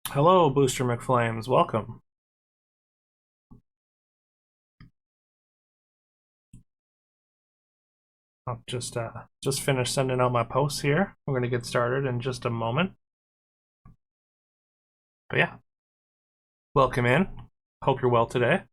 Hello, Booster McFlames. Welcome. I'll just finish sending out my posts here. We're gonna get started in just a moment. But yeah, welcome in. Hope you're well today.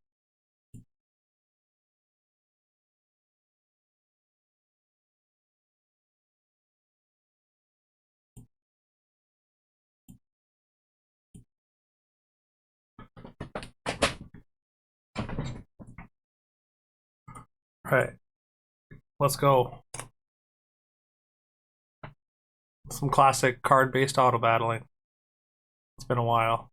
All right, let's go. Some classic card-based auto battling. It's been a while.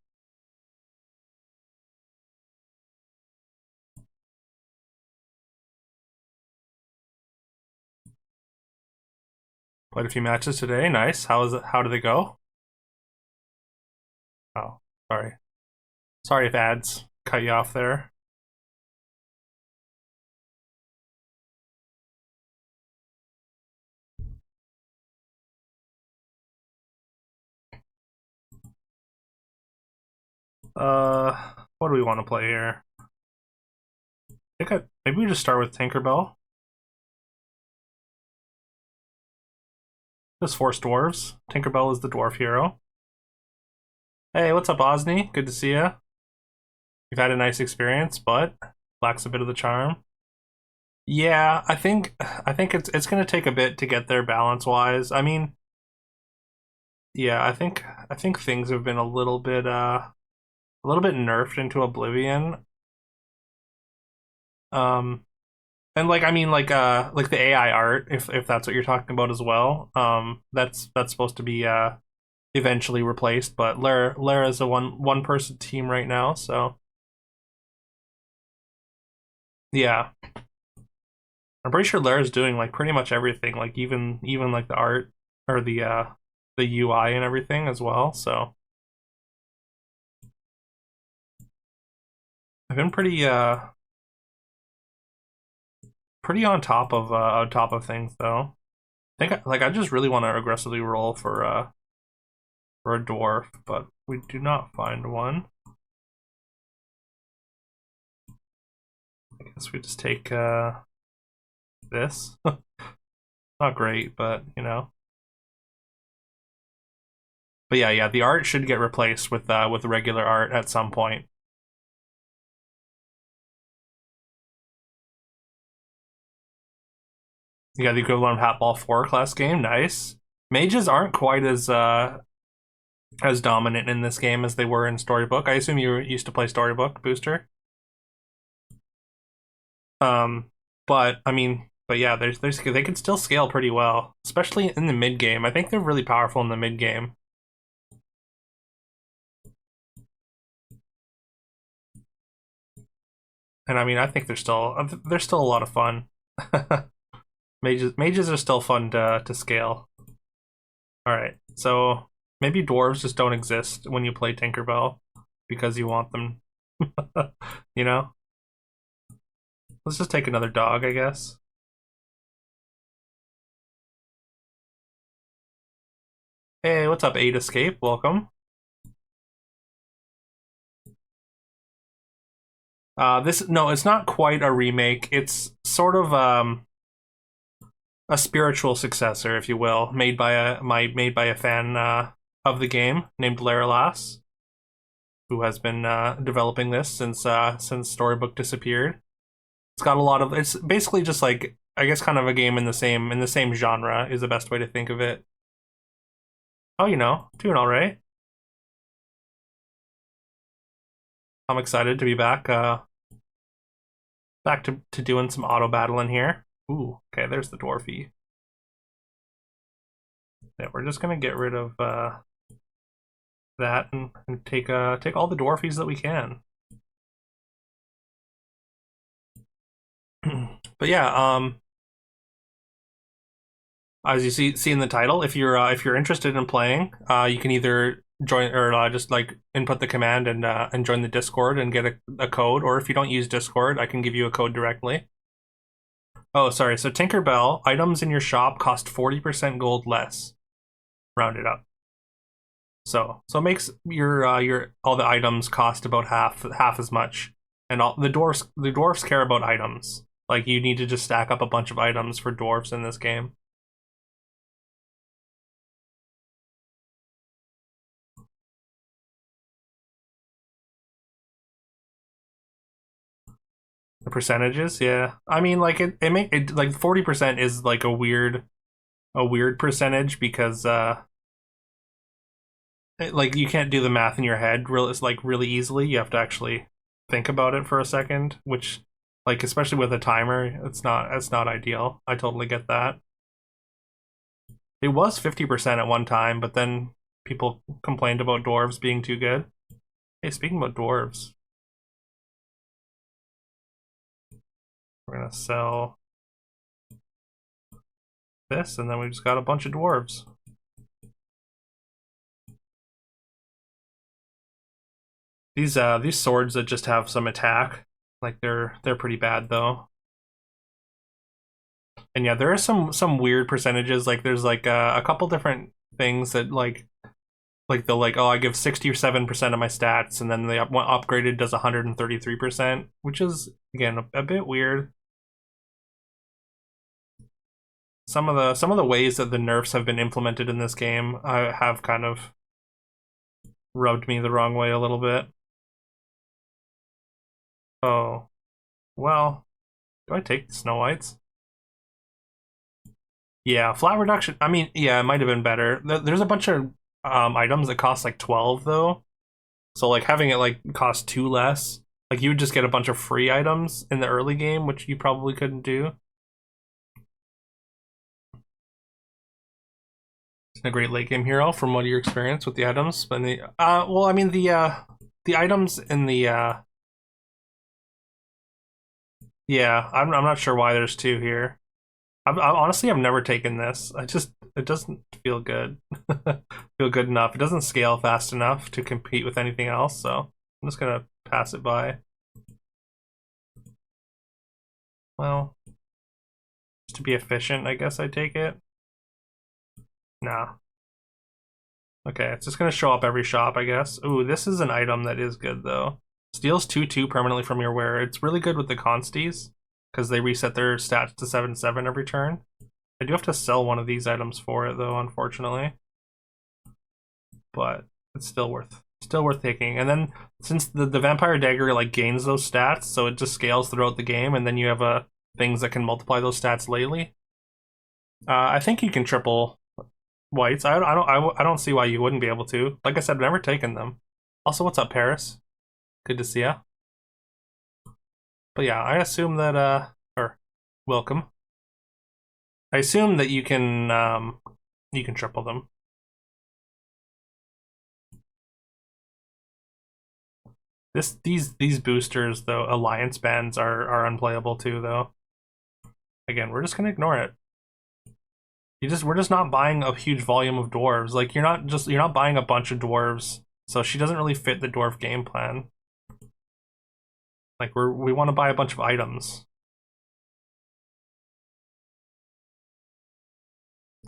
Played a few matches today. Nice. How is it? How did they go? Oh, sorry. Sorry if ads cut you off there. What do we want to play here? Maybe we just start with Tinkerbell. Just force dwarves. Tinkerbell is the dwarf hero. Hey, what's up, Osni? Good to see you. You've had a nice experience, but lacks a bit of the charm. Yeah, I think it's gonna take a bit to get there balance wise. I mean, yeah, I think things have been a little bit nerfed into oblivion. Um and like I mean like the AI art, if that's what you're talking about as well. That's supposed to be eventually replaced, but Lara's a one person team right now, so yeah. I'm pretty sure Lara's doing like pretty much everything, like even like the art or the UI and everything as well. So I've been pretty on top of things though. I just really want to aggressively roll for a dwarf, but we do not find one. I guess we just take this. Not great, but you know. But yeah, the art should get replaced with regular art at some point. You got the equivalent of Hatball 4 class game. Nice. Mages aren't quite as dominant in this game as they were in Storybook. I assume you used to play Storybook Booster. Um, but I mean, but yeah, there's they can still scale pretty well, especially in the mid game. I think they're really powerful in the mid game. And I mean, I think they're still a lot of fun. Mages are still fun to scale. All right, so maybe dwarves just don't exist when you play Tinkerbell because you want them. You know, let's just take another dog, I guess. Hey, what's up, Eight Escape? Welcome. This no, it's not quite a remake. It's sort of a spiritual successor, if you will, made by a fan of the game named Lass, who has been developing this since Storybook disappeared. It's got a lot of. It's basically just like I guess kind of a game in the same genre is the best way to think of it. Oh, you know, doing all right. I'm excited to be back to doing some auto battling here. Ooh, okay, there's the dwarfy. Yeah, we're just gonna get rid of that and take all the dwarfies that we can. But yeah, as you see in the title, if you're interested in playing, you can either join or just like input the command and join the Discord and get a code, or if you don't use Discord, I can give you a code directly. Oh, sorry. So Tinkerbell items in your shop cost 40% gold less. Rounded up. So it makes your all the items cost about half as much, and all the dwarves care about items. Like you need to just stack up a bunch of items for dwarves in this game. The percentages, yeah. I mean, like it make it like 40% is like a weird percentage because like you can't do the math in your head really easily. You have to actually think about it for a second, which like especially with a timer, it's not ideal. I totally get that. It was 50% at one time, but then people complained about dwarves being too good. Hey, speaking about dwarves, we're gonna sell this, and then we just got a bunch of dwarves. These swords that just have some attack, like they're pretty bad though. And yeah, there are some weird percentages. Like there's like a couple different things that like they'll like, oh, I give 67% of my stats, and then the one upgraded does 133%, which is again a bit weird. Some of the ways that the nerfs have been implemented in this game have kind of rubbed me the wrong way a little bit. Oh, well, do I take the Snow Whites? Yeah, flat reduction. I mean, yeah, it might have been better. There's a bunch of items that cost like 12 though. So like having it like cost two less, like you would just get a bunch of free items in the early game, which you probably couldn't do. A great late game hero from what your experience with the items. And well, I mean the items in the yeah, I'm not sure why there's two here. Honestly, I've never taken this. It doesn't feel good. Feel good enough. It doesn't scale fast enough to compete with anything else. So I'm just gonna pass it by. Well, just to be efficient, I guess I take it. Nah. Okay, it's just gonna show up every shop, I guess. Ooh, this is an item that is good though. Steals 2/2 permanently from your wearer. It's really good with the consties because they reset their stats to 7/7 every turn. I do have to sell one of these items for it though, unfortunately. But it's still worth taking. And then since the vampire dagger like gains those stats, so it just scales throughout the game, and then you have things that can multiply those stats lately. I think you can triple whites. I don't see why you wouldn't be able to. Like I said, I've never taken them. Also, what's up, Paris? Good to see ya. But yeah, I assume that or welcome. I assume that you can triple them. These boosters though, alliance bands are unplayable too though. Again, we're just gonna ignore it. We're just not buying a huge volume of dwarves. Like you're not buying a bunch of dwarves, so she doesn't really fit the dwarf game plan. Like we want to buy a bunch of items.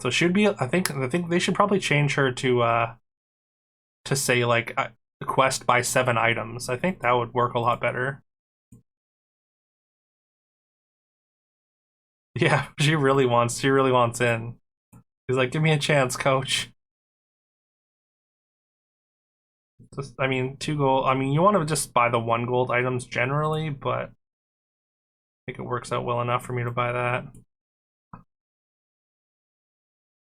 So should be I think they should probably change her to say like quest by 7 items. I think that would work a lot better. Yeah, she really wants in. He's like, give me a chance, coach. Just, I mean, 2 gold. I mean, you want to just buy the 1 gold items generally, but I think it works out well enough for me to buy that.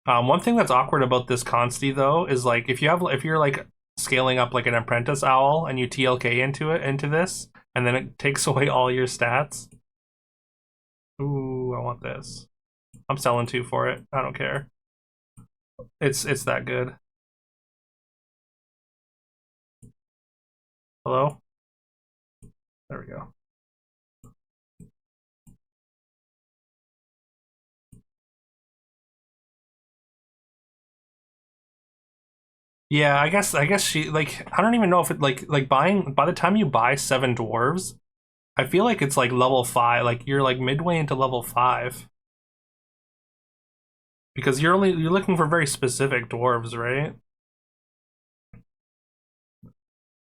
One thing that's awkward about this Consti though is like if you're like scaling up like an apprentice owl and you TLK into this, and then it takes away all your stats. Ooh, I want this. I'm selling 2 for it. I don't care. It's that good. Hello? There we go. Yeah, I guess she like I don't even know if it like buying by the time you buy 7 dwarves, I feel like it's like level 5, like you're like midway into level 5. Because you're looking for very specific dwarves, right?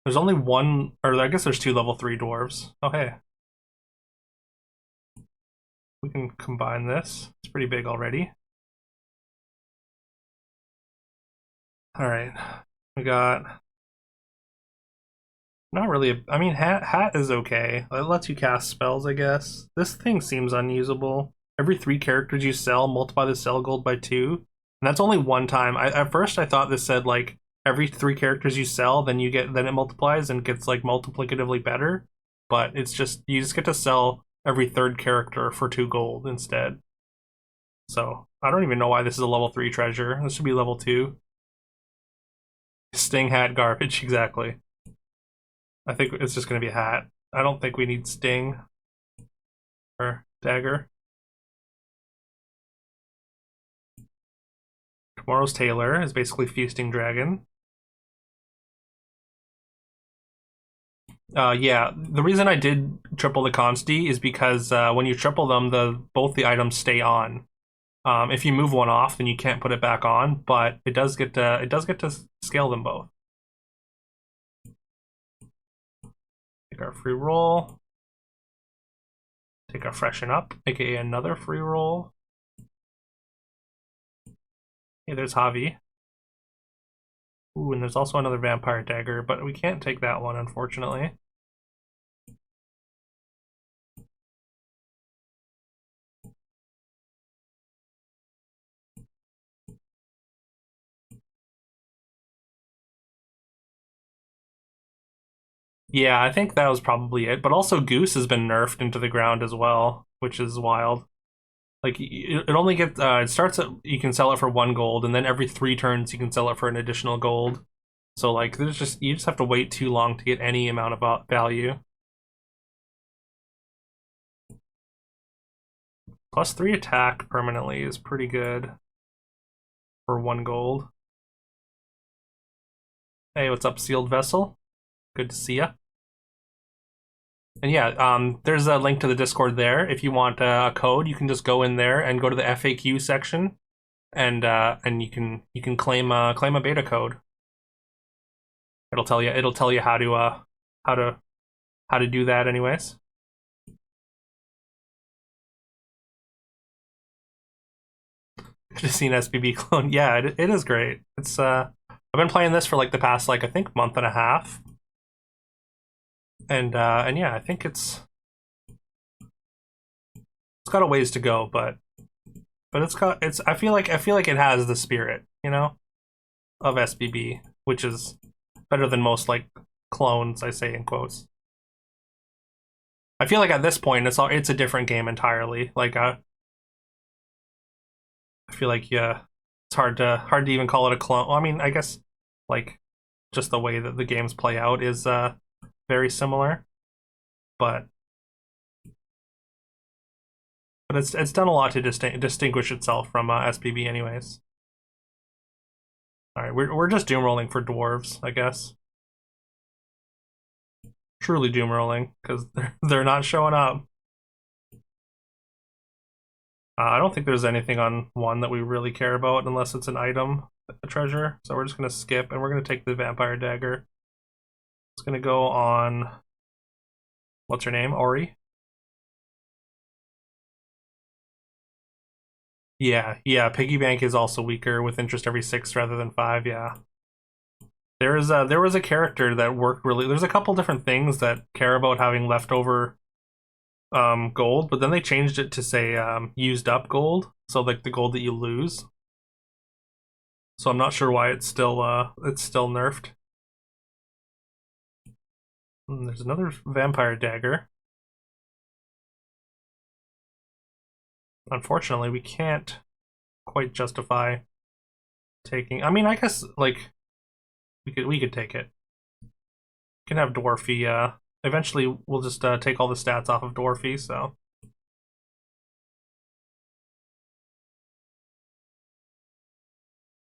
There's only one, or I guess there's two level 3 dwarves. Oh, hey. We can combine this. It's pretty big already. Alright. We got... Not really. I mean, hat is okay. It lets you cast spells, I guess. This thing seems unusable. Every 3 characters you sell, multiply the sell gold by 2. And that's only one time. At first I thought this said like every 3 characters you sell, then it multiplies and gets like multiplicatively better. But it's just you just get to sell every 3rd character for 2 gold instead. So I don't even know why this is a level 3 treasure. This should be level 2. Sting hat garbage, exactly. I think it's just gonna be a hat. I don't think we need Sting or Dagger. Tomorrow's Tailor is basically Feasting Dragon. Yeah, the reason I did triple the Consti is because when you triple them, both the items stay on. If you move one off, then you can't put it back on, but it does get to scale them both. Take our free roll. Take our Freshen Up, aka another free roll. Hey, there's Javi. Ooh, and there's also another Vampire Dagger, but we can't take that one, unfortunately. Yeah, I think that was probably it. But also Goose has been nerfed into the ground as well, which is wild. Like it only gets it starts at you can sell it for 1 gold, and then every 3 turns you can sell it for an additional gold. So like there's just you just have to wait too long to get any amount of value. +3 attack permanently is pretty good for 1 gold. Hey, what's up, Sealed Vessel? Good to see ya. And yeah, there's a link to the Discord there. If you want a code, you can just go in there and go to the FAQ section, and you can claim a beta code. It'll tell you how to how to do that anyways. Just seen SBB clone. Yeah, it is great. It's I've been playing this for like the past like I think month and a half. And yeah, I think it's got a ways to go, but it's I feel like it has the spirit, you know, of SBB, which is better than most like clones, I say in quotes. I feel like at this point it's a different game entirely. Like I feel like yeah, it's hard to even call it a clone. Well, I mean, I guess like just the way that the games play out is very similar, but it's done a lot to distinguish itself from SPB anyways. All right, we're just doom rolling for dwarves, I guess. Truly doom rolling because they're not showing up. I don't think there's anything on 1 that we really care about unless it's an item, a treasure. So we're just gonna skip and we're gonna take the Vampire Dagger. It's gonna go on. What's her name? Ori. Yeah. Piggy bank is also weaker with interest every 6 rather than 5. Yeah. There was a character that worked really. There's a couple different things that care about having leftover gold, but then they changed it to say used up gold, so like the gold that you lose. So I'm not sure why it's still nerfed. There's another Vampire Dagger. Unfortunately, we can't quite justify taking. I mean, I guess like we could take it. We can have Dwarfy. Eventually, we'll just take all the stats off of Dwarfy. So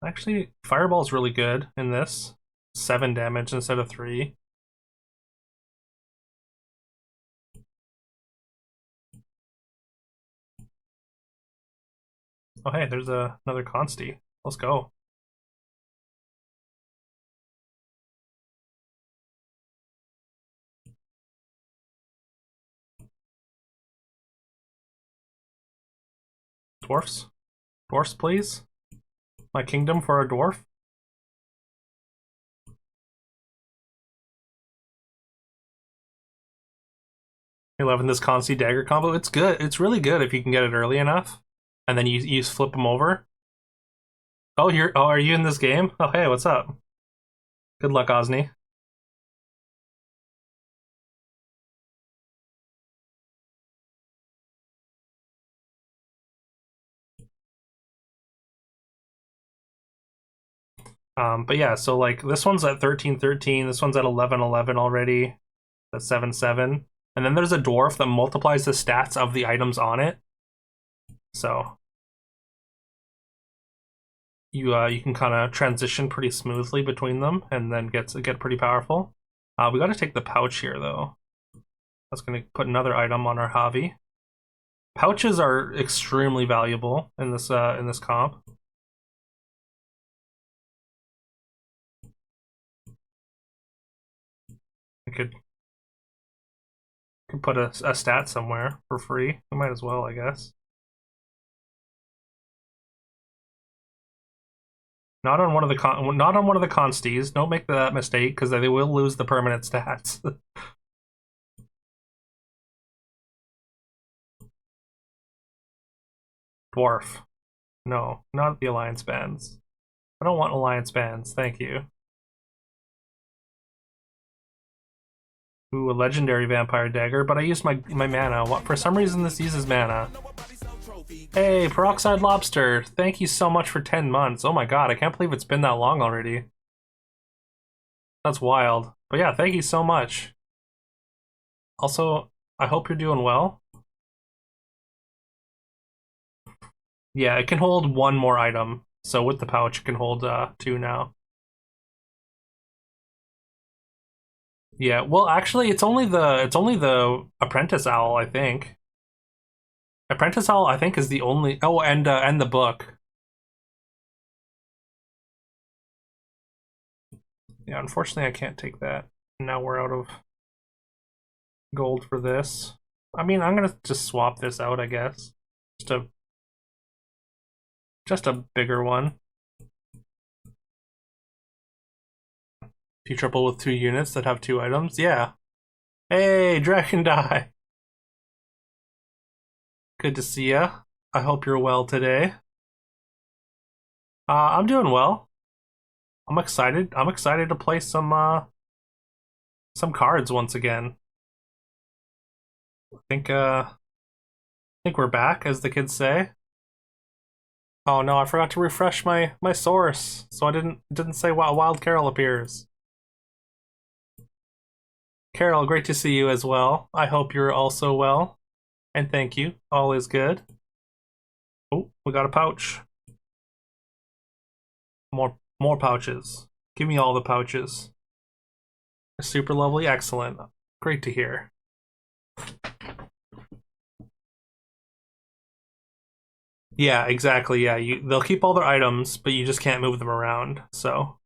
actually, Fireball's really good in this. 7 damage instead of 3. Oh hey, there's another Consti. Let's go. Dwarfs? Dwarfs, please? My kingdom for a dwarf? You're loving this Consti dagger combo? It's good. It's really good if you can get it early enough. And then you flip them over. Oh, are you in this game? Oh, hey, what's up? Good luck, Osni. But yeah, so like this one's at 13-13, this one's at 11-11 already. That's 7-7. And then there's a dwarf that multiplies the stats of the items on it. So you can kind of transition pretty smoothly between them and then get pretty powerful. We got to take the pouch here though. That's going to put another item on our Javi. Pouches are extremely valuable in this comp. I could put a stat somewhere for free. I might as well, I guess. Not on one of the consties. Don't make that mistake because they will lose the permanent stats. Dwarf. No, not the alliance bands. I don't want alliance bands. Thank you. Ooh, a legendary vampire dagger, but I used my mana. What, for some reason this uses mana. Hey, Peroxide Lobster, thank you so much for 10 months. Oh my god, I can't believe it's been that long already. That's wild. But yeah, thank you so much. Also, I hope you're doing well. Yeah, it can hold one more item. So with the pouch, it can hold 2 now. Yeah, well, actually, it's only the Apprentice Owl, I think. Apprentice Owl, I think, is the only. Oh, and the book. Yeah, unfortunately, I can't take that. Now we're out of gold for this. I mean, I'm gonna just swap this out, I guess. Just a bigger one. If you triple with 2 units that have 2 items, yeah. Hey, Dragon Die. Good to see ya. I hope you're well today. I'm doing well. I'm excited. I'm excited to play some cards once again. I think we're back, as the kids say. Oh no, I forgot to refresh my source, so I didn't say Wild Carol appears. Carol, great to see you as well. I hope you're also well, and thank you. All is good. Oh, we got a pouch. More pouches. Give me all the pouches. Super lovely, excellent. Great to hear. Yeah, exactly. Yeah, they'll keep all their items, but you just can't move them around. So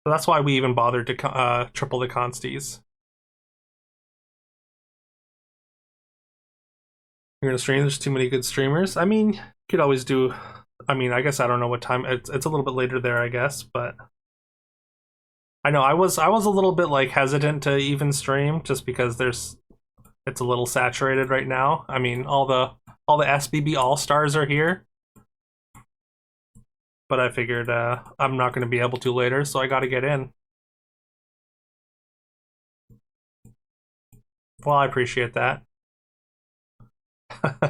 that's why we even bothered to triple the consties. You're gonna stream? There's too many good streamers. I mean, you could always do. I mean, I guess I don't know what time. It's a little bit later there, I guess, but I know I was a little bit like hesitant to even stream just because it's a little saturated right now. I mean, all the SBB All Stars are here, but I figured I'm not going to be able to later, so I got to get in. Well, I appreciate that.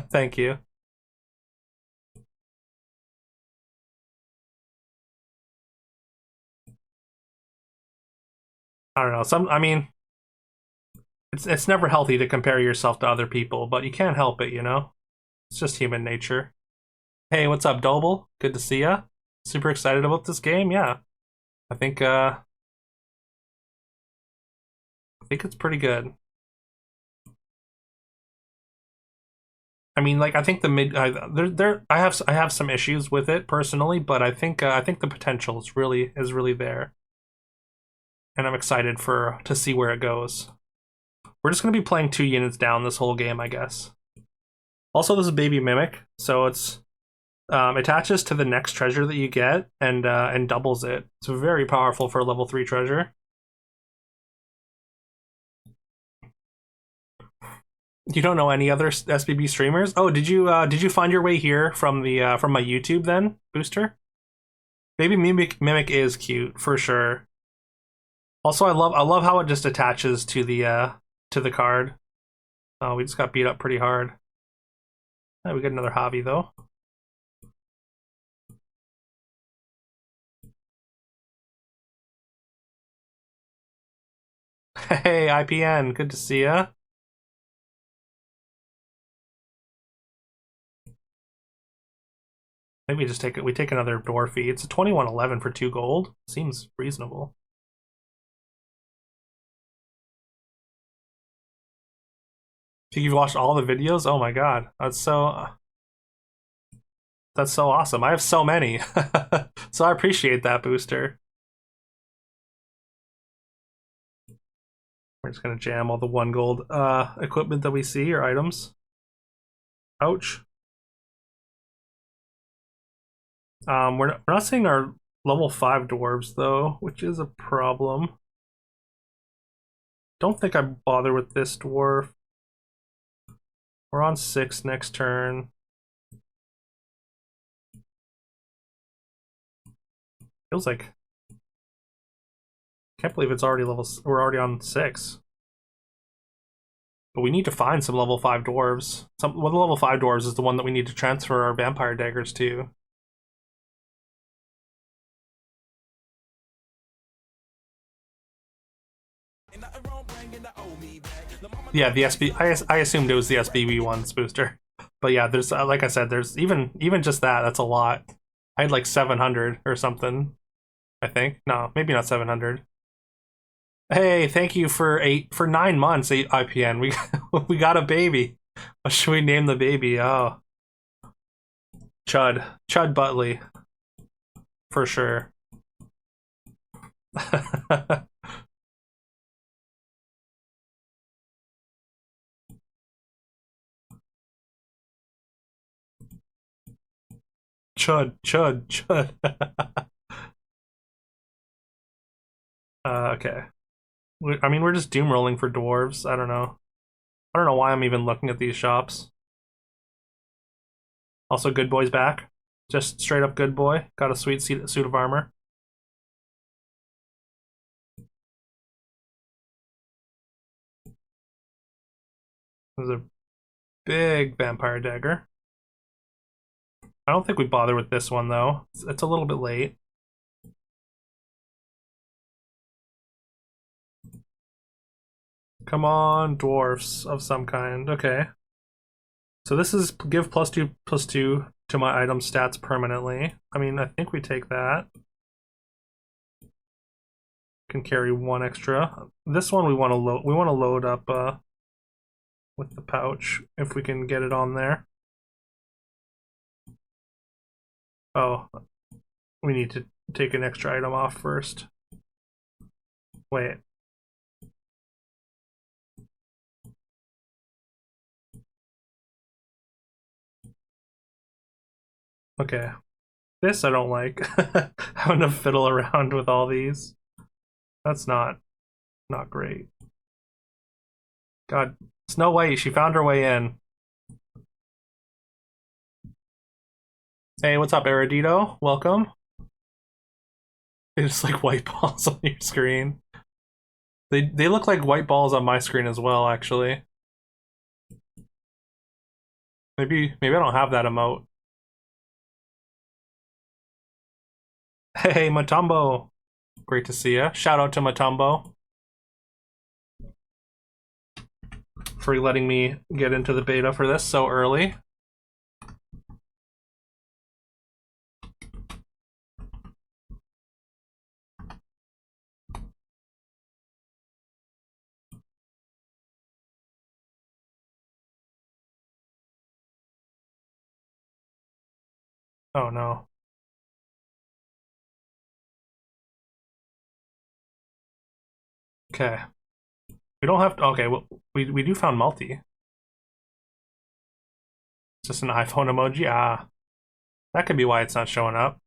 Thank you. I don't know. I mean, it's never healthy to compare yourself to other people, but you can't help it, you know? It's just human nature. Hey, what's up, Doble? Good to see ya. Super excited about this game, yeah. I think it's pretty good. I mean, like I think the mid I have some issues with it personally, but I think the potential is really there, and I'm excited to see where it goes. We're just gonna be playing 2 units down this whole game, I guess. Also, this is Baby Mimic, so it's attaches to the next treasure that you get and doubles it. It's very powerful for a level 3 treasure. You don't know any other SBB streamers? Oh, did you find your way here from the from my YouTube then, Booster? Maybe Mimic is cute for sure. Also, I love how it just attaches to the card. Oh, we just got beat up pretty hard. Oh, we got another hobby though. Hey, IPN, good to see ya. Maybe we just take it. We take another Dwarfy. It's a 2111 for 2 gold. Seems reasonable. Think you've watched all the videos? Oh my god, that's so awesome. I have so many, so I appreciate that, Booster. We're just gonna jam all the 1 gold equipment that we see or items. Ouch. We're not seeing our level 5 dwarves though, which is a problem. Don't think I bother with this dwarf. We're on 6 next turn. Feels like can't believe it's already we're already on 6. But we need to find some level 5 dwarves. One of the level 5 dwarves is the one that we need to transfer our vampire daggers to. Yeah, the SB. I assumed it was the SBB ones, Booster. But yeah, there's like I said, there's even just that. That's a lot. I had like 700 or something. I think no, maybe not 700. Hey, thank you for 9 months. 8 IPN. We got a baby. What should we name the baby? Oh, Chud Butley, for sure. Chud. Okay. I mean, we're just doom rolling for dwarves. I don't know. I don't know why I'm even looking at these shops. Also, Good Boy's back. Just straight up Good Boy. Got a sweet suit of armor. There's a big vampire dagger. I don't think we bother with this one though. It's a little bit late. Come on, dwarfs of some kind. Okay. So this is give +2/+2 to my item stats permanently. I mean, I think we take that. Can carry 1 extra. This one we want to load up with the pouch if we can get it on there. Oh, we need to take an extra item off first. Wait. Okay. This I don't like. Having to fiddle around with all these. That's not great. God, Snow White, she found her way in. Hey, what's up, Erudito? Welcome. It's like white balls on your screen. They look like white balls on my screen as well, actually. Maybe I don't have that emote. Hey, Matumbo. Great to see you. Shout out to Matumbo for letting me get into the beta for this so early. Oh no. Okay. We don't have to. Okay, well, we do found multi. Just an iPhone emoji. Ah. That could be why it's not showing up.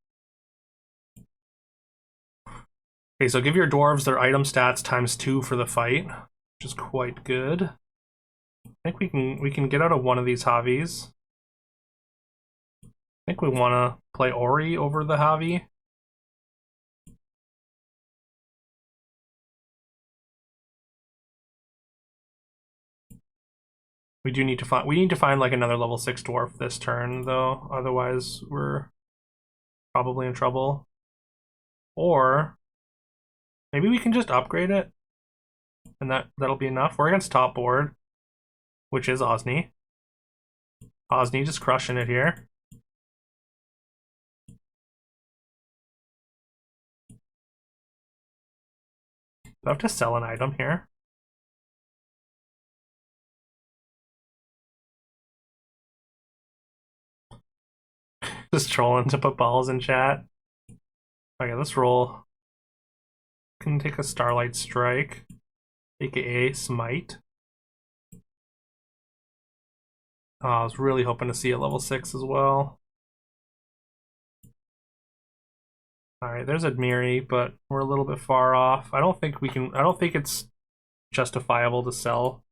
Okay, so give your dwarves their item stats ×2 for the fight, which is quite good. I think we can get out of one of these Javis. I think we want to play Ori over the Javi. We need to find like another level 6 dwarf this turn though, otherwise we're probably in trouble. Or maybe we can just upgrade it and that'll be enough. We're against top board, which is Osni. Osni just crushing it here. Do I have to sell an item here? Just trolling to put balls in chat. Okay, let's roll. Can take a Starlight Strike, aka Smite. I was really hoping to see a level 6 as well. Alright, there's Admiri, but we're a little bit far off. I don't think it's justifiable to sell.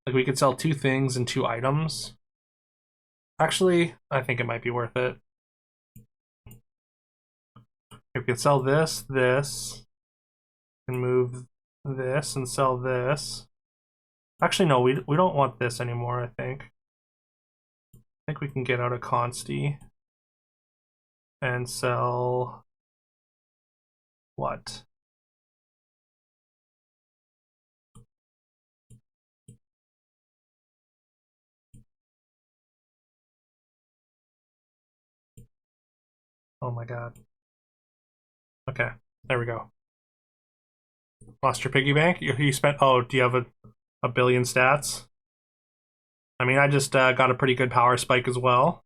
Like, we could sell 2 things and 2 items. Actually, I think it might be worth it. We could sell this, and move this, and sell this. Actually, no, we don't want this anymore, I think. I think we can get out of Consti and sell what? Oh my god. Okay, there we go. Lost your piggy bank? You spent, oh, do you have a billion stats? I mean, I just got a pretty good power spike as well.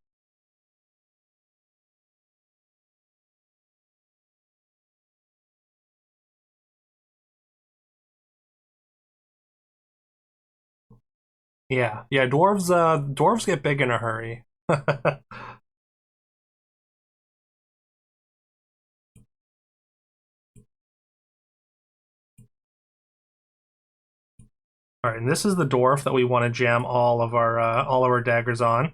Yeah, dwarves get big in a hurry. All right, and this is the dwarf that we want to jam all of our daggers on.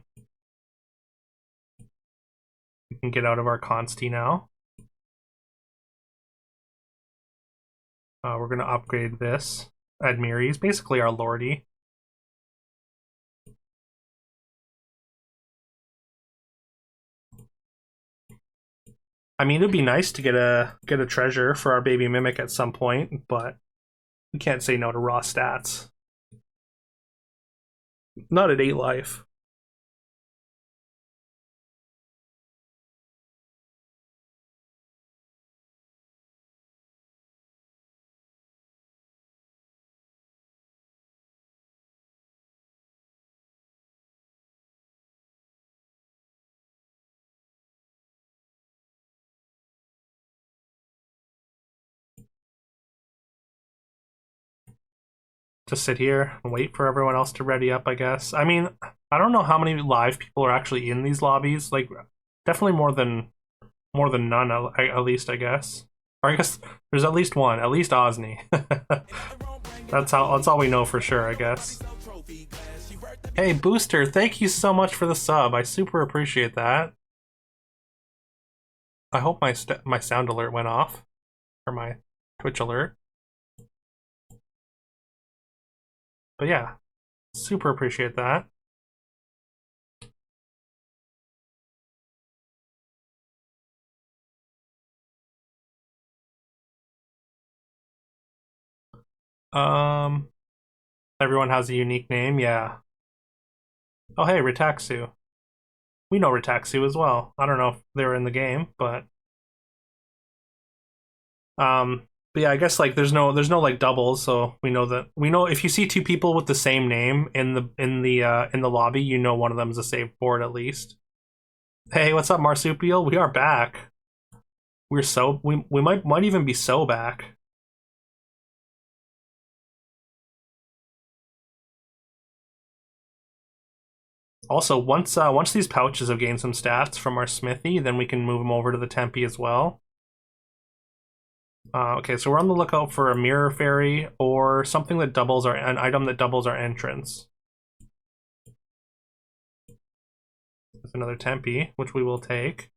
We can get out of our Consti now. We're gonna upgrade this. Admiri is basically our Lordy. I mean, it'd be nice to get a treasure for our baby mimic at some point, but we can't say no to raw stats. Not at 8 life. Just sit here and wait for everyone else to ready up, I guess. I mean, I don't know how many live people are actually in these lobbies. Like, definitely more than none, at least, I guess. Or I guess there's at least one, at least Osni. That's all we know for sure, I guess. Hey, Booster, thank you so much for the sub. I super appreciate that. I hope my sound alert went off, or my Twitch alert. But yeah, super appreciate that. Everyone has a unique name, yeah. Oh hey, Ritaxu. We know Ritaxu as well. I don't know if they were in the game, but yeah, I guess like there's no like doubles, so we know if you see 2 people with the same name in the lobby, you know one of them is a save board at least. Hey, what's up, Marsupial? We are back. We might even be so back. Also, once these pouches have gained some stats from our smithy, then we can move them over to the Tempe as well. Okay, so we're on the lookout for a mirror fairy or something that doubles an item that doubles our entrance. There's another Tempe, which we will take.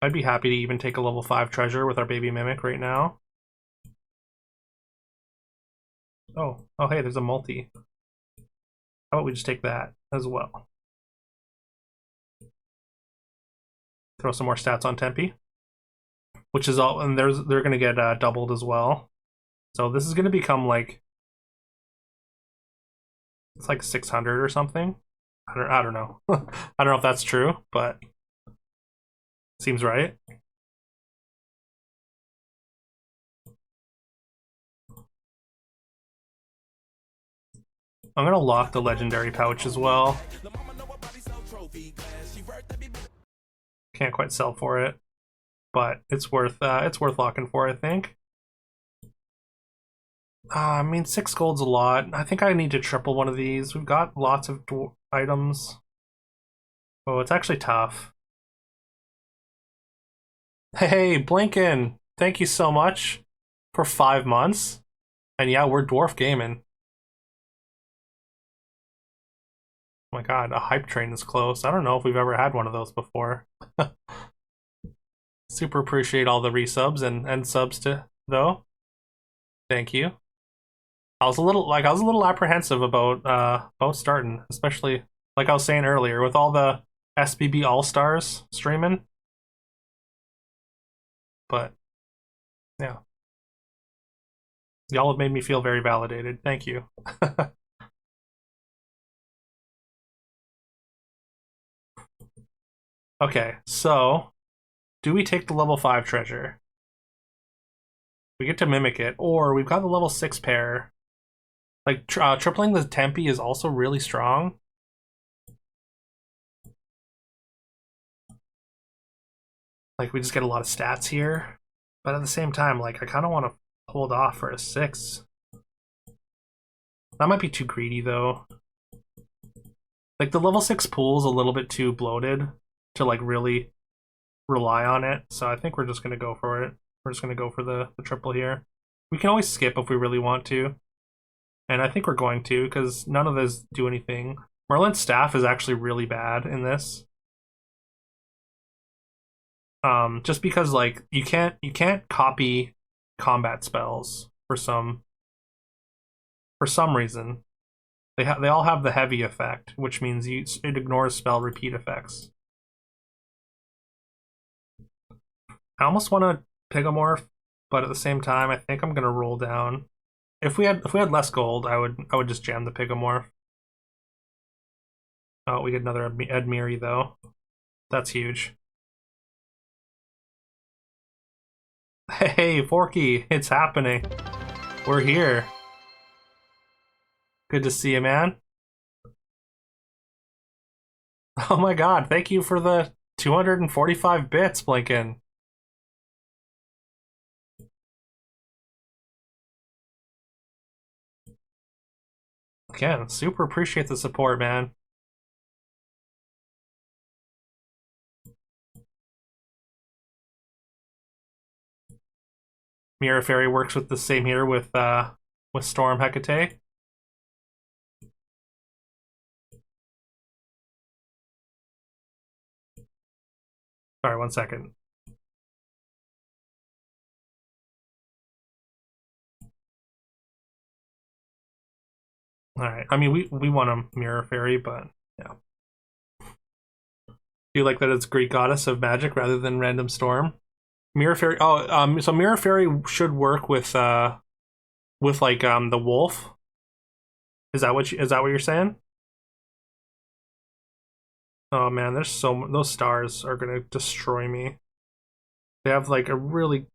I'd be happy to even take a level 5 treasure with our baby mimic right now. Oh, hey, there's a multi. How about we just take that as well? Throw some more stats on Tempe, which is all, and they're gonna get doubled as well. So this is gonna become like it's like 600 or something. I don't know. I don't know if that's true, but seems right. I'm gonna lock the legendary pouch as well. Can't quite sell for it, but it's worth locking for, I think. I mean, 6 gold's a lot. I think I need to triple one of these. We've got lots of items. Oh, it's actually tough. Hey, Blinken, thank you so much for 5 months. And yeah, we're dwarf gaming. Oh my god, a hype train is close. I don't know if we've ever had one of those before. Super appreciate all the resubs and subs to though. Thank you. I was a little apprehensive about starting, especially like I was saying earlier, with all the SBB All-Stars streaming. But yeah. Y'all have made me feel very validated. Thank you. Okay, so do we take the level 5 treasure? We get to mimic it, or we've got the level 6 pair. Like, tripling the Tempe is also really strong. Like, we just get a lot of stats here. But at the same time, like, I kind of want to hold off for a 6. That might be too greedy, though. Like, the level 6 pool's a little bit too bloated to, like, really rely on it. So I think we're just going to go for it. We're just going to go for the triple here. We can always skip if we really want to. And I think we're going to, because none of those do anything. Merlin's staff is actually really bad in this. Just because like you can't copy combat spells for some reason. They all have the heavy effect, which means it ignores spell repeat effects. I almost want to Pigomorph, but at the same time, I think I'm gonna roll down. If we had less gold, I would just jam the Pigomorph. Oh, we get another Edmiri though. That's huge. Hey, Forky, it's happening. We're here. Good to see you, man. Oh my god, thank you for the 245 bits, Blinken. Again, super appreciate the support, man. Mirror Fairy works with the same here with Storm Hecate. Sorry, 1 second. Alright. I mean we want a Mirror Fairy, but yeah. Do you like that it's Greek goddess of magic rather than random storm? Mirror Fairy so Mirror Fairy should work with like the wolf. Is that what you're saying? Oh man, there's those stars are gonna destroy me. They have like a really,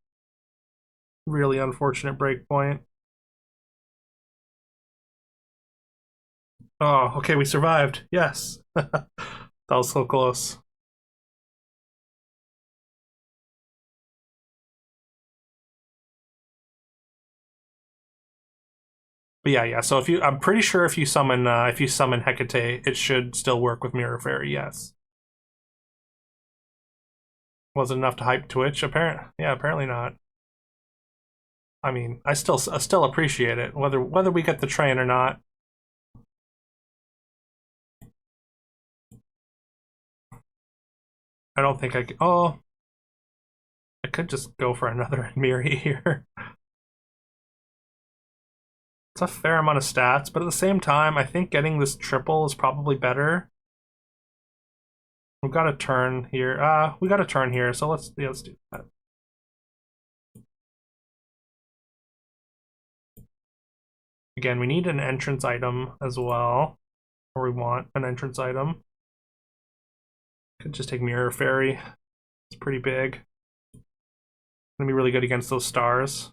really unfortunate breakpoint. Oh, okay, we survived. Yes. That was so close. But yeah, yeah. So I'm pretty sure if you summon Hecate, it should still work with Mirror Fairy. Yes. Was it enough to hype Twitch? Apparently not. I mean, I still appreciate it, whether we get the train or not. I don't think I could. Oh, I could just go for another Miri here. It's a fair amount of stats, but at the same time, I think getting this triple is probably better. We've got a turn here. We got a turn here, so let's do that. Again, we need an entrance item as well, or we want an entrance item. Could just take Mirror Fairy. It's pretty big. Gonna be really good against those stars.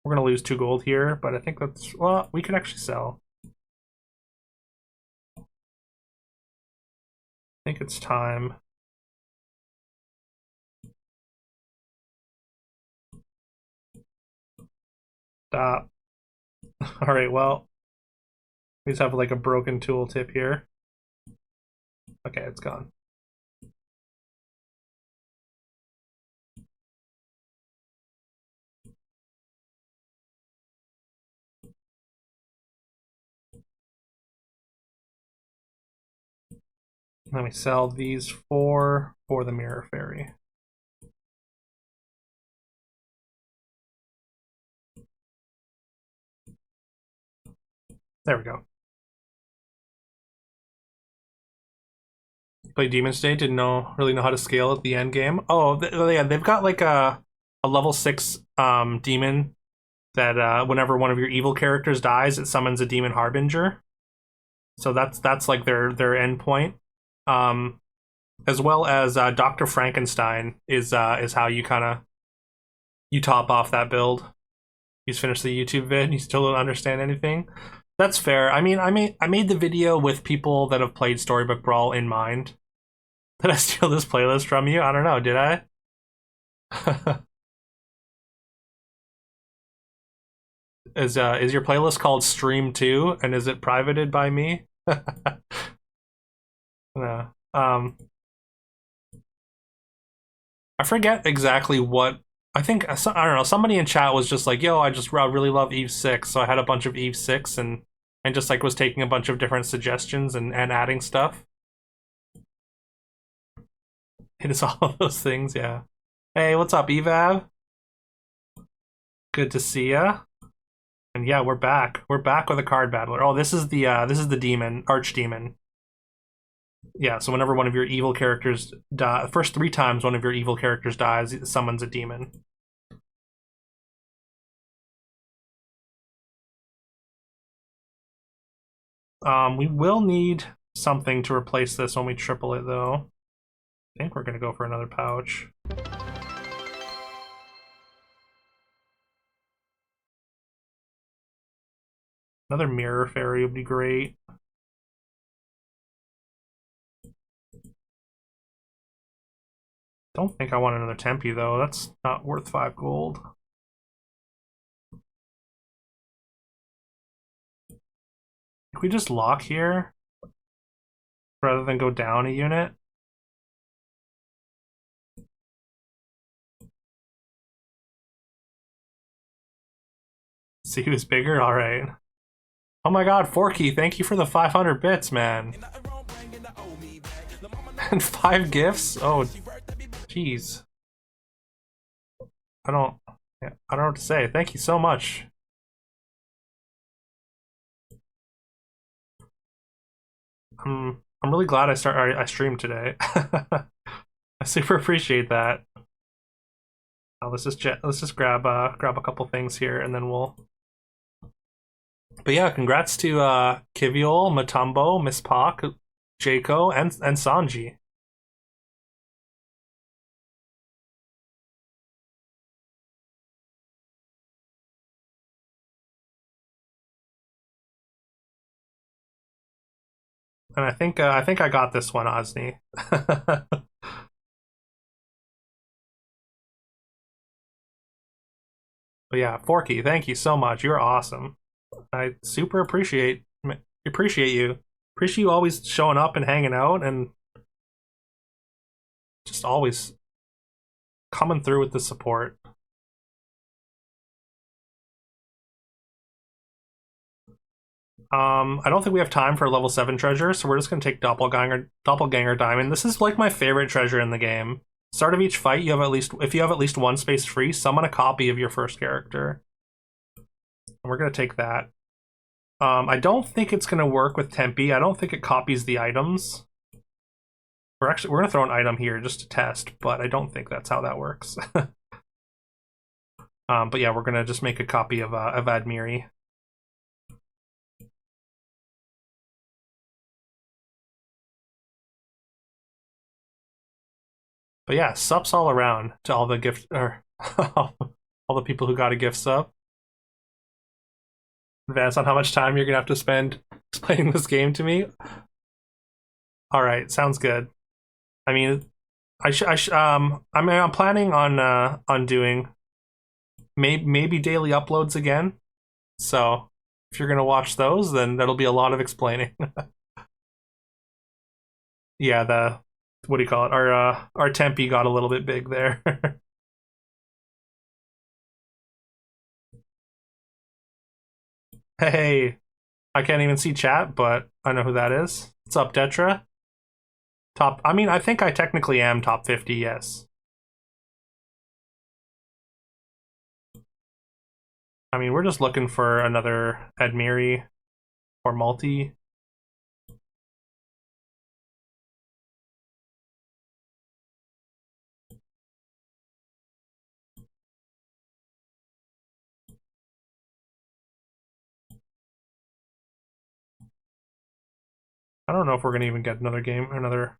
We're gonna lose 2 gold here, but I think that's, well, we could actually sell. I think it's time. Stop. All right, well, we just have like a broken tooltip here. Okay, it's gone. Then we sell these for the Mirror Fairy. There we go. Play Demon State, didn't really know how to scale at the end game. Oh, yeah, they've got like a level 6 demon that whenever one of your evil characters dies, it summons a demon harbinger. So that's like their end point. As well as Dr. Frankenstein is how you kind of you top off that build. He's finished the YouTube vid and you still don't understand anything. That's fair. I mean, I made the video with people that have played Storybook Brawl in mind. Did I steal this playlist from you? I don't know. Did I? Is your playlist called Stream 2 and is it privated by me? No. I forget exactly what I think. I don't know. Somebody in chat was just like, "Yo, I really love Eve 6," so I had a bunch of Eve 6 and just like was taking a bunch of different suggestions and adding stuff. It is all of those things, yeah. Hey, what's up, Evav? Good to see ya. And yeah, we're back. We're back with a card battler. Oh, this is the demon, archdemon. Yeah, so whenever one of your evil characters die, first 3 times one of your evil characters dies, it summons a demon. We will need something to replace this when we triple it, though. I think we're gonna go for another pouch. Another Mirror Fairy would be great. Don't think I want another Tempe, though. That's not worth 5 gold. Can we just lock here? Rather than go down a unit? See who's bigger? Alright. Oh my god, Forky, thank you for the 500 bits, man. And 5 gifts? Oh, jeez. I don't know what to say. Thank you so much. I'm really glad I streamed today. I super appreciate that. Let's just grab a couple things here and then we'll. But yeah, congrats to Kiviol, Matumbo, Miss Pak, Jaco, and Sanji. And I think I got this one, Osni. But yeah, Forky, thank you so much. You're awesome. I super appreciate you. Appreciate you always showing up and hanging out and just always coming through with the support. I don't think we have time for a level 7 treasure, so we're just gonna take Doppelganger Diamond. This is like my favorite treasure in the game. Start of each fight, you have at least if you have at least one space free, summon a copy of your first character. And we're gonna take that. I don't think it's gonna work with Tempe. I don't think it copies the items. We're gonna throw an item here just to test, but I don't think that's how that works. But yeah, we're gonna just make a copy of Admiri. But yeah, subs all around to all the gift or all the people who got a gift sub. Advance on how much time you're gonna have to spend explaining this game to me. All right, sounds good. I mean, I'm planning on doing maybe daily uploads again. So if you're gonna watch those, then that'll be a lot of explaining. Yeah, the what do you call it? Our Tempe got a little bit big there. Hey, I can't even see chat, but I know who that is. What's up, Detra? Top. I mean, I think I technically am top 50. Yes. I mean, we're just looking for another Admiri or multi. I don't know if we're gonna even get another game, another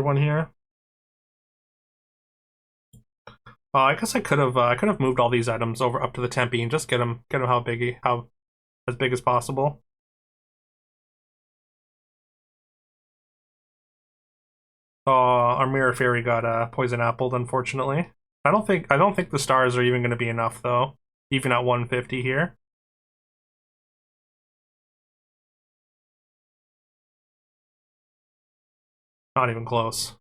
one here. I guess I could have moved all these items over up to the Tempe and just get them how as big as possible. Our mirror fairy got poison appled, unfortunately. I don't think the stars are even going to be enough though, even at 150 here. Not even close.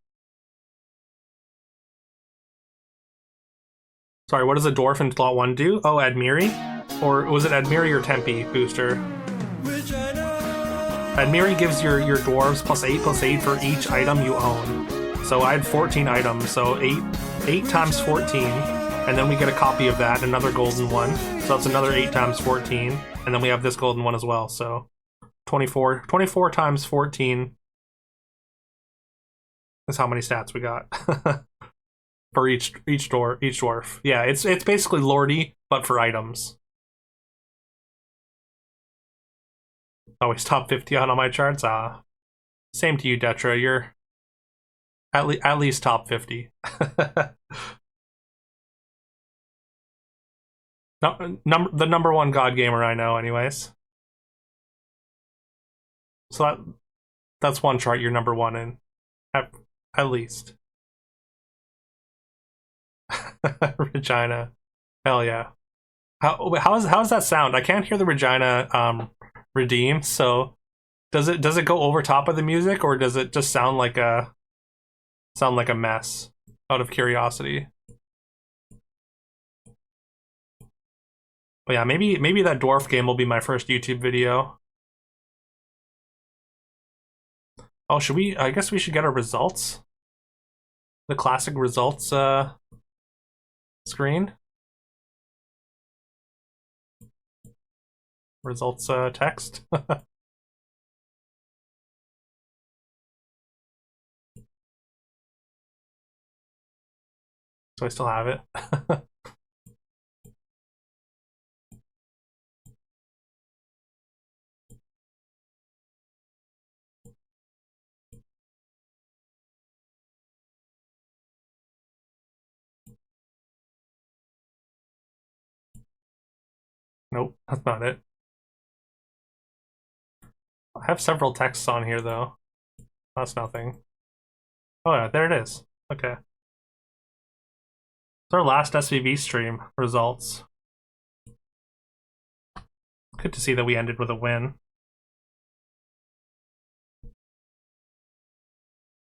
Sorry, what does a dwarf in slot 1 do? Oh, Admiri? Or was it Admiri or Tempe booster? Admiri gives your dwarves +8/+8 for each item you own. So I had 14 items, so 8 times 14, and then we get a copy of that, another golden one. So that's another 8 times 14, and then we have this golden one as well. So 24 times 14 is how many stats we got. For each dwarf. Yeah, it's basically Lordy, but for items. Always top 50 on all my charts. Same to you, Detra. You're at least top 50. No, the number one god gamer I know, anyways. So that's one chart you're number one in, at least. Regina, hell yeah. How's that sound? I can't hear the Regina redeem. So does it go over top of the music, or does it just sound like a mess? Out of curiosity. But yeah, maybe that dwarf game will be my first YouTube video. Oh, should we? I guess we should get our results. The classic results screen. Results text. So I still have it. Nope, that's not it. I have several texts on here though. That's nothing. Oh yeah, there it is. Okay. It's our last SVV stream results. Good to see that we ended with a win.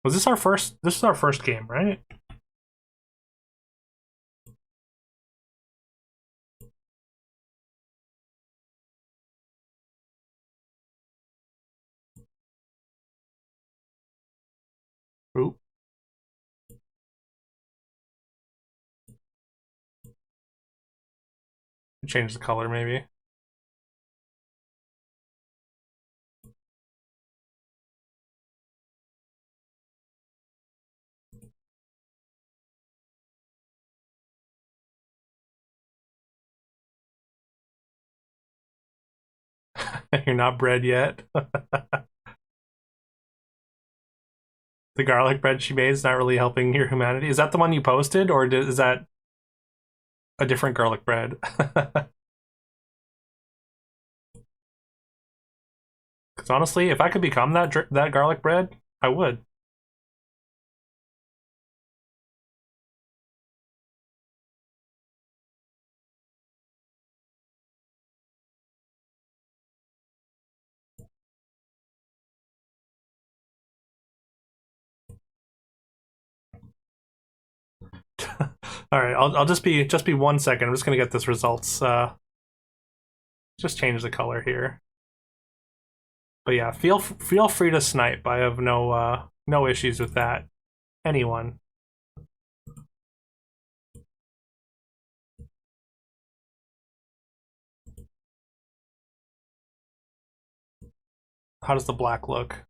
Was this our first? This is our first game, right? Oop. Change the color, maybe. You're not bread yet. The garlic bread she made is not really helping your humanity. Is that the one you posted, or is that a different garlic bread? Because honestly, if I could become that garlic bread, I would. All right, I'll just be 1 second. I'm just gonna get this results. Just change the color here. But yeah, feel free to snipe. I have no issues with that. Anyone. How does the black look?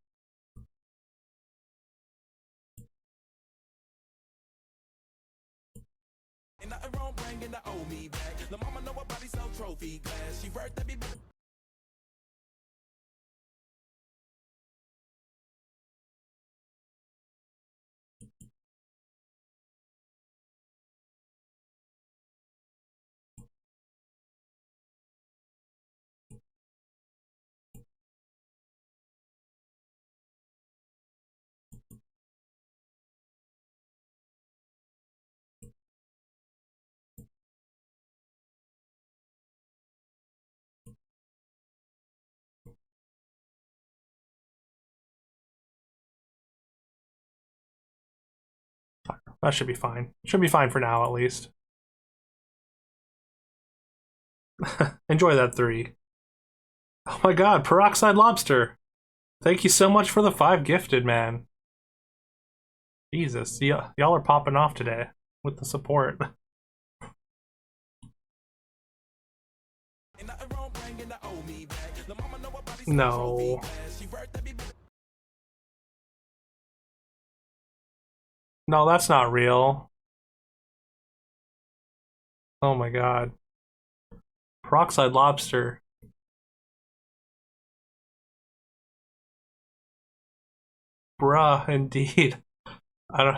That should be fine. Should be fine for now, at least. Enjoy that 3. Oh my god, Peroxide Lobster! Thank you so much for the 5 gifted, man. Jesus, y'all are popping off today with the support. No. No, that's not real. Oh my god. Peroxide Lobster. Bruh, indeed. I don't.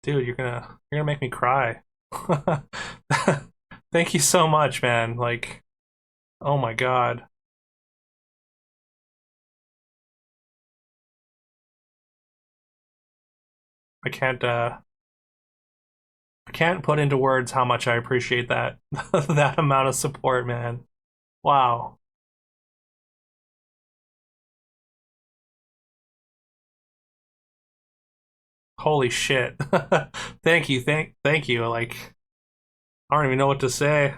Dude, you're gonna make me cry. Thank you so much, man. Like, oh my god. I can't put into words how much I appreciate that that amount of support, man. Wow. Holy shit. Thank you, thank you. Like, I don't even know what to say.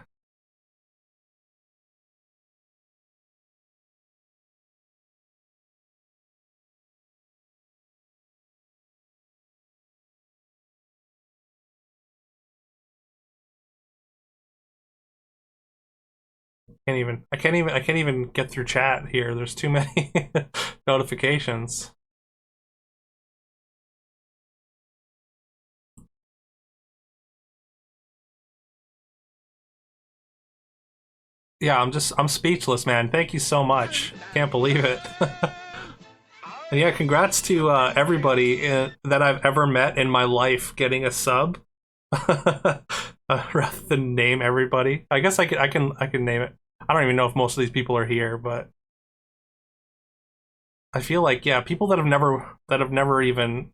I can't even get through chat here. There's too many notifications. Yeah, I'm speechless, man. Thank you so much. Can't believe it. And yeah, congrats to everybody that I've ever met in my life getting a sub. Rather than name everybody, I guess I can name it. I don't even know if most of these people are here, but I feel like, yeah, people that have never even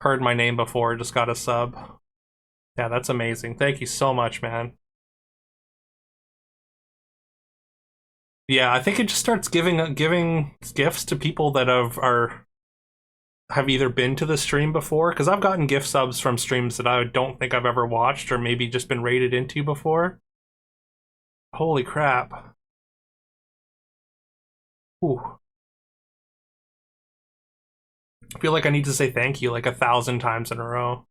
Heard my name before, just got a sub. Yeah, that's amazing. Thank you so much, man. Yeah, I think it just starts giving gifts to people that have either been to the stream before, because I've gotten gift subs from streams that I don't think I've ever watched or maybe just been rated into before. Holy crap. Ooh. I feel like I need to say thank you like 1,000 times in a row.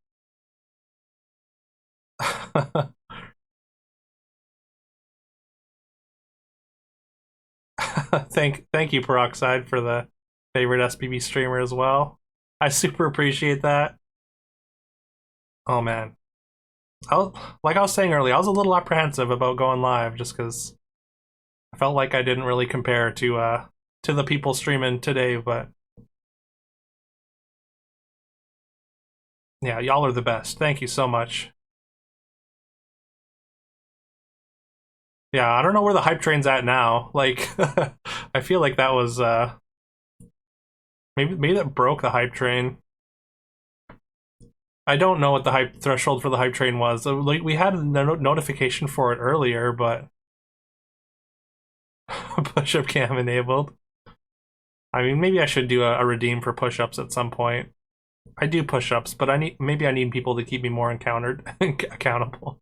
Thank you, Peroxide, for the favorite SPB streamer as well. I super appreciate that. Oh man. Like I was saying earlier, I was a little apprehensive about going live just because I felt like I didn't really compare to the people streaming today, but yeah, y'all are the best. Thank you so much. Yeah, I don't know where the hype train's at now. Like I feel like that was maybe that broke the hype train. I don't know what the hype threshold for the hype train was. Like we had a notification for it earlier, but push-up cam enabled. I mean, maybe I should do a redeem for push-ups at some point. I do push-ups, but I need people to keep me more accountable.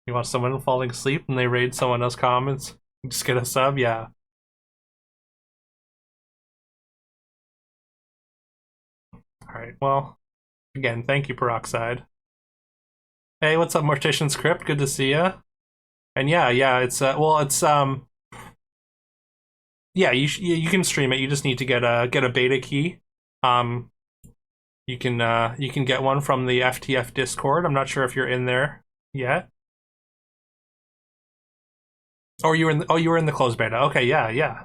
You want someone falling asleep and they raid someone else's comments? Just get a sub, yeah. All right. Well, again, thank you, Peroxide. Hey, what's up, Mortician Script? Good to see ya. And yeah, it's yeah, you can stream it. You just need to get a beta key. Um, you can get one from the FTF Discord. I'm not sure if you're in there yet. Or you were in the closed beta. Okay, yeah.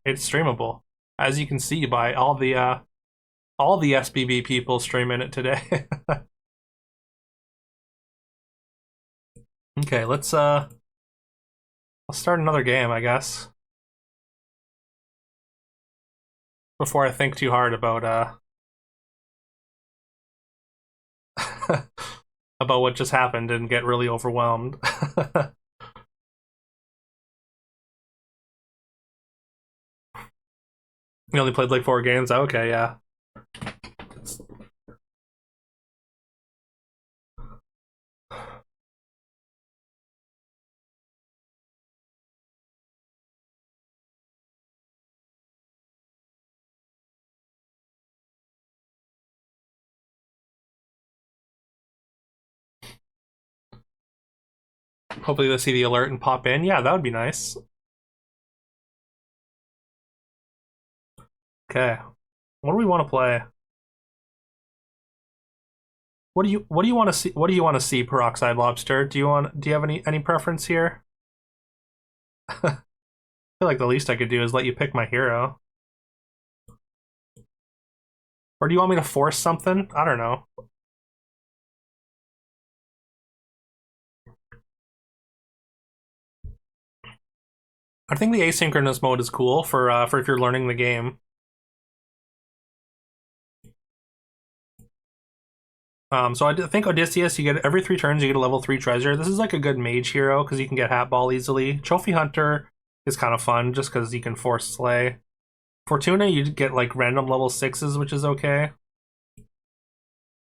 It's streamable, as you can see by all the SBB people streaming it today. Okay, let's start another game, I guess. Before I think too hard about about what just happened and get really overwhelmed. You only played like 4 games? Okay, yeah. Hopefully they'll see the alert and pop in. Yeah, that would be nice. Okay. What do we want to play? What do you want to see? What do you want to see, Peroxide Lobster? Do you have any preference here? I feel like the least I could do is let you pick my hero. Or do you want me to force something? I don't know. I think the asynchronous mode is cool for if you're learning the game. So I think Odysseus, you get every 3 turns, you get a level 3 treasure. This is like a good mage hero because you can get Hat Ball easily. Trophy Hunter is kind of fun just because you can force slay. Fortuna, you get like random level 6s, which is okay.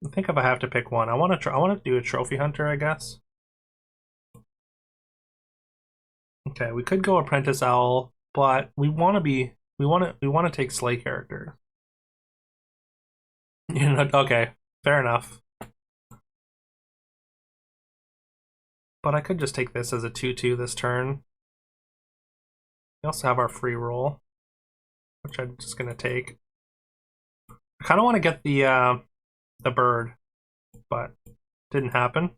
I think if I have to pick one, I want to do a Trophy Hunter, I guess. Okay, we could go Apprentice Owl, but we want to take Slay character. You know, okay, fair enough. But I could just take this as a 2/2 this turn. We also have our free roll, which I'm just gonna take. I kind of want to get the bird, but didn't happen.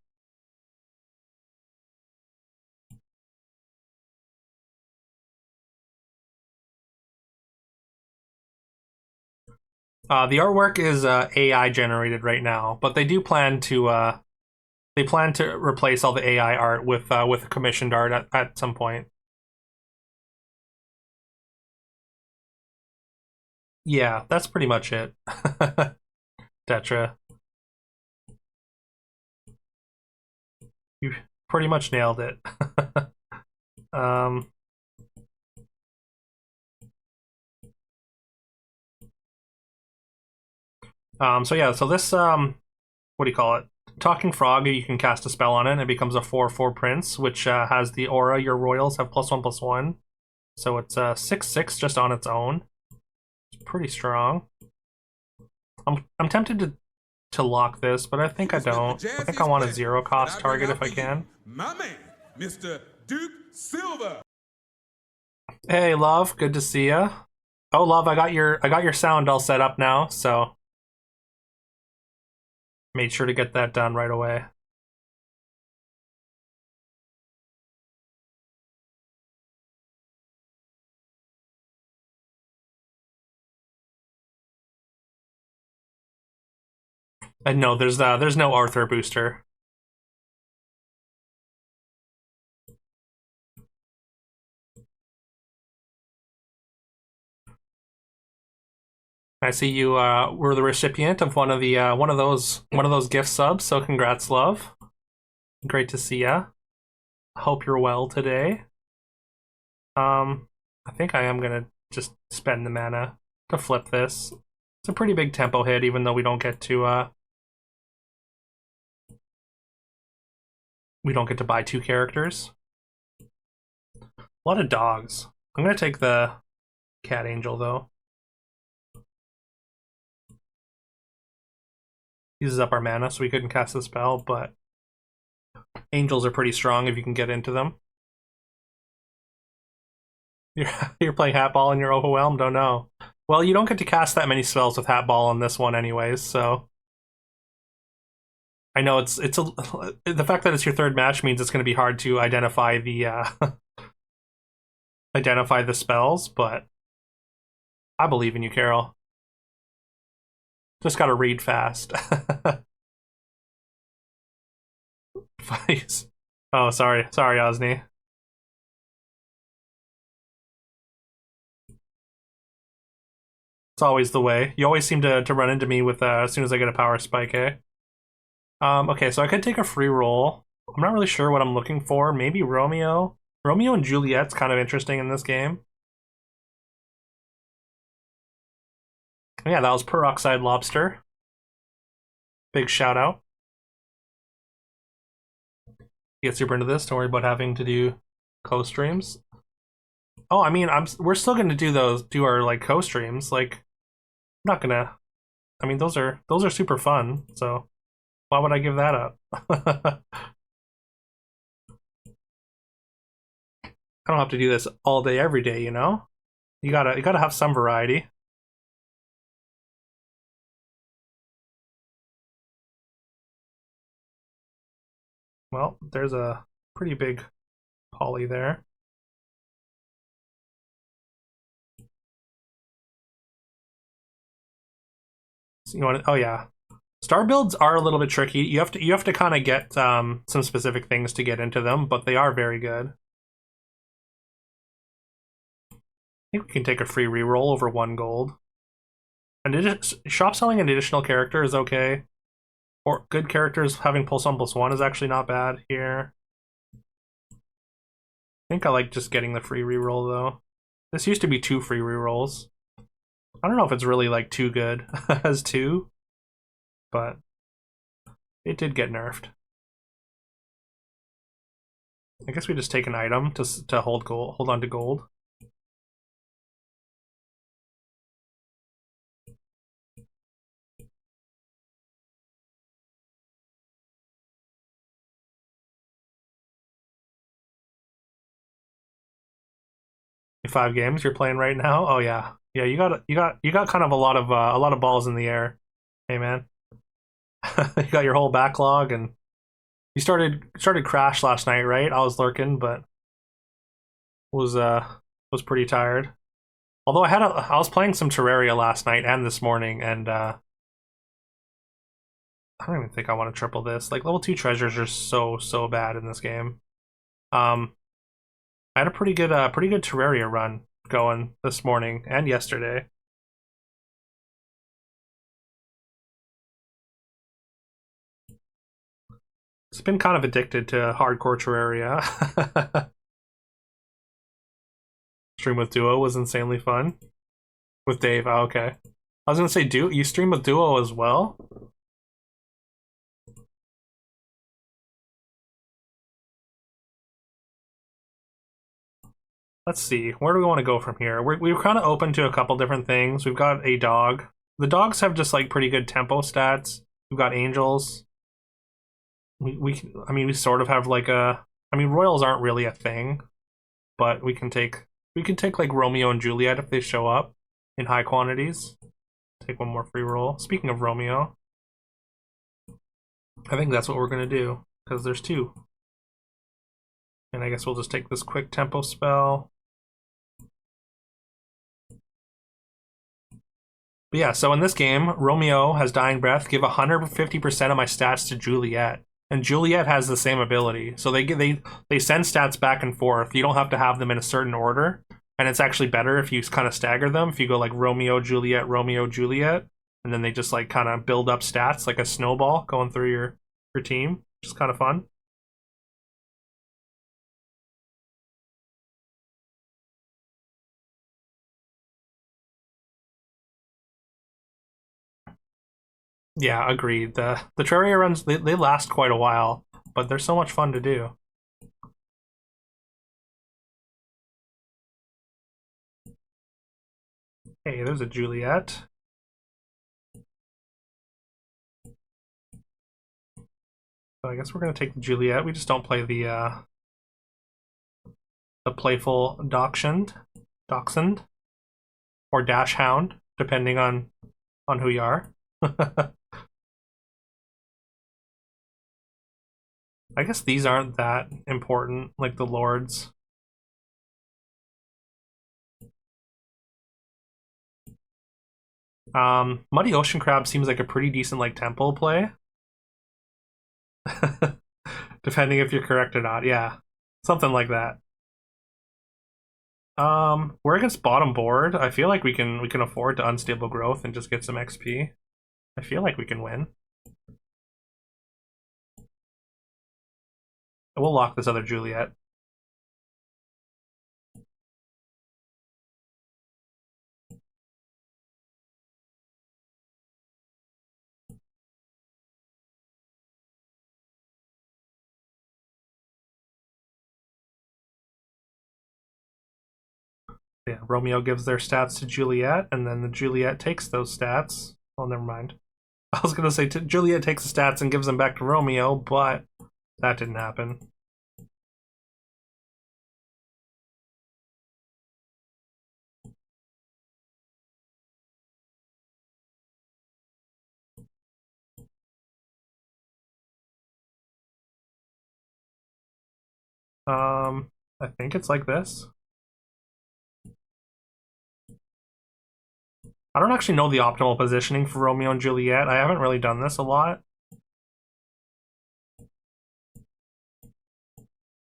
The artwork is AI generated right now, but they plan to replace all the AI art with commissioned art at some point. Yeah, that's pretty much it. Tetra, you pretty much nailed it. um, so yeah, so this what do you call it? Talking Frog, you can cast a spell on it, and it becomes a 4/4 Prince, which has the aura your royals have +1/+1. So it's 6/6 just on its own. It's pretty strong. I'm tempted to lock this, but I think I don't. I think I want a 0 cost target if I can. My man, Mr. Duke Silver. Hey, love, good to see ya. Oh, love, I got your sound all set up now, so made sure to get that done right away. And no, there's no Arthur booster. I see you were the recipient of one of those gift subs, so congrats, love. Great to see ya. Hope you're well today. I think I am gonna just spend the mana to flip this. It's a pretty big tempo hit, even though we don't get to buy 2 characters. A lot of dogs. I'm gonna take the Cat Angel though. Uses up our mana, so we couldn't cast the spell, but angels are pretty strong if you can get into them. You're playing Hat Ball and you're overwhelmed? Oh no. Well, you don't get to cast that many spells with Hat Ball on this one anyways, so I know the fact that it's your third match means it's going to be hard to identify the identify the spells, but I believe in you, Carol. Just gotta read fast. Oh, sorry, Osni. It's always the way. You always seem to run into me with as soon as I get a power spike, eh? Okay, so I could take a free roll. I'm not really sure what I'm looking for. Maybe Romeo. Romeo and Juliet's kind of interesting in this game. Yeah, that was Peroxide Lobster. Big shout out. Get super into this. Don't worry about having to do co-streams. Oh, I mean, we're still gonna do our like co-streams. Like, I'm not gonna. I mean, those are super fun. So why would I give that up? I don't have to do this all day, every day. You know, you gotta have some variety. Well, there's a pretty big poly there. So you want? Oh yeah, star builds are a little bit tricky. You have to kind of get some specific things to get into them, but they are very good. I think we can take a free reroll over 1 gold. And shop selling an additional character is okay. Or good characters having +1/+1 is actually not bad here. I think I like just getting the free reroll though. This used to be 2 free rerolls. I don't know if it's really like too good as 2, but it did get nerfed. I guess we just take an item to hold on to gold. Five games you're playing right now? Oh yeah, yeah. You got kind of a lot of balls in the air. Hey man, you got your whole backlog, and you started Crash last night, right? I was lurking, but was pretty tired. Although I was playing some Terraria last night and this morning, and I don't even think I want to triple this. Like level 2 treasures are so bad in this game. Um, I had a pretty good Terraria run going this morning and yesterday. It's been kind of addicted to hardcore Terraria. Stream with Duo was insanely fun. With Dave, oh, okay. I was gonna say, you stream with Duo as well? Let's see, where do we want to go from here? We're kind of open to a couple different things. We've got a dog. The dogs have just like pretty good tempo stats. We've got angels. I mean, we sort of have like I mean, royals aren't really a thing, but we can take like Romeo and Juliet if they show up in high quantities. Take one more free roll. Speaking of Romeo, I think that's what we're gonna do because there's two. And I guess we'll just take this quick tempo spell. But yeah, so in this game, Romeo has Dying Breath. Give 150% of my stats to Juliet, and Juliet has the same ability. So they send stats back and forth. You don't have to have them in a certain order, and it's actually better if you kind of stagger them. If you go like Romeo, Juliet, and then they just like kind of build up stats like a snowball going through your team, which is kind of fun. Yeah, agreed. The Terraria runs they last quite a while, but they're so much fun to do. Hey, there's a Juliet. So I guess we're gonna take the Juliet. We just don't play the playful Dachshund, or Dash Hound, depending on who you are. I guess these aren't that important, like the lords. Muddy Ocean Crab seems like a pretty decent like tempo play. Depending if you're correct or not. Yeah, something like that. We're against bottom board. I feel like we can afford to unstable growth and just get some XP. I feel like we can win. We'll lock this other Juliet. Yeah, Romeo gives their stats to Juliet, and then the Juliet takes those stats. Oh, never mind. I was gonna say Juliet takes the stats and gives them back to Romeo, but that didn't happen. I think it's like this. I don't actually know the optimal positioning for Romeo and Juliet. I haven't really done this a lot.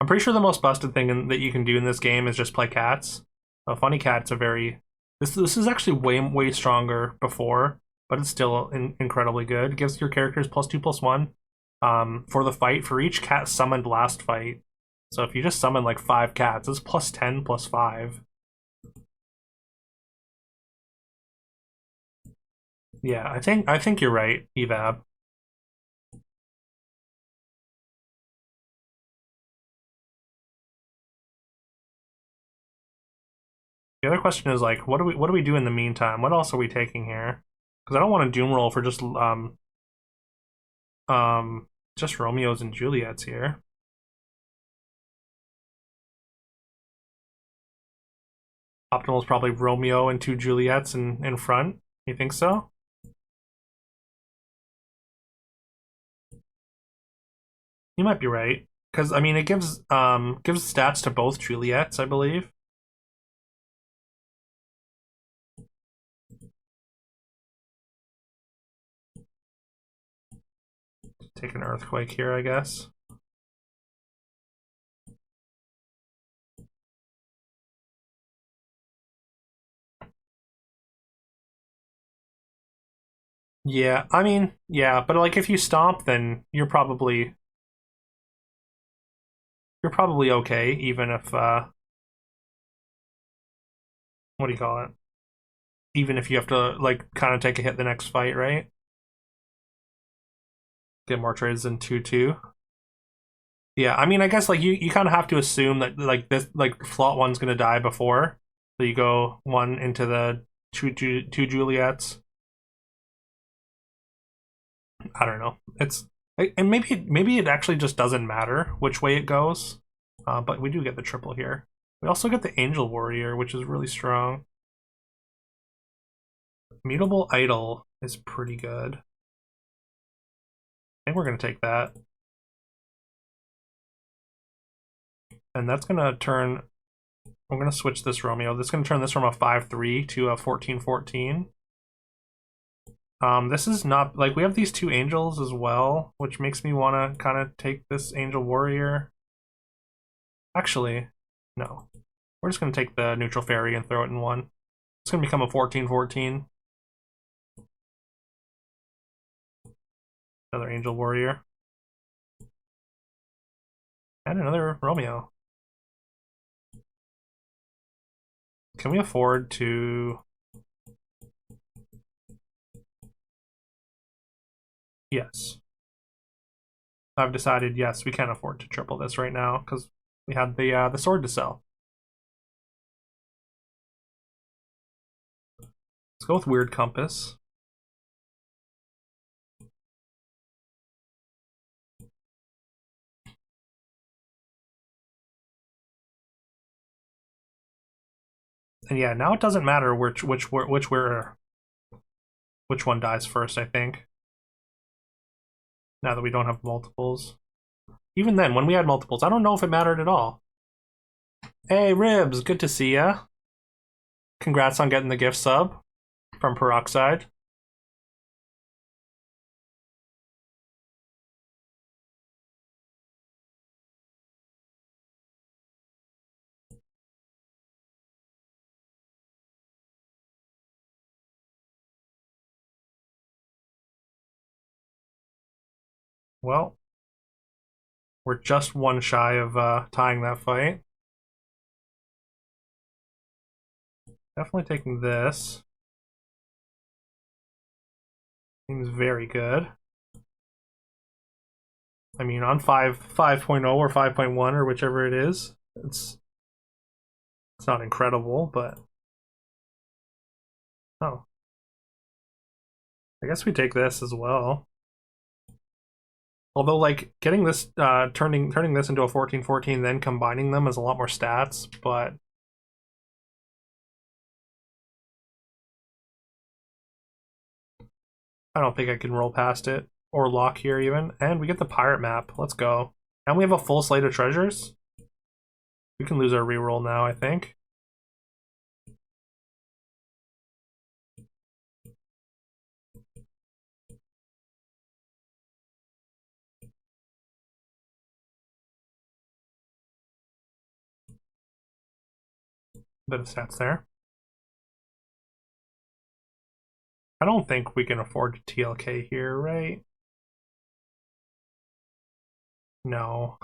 I'm pretty sure the most busted thing that you can do in this game is just play cats. Funny cat's a very this is actually way stronger before, but it's still incredibly good. It gives your characters +2/+1 for the fight for each cat summoned last fight. So if you just summon like 5 cats, it's +10/+5. Yeah, I think you're right, Evab. The other question is like, what do we do in the meantime? What else are we taking here? Because I don't want to doom roll for just Romeos and Juliets here. Optimal is probably Romeo and 2 Juliets in front. You think so? You might be right. Because I mean, it gives stats to both Juliets, I believe. Take an earthquake here, I guess. Yeah, I mean, yeah, but like if you stomp, then you're probably you're probably okay, even if what do you call it? Even if you have to like kind of take a hit the next fight, right? Get more trades than 2/2. Yeah, I mean, I guess like you kind of have to assume that like this like slot one's gonna die before, so you go one into the two Juliets. I don't know. It's and maybe it actually just doesn't matter which way it goes, but we do get the triple here. We also get the Angel Warrior, which is really strong. Mutable Idol is pretty good. I think we're gonna take that, and that's gonna turn. I'm gonna switch this Romeo. This is gonna turn this from a 5/3 to a 14/14. This is not like we have these two angels as well, which makes me want to kind of take this Angel Warrior. Actually, no. We're just gonna take the neutral fairy and throw it in one. It's gonna become a 14/14. Another Angel Warrior. And another Romeo. Can we afford to... Yes. I've decided, yes, we can afford to triple this right now, because we had the sword to sell. Let's go with Weird Compass. And yeah, now it doesn't matter which one dies first, I think. Now that we don't have multiples. Even then, when we had multiples, I don't know if it mattered at all. Hey, Ribs, good to see ya. Congrats on getting the gift sub from Peroxide. Well, we're just one shy of tying that fight. Definitely taking this. Seems very good. I mean, on 5.0 or 5.1 or whichever it is, it's not incredible, but oh, I guess we take this as well. Although, like getting this, turning this into a 14/14, then combining them is a lot more stats, but I don't think I can roll past it or lock here even. And we get the pirate map. Let's go. And we have a full slate of treasures. We can lose our reroll now, I think. Bit of stats there. I don't think we can afford to TLK here, right? No.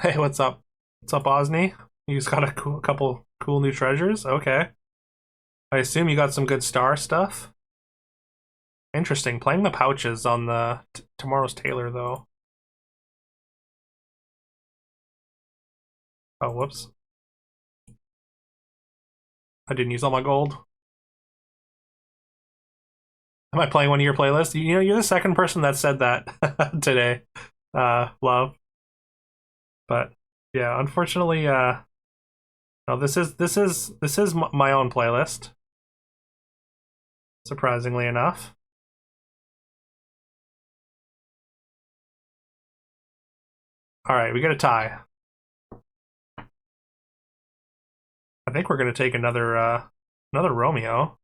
Hey, what's up? What's up, Osni? You just got a couple cool new treasures? Okay. I assume you got some good star stuff? Interesting. Playing the pouches on the tomorrow's Taylor, though. Oh, whoops. I didn't use all my gold. Am I playing one of your playlists? You know, you're the second person that said that today. Love. But yeah, unfortunately, no, this is my own playlist. Surprisingly enough. All right, we get a tie. I think we're gonna take another Romeo.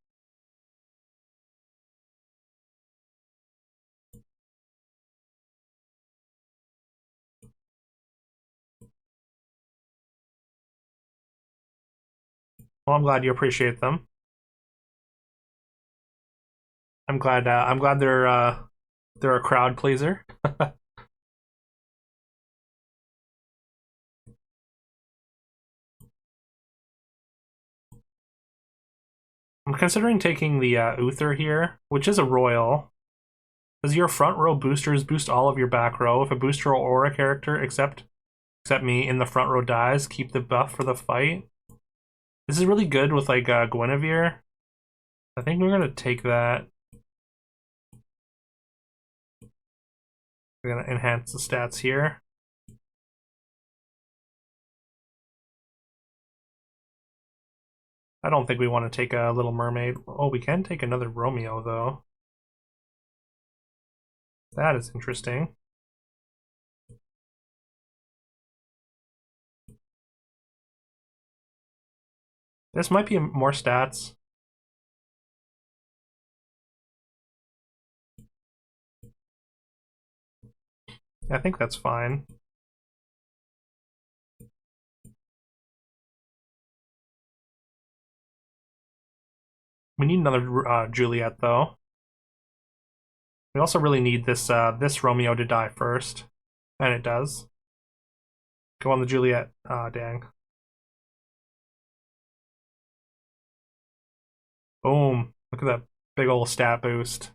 Well, I'm glad you appreciate them. I'm glad they're a crowd pleaser. I'm considering taking the Uther here, which is a royal. Does your front row boosters boost all of your back row? If a booster or aura character except me in the front row dies, keep the buff for the fight. This is really good with like Guinevere. I think we're gonna take that. We're gonna enhance the stats here. I don't think we want to take a Little Mermaid. Oh, we can take another Romeo though. That is interesting. This might be more stats. I think that's fine. We need another Juliet though. We also really need this Romeo to die first, and it does. Go on the Juliet. Ah, dang. Boom! Look at that big old stat boost.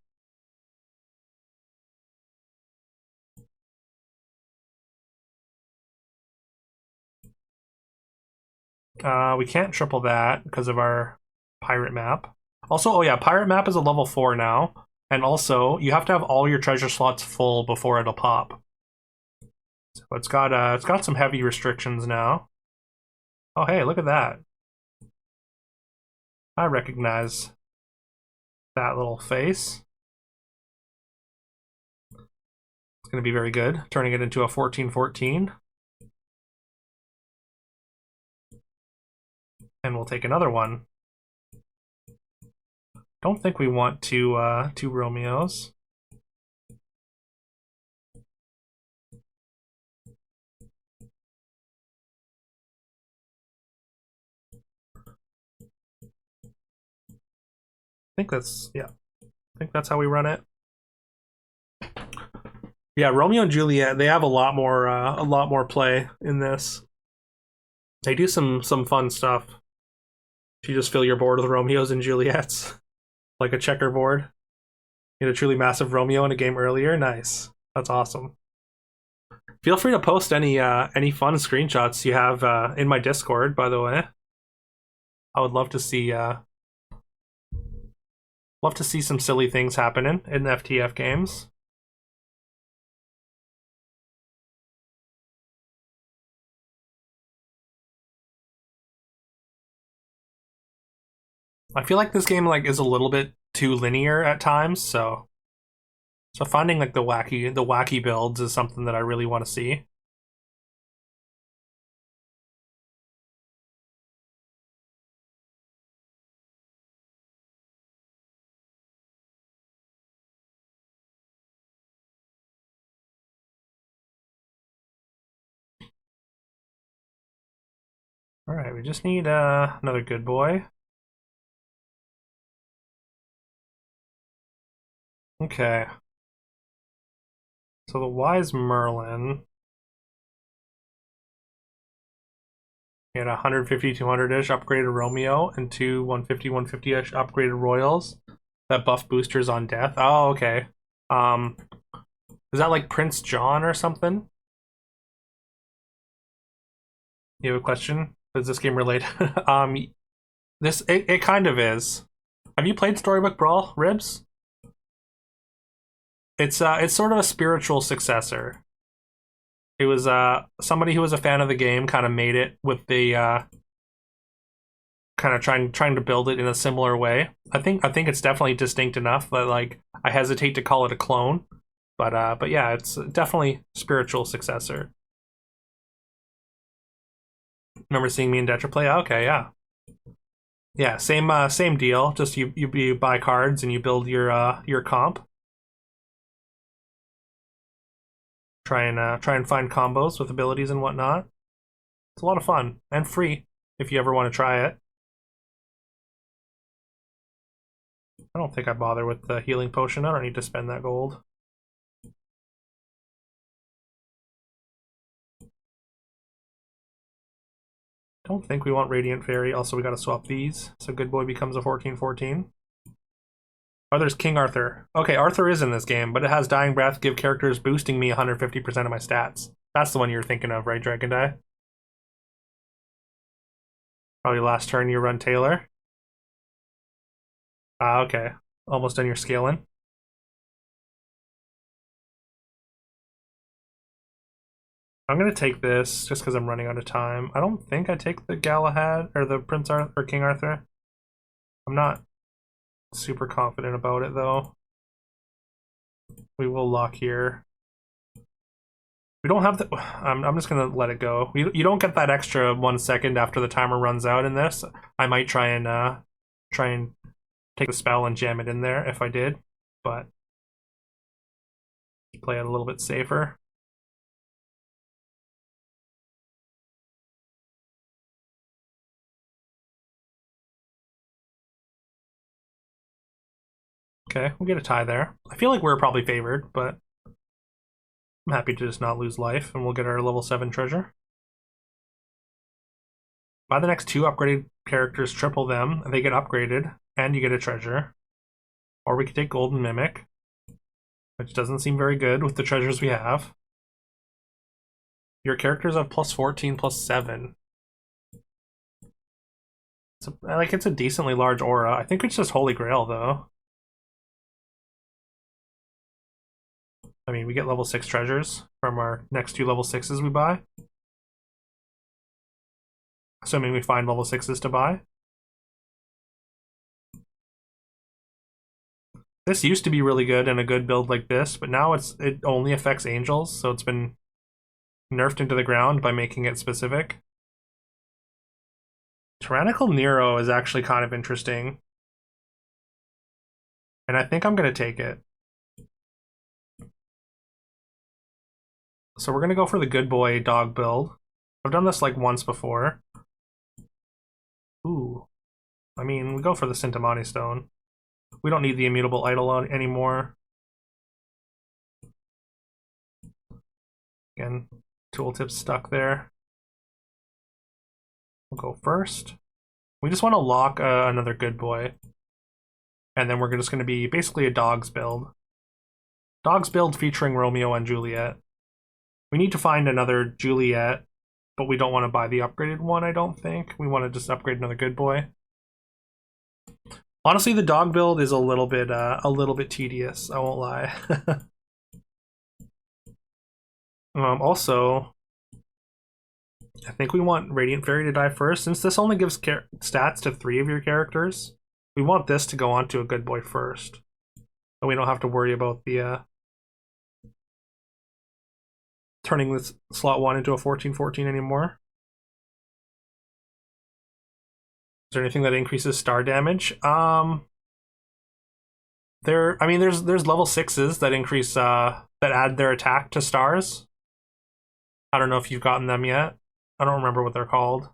We can't triple that because of our pirate map. Also, oh yeah, pirate map is a level 4 now, and also you have to have all your treasure slots full before it'll pop. So it's got some heavy restrictions now. Oh hey, look at that! I recognize that little face. It's going to be very good, turning it into a 14-14. And we'll take another one. Don't think we want two Romeos. I think that's how we run it. Yeah, Romeo and Juliet, they have a lot more play in this. They do some fun stuff. You just fill your board with Romeos and Juliets, like a checkerboard. You had a truly massive Romeo in a game earlier. Nice, that's awesome. Feel free to post any fun screenshots you have in my Discord. By the way, I would love to see some silly things happening in FTF games. I feel like this game like is a little bit too linear at times, so finding like the wacky builds is something that I really want to see. All right, we just need another good boy. Okay. So the Wise Merlin. He had 150, 200-ish upgraded Romeo and two 150, 150-ish upgraded Royals that buff boosters on death. Oh, okay. Is that like Prince John or something? You have a question? Is this game related? It kind of is. Have you played Storybook Brawl, Ribs? It's sort of a spiritual successor. It was somebody who was a fan of the game kind of made it with the kind of trying to build it in a similar way. I think it's definitely distinct enough that like I hesitate to call it a clone, but yeah, it's definitely spiritual successor. Remember seeing me and Detra play? Okay, yeah. Yeah, same deal. Just you buy cards and you build your comp. Try and find combos with abilities and whatnot. It's a lot of fun and free if you ever want to try it. I don't think I bother with the healing potion. I don't need to spend that gold. Don't think we want Radiant Fairy. Also, we gotta swap these. So Good Boy becomes a 14/14. Oh, there's King Arthur. Okay, Arthur is in this game, but it has Dying Breath, give characters boosting me 150% of my stats. That's the one you're thinking of, right, Dragon Die? Probably last turn you run Taylor. Ah, okay. Almost done your scaling. I'm gonna take this just because I'm running out of time. I don't think I take the Galahad or the Prince Arthur or King Arthur. I'm not super confident about it though. We will lock here. We don't have the. I'm just gonna let it go. You don't get that extra 1 second after the timer runs out in this. I might try and take the spell and jam it in there if I did, but play it a little bit safer. Okay, we'll get a tie there. I feel like we're probably favored, but I'm happy to just not lose life, and we'll get our level 7 treasure. Buy the next 2 upgraded characters, triple them, and they get upgraded, and you get a treasure. Or we could take Golden Mimic, which doesn't seem very good with the treasures we have. Your characters have plus 14, plus 7. It's a decently large aura. I think it's just Holy Grail, though. I mean, we get level 6 treasures from our next 2 level 6s we buy. Assuming we find level 6s to buy. This used to be really good in a good build like this, but now it only affects angels, so it's been nerfed into the ground by making it specific. Tyrannical Nero is actually kind of interesting. And I think I'm going to take it. So we're going to go for the good boy dog build. I've done this like once before. Ooh. I mean, we go for the Sintamani Stone. We don't need the Immutable Idol anymore. Again, tooltip's stuck there. We'll go first. We just want to lock another good boy. And then we're just going to be basically a dogs build. Dogs build featuring Romeo and Juliet. We need to find another Juliet, but we don't want to buy the upgraded one, I don't think. We want to just upgrade another good boy. Honestly, the dog build is a little bit tedious, I won't lie. Also, I think we want Radiant Fairy to die first. Since this only gives stats to 3 of your characters, we want this to go on to a good boy first. And we don't have to worry about the turning this slot 1 into a 14/14 anymore. Is there anything that increases star damage? There's level 6s that increase that add their attack to stars. I don't know if you've gotten them yet. I don't remember what they're called.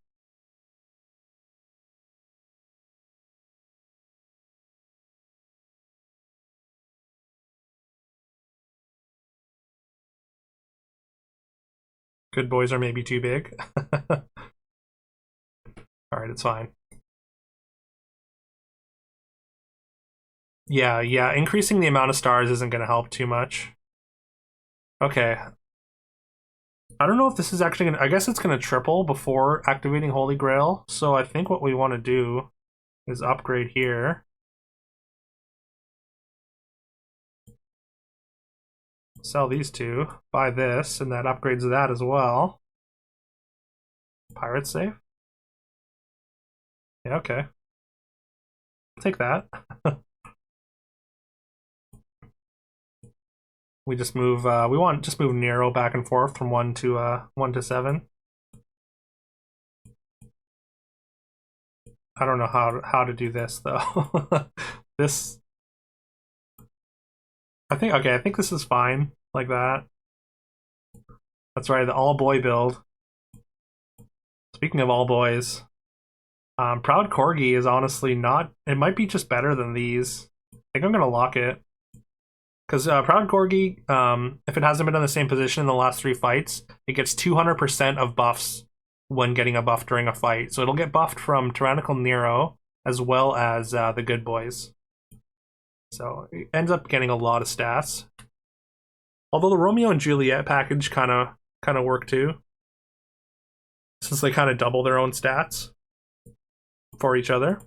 Good boys are maybe too big. Alright, it's fine. Yeah, increasing the amount of stars isn't going to help too much. Okay. I don't know if this is actually going to... I guess it's going to triple before activating Holy Grail. So I think what we want to do is upgrade here. Sell these 2. Buy this, and that upgrades that as well. Pirate safe? Yeah, okay. I'll take that. We just move. We want just move Nero back and forth from 1 to 7. I don't know how to do this though. This. I think this is fine like that. That's right, the all boy build. Speaking of all boys, Proud Corgi is honestly not. It might be just better than these. I think I'm gonna lock it. Because Proud Corgi, if it hasn't been in the same position in the last 3 fights, it gets 200% of buffs when getting a buff during a fight. So it'll get buffed from Tyrannical Nero as well as the Good Boys. So it ends up getting a lot of stats. Although the Romeo and Juliet package kind of work too, since they kind of double their own stats for each other.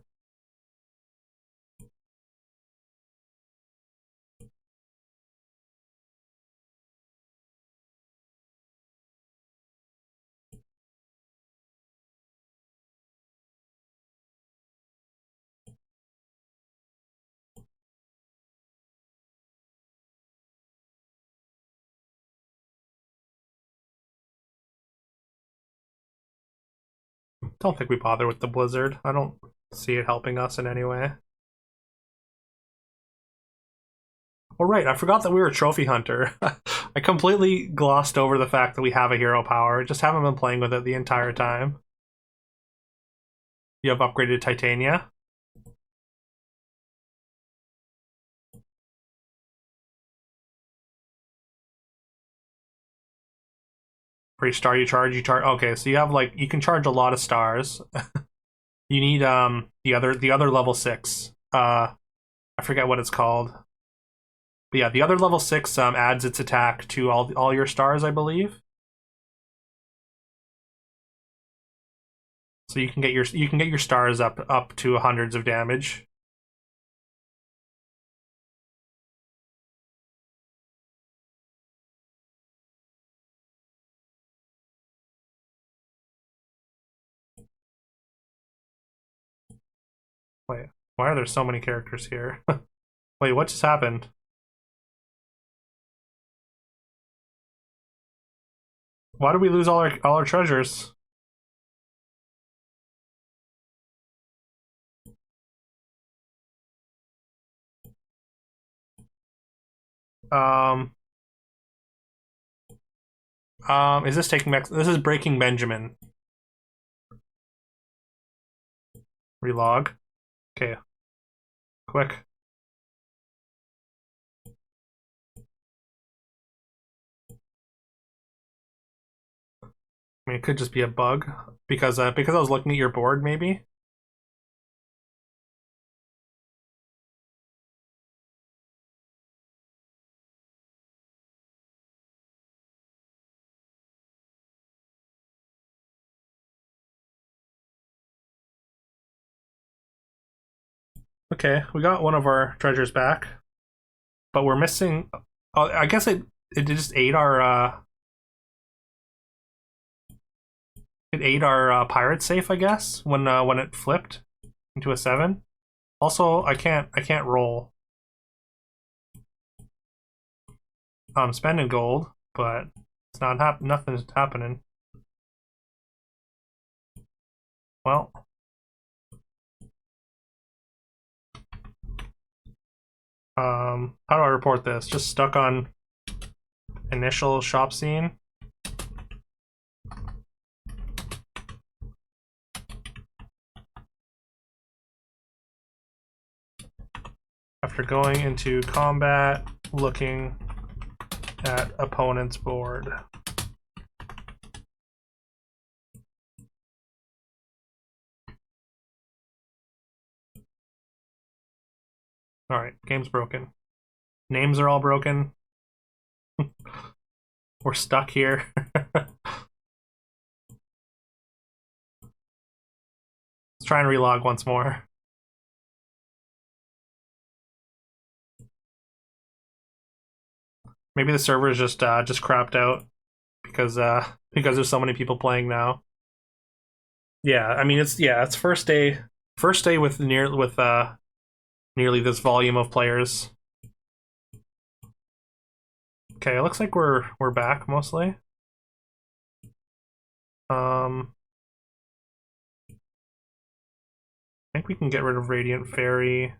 Don't think we bother with the Blizzard. I don't see it helping us in any way. Oh, right, I forgot that we were a trophy hunter. I completely glossed over the fact that we have a hero power. Just haven't been playing with it the entire time. You have upgraded Titania. For each star you charge. Okay, so you have like you can charge a lot of stars. You need the other level 6. I forget what it's called. But yeah, the other level 6 adds its attack to all your stars, I believe. So you can get your stars up to hundreds of damage. Wait, why are there so many characters here? Wait, what just happened? Why did we lose all our treasures? Um, is this taking back? This is Breaking Benjamin. Relog. Okay. Quick. I mean, it could just be a bug because I was looking at your board, maybe. Okay, we got one of our treasures back, but we're missing. Oh, I guess it just ate our pirate safe. I guess when it flipped into a 7. Also, I can't roll. I'm spending gold, but it's not nothing's happening. Well, how do I report this? Just stuck on initial shop scene. After going into combat, looking at opponent's board. Alright, game's broken. Names are all broken. We're stuck here. Let's try and relog once more. Maybe the server is just crapped out because there's so many people playing now. Yeah, I mean it's first day with nearly this volume of players. Okay, it looks like we're back mostly. I think we can get rid of Radiant Fairy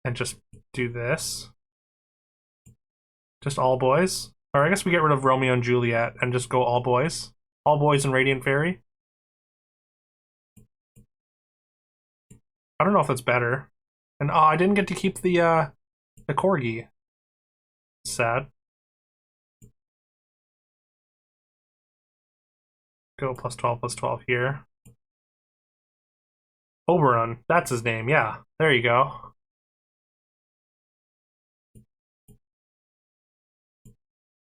and just do this. Just all boys. Or I guess we get rid of Romeo and Juliet and just go all boys. All boys and Radiant Fairy. I don't know if it's better. And oh, I didn't get to keep the corgi. Sad. Go plus 12 here. Oberon, that's his name. Yeah, there you go.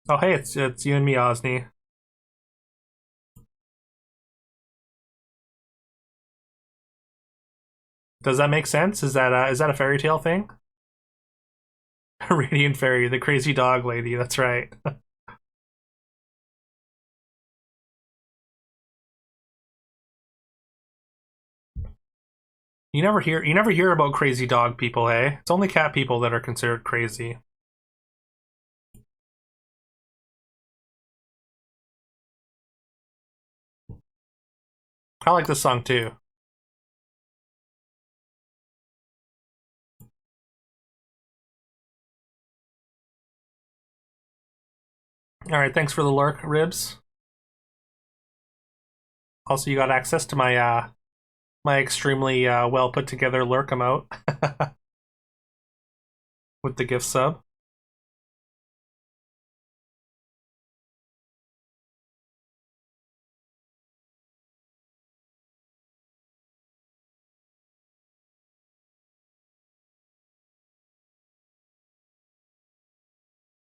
Oh hey, it's you and me, Osni. Does that make sense? Is that a fairy tale thing? Radiant fairy, the crazy dog lady. That's right. You never hear about crazy dog people, hey? It's only cat people that are considered crazy. I like this song too. All right, thanks for the lurk, Ribs. Also, you got access to my extremely well put together lurk emote with the gift sub.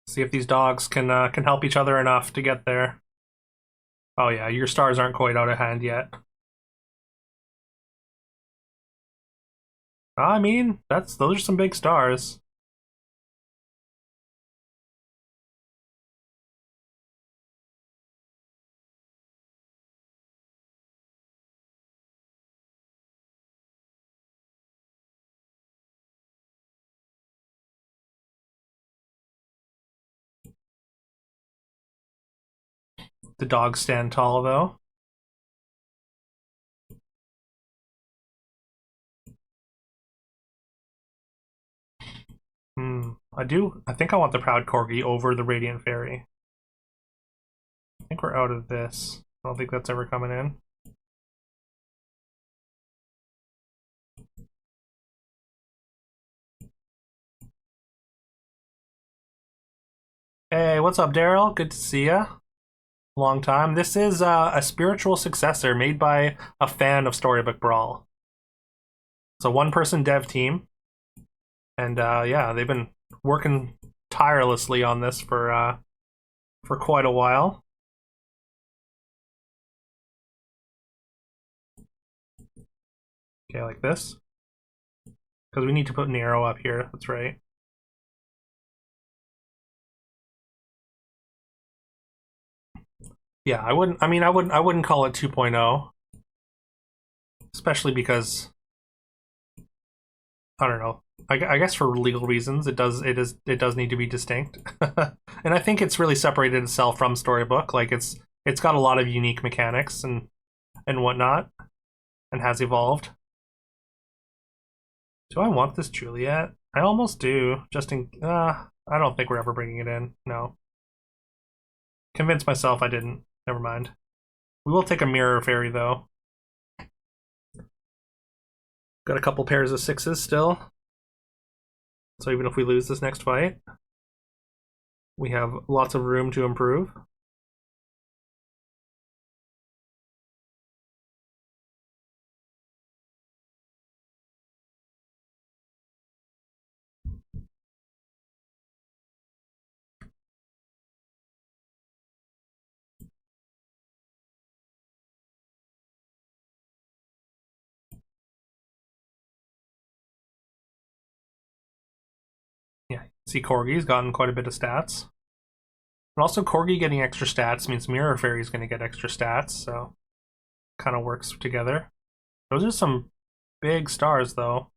See if these dogs can help each other enough to get there. Oh yeah, your stars aren't quite out of hand yet. I mean, those are some big stars. The dogs stand tall though. Hmm. I do. I think I want the proud corgi over the radiant fairy. I think we're out of this. I don't think that's ever coming in. Hey, what's up, Daryl? Good to see ya. Long time. This is a spiritual successor made by a fan of Storybook Brawl. It's a one-person dev team, and yeah, they've been working tirelessly on this for quite a while. Okay, like this, because we need to put an arrow up here. That's right. Yeah, I wouldn't. I mean, I wouldn't call it 2.0, especially because I don't know. I guess for legal reasons, it does need to be distinct, and I think it's really separated itself from Storybook. Like it's got a lot of unique mechanics and whatnot, and has evolved. Do I want this Juliet? I almost do. Just in, I don't think we're ever bringing it in. No. Convinced myself I didn't. Never mind. We will take a mirror fairy though. Got a couple pairs of sixes still. So even if we lose this next fight, we have lots of room to improve. Yeah, see Corgi's gotten quite a bit of stats. And also Corgi getting extra stats means Mirror Fairy's going to get extra stats, so kind of works together. Those are some big stars though.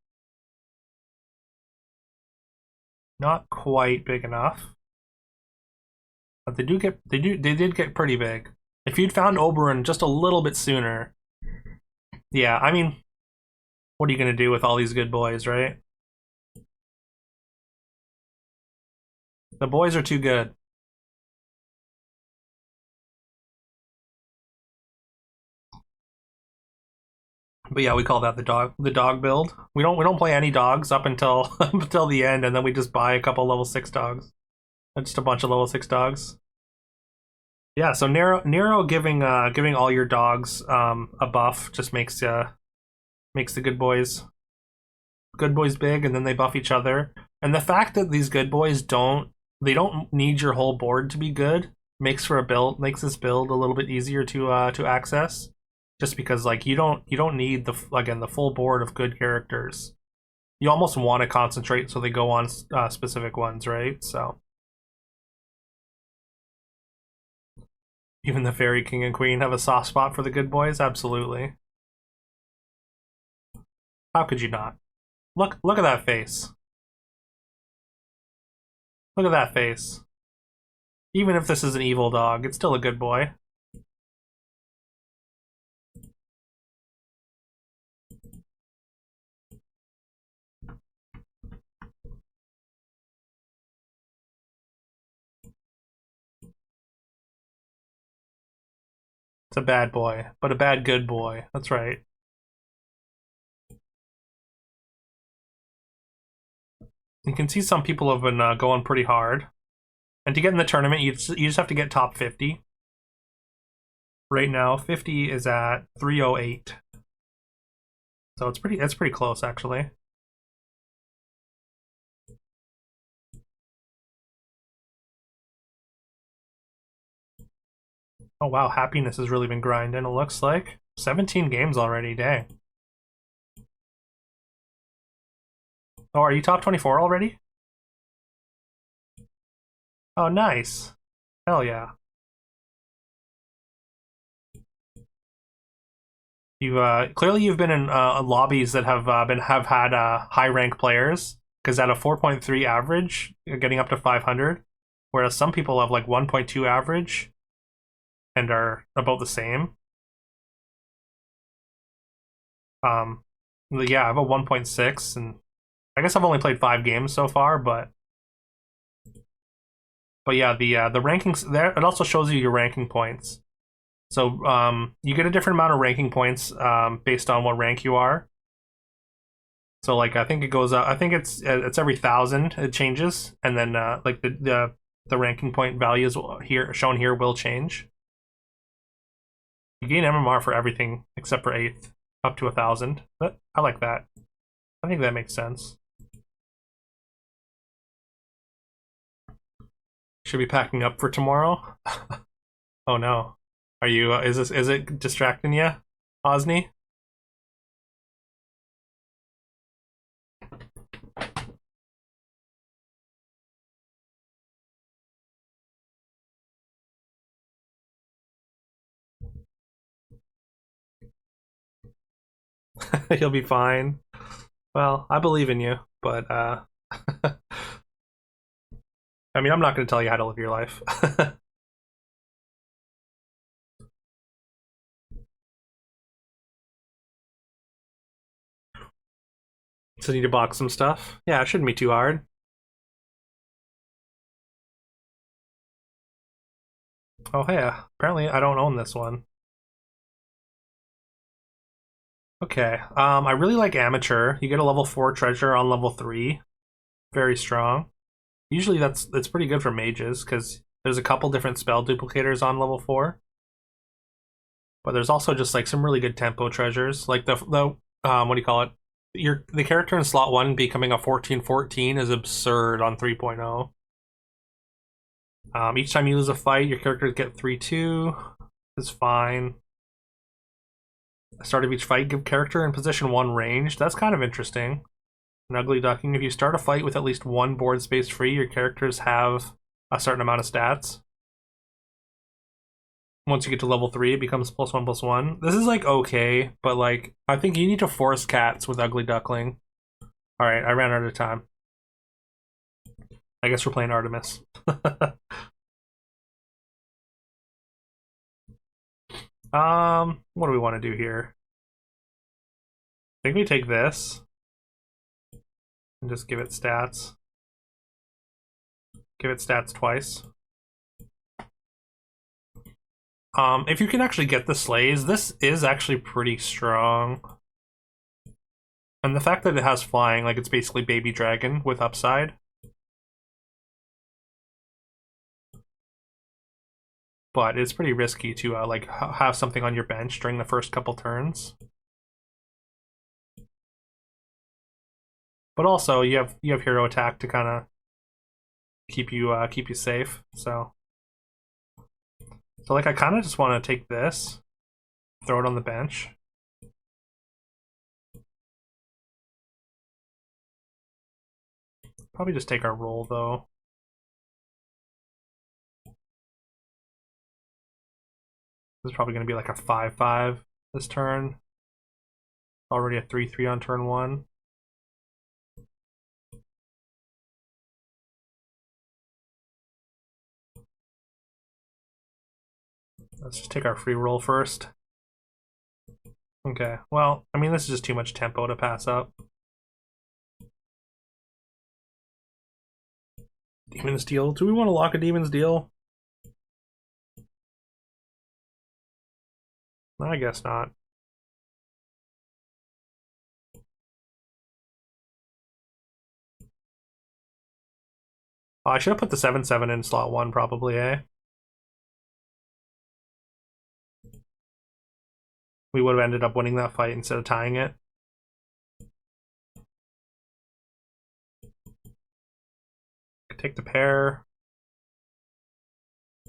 Not quite big enough. But they did get pretty big. If you'd found Oberon just a little bit sooner, yeah, I mean, what are you gonna do with all these good boys, right? The boys are too good. But yeah, we call that the dog build. We don't play any dogs up until up until the end, and then we just buy a couple level 6 dogs. Just a bunch of level 6 dogs. Yeah, so Nero giving all your dogs a buff just makes the good boys big, and then they buff each other. And the fact that these good boys don't need your whole board to be good makes this build a little bit easier to access. Just because like you don't need the full board of good characters. You almost want to concentrate so they go on specific ones, right? So even the fairy king and queen have a soft spot for the good boys, absolutely. How could you not? Look at that face. Look at that face. Even if this is an evil dog, it's still a good boy. It's a bad boy, but a bad good boy. That's right. You can see some people have been going pretty hard. And to get in the tournament, you just have to get top 50. Right now, 50 is at 308. So it's pretty close actually. Oh wow, happiness has really been grinding, it looks like. 17 games already, dang. Oh, are you top 24 already? Oh, nice. Hell yeah. You've been in lobbies that have had high rank players because at a 4.3 average, you're getting up to 500, whereas some people have like 1.2 average and are about the same. Yeah, I have a 1.6, and I guess I've only played 5 games so far, but yeah, the rankings there, it also shows you your ranking points. So you get a different amount of ranking points based on what rank you are. So like I think it goes up. I think it's every 1,000 it changes, and then like the ranking point values here shown here will change. You gain MMR for everything except for 8th, up to 1,000. But I like that. I think that makes sense. Should be packing up for tomorrow. Oh no. Are you? Is it distracting you, Osni? You'll be fine. Well, I believe in you, but I mean, I'm not going to tell you how to live your life. So need to box some stuff. Yeah, it shouldn't be too hard. Oh yeah, apparently I don't own this one. Okay, I really like Amateur. You get a level 4 treasure on level 3. Very strong. Usually that's pretty good for mages, because there's a couple different spell duplicators on level 4. But there's also just like some really good tempo treasures. Like the what do you call it? The character in slot 1 becoming a 14/14 is absurd on 3.0. Each time you lose a fight, your characters get 3/2. It's fine. Start of each fight, give character in position 1 range. That's kind of interesting. An ugly ducking. If you start a fight with at least 1 board space free, your characters have a certain amount of stats. Once you get to level 3, it becomes +1/+1. This is like okay, but like I think you need to force cats with ugly duckling. Alright, I ran out of time. I guess we're playing Artemis. What do we want to do here? I think we take this and just give it stats. Give it stats twice. If you can actually get the slays, this is actually pretty strong. And the fact that it has flying, like it's basically Baby Dragon with upside. But it's pretty risky to like have something on your bench during the first couple turns. But also you have hero attack to kind of keep you safe. So like I kind of just want to take this, throw it on the bench. Probably just take our roll though. This is probably going to be like a 5/5 this turn. Already a 3/3 on turn 1. Let's just take our free roll first. Okay, well, I mean, this is just too much tempo to pass up. Demon's Deal. Do we want to lock a Demon's Deal? I guess not. Oh, I should have put the 7/7 in slot 1 probably, eh? We would have ended up winning that fight instead of tying it. Could take the pair.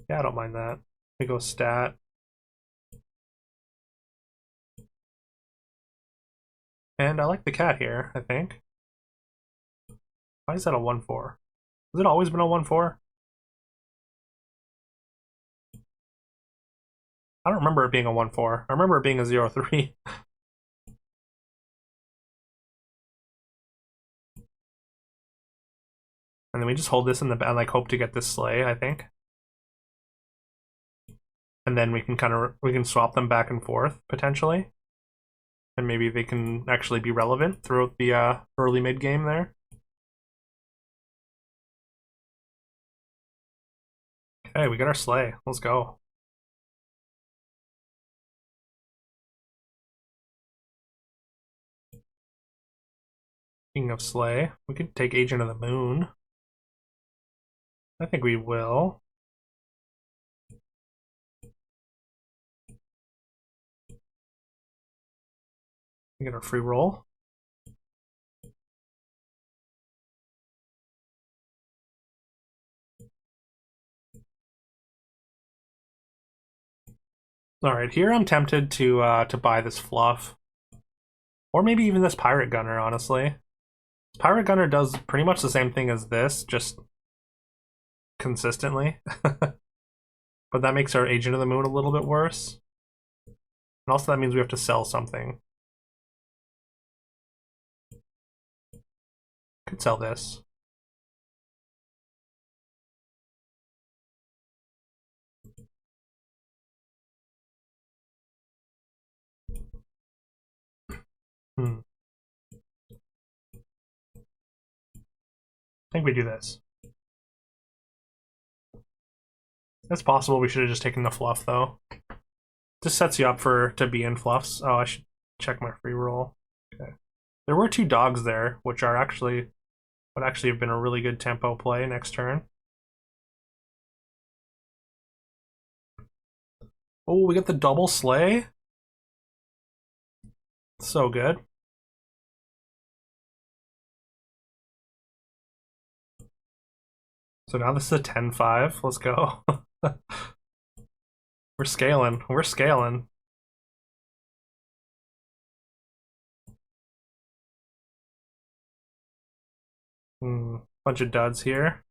Yeah, I don't mind that. We go stat. And I like the cat here, I think. Why is that a 1/4? Has it always been a 1/4? I don't remember it being a 1/4. I remember it being a 0/3. And then we just hold this in the back, like hope to get this sleigh, I think. And then we can swap them back and forth potentially. And maybe they can actually be relevant throughout the early mid game there. Okay, we got our sleigh. Let's go. Speaking of sleigh, we could take Agent of the Moon. I think we will. We get our free roll. All right, here I'm tempted to buy this fluff, or maybe even this Pirate Gunner. Honestly, this Pirate Gunner does pretty much the same thing as this, just consistently. But that makes our Agent of the Moon a little bit worse. And also that means we have to sell something. Could sell this. I think we do this. It's possible we should have just taken the fluff though. This sets you up to be in fluffs. Oh, I should check my free roll. Okay. There were 2 dogs there, which would actually have been a really good tempo play next turn. Oh, we got the double sleigh. So good. So now this is a 10/5. Let's go. We're scaling. We're scaling. Bunch of duds here.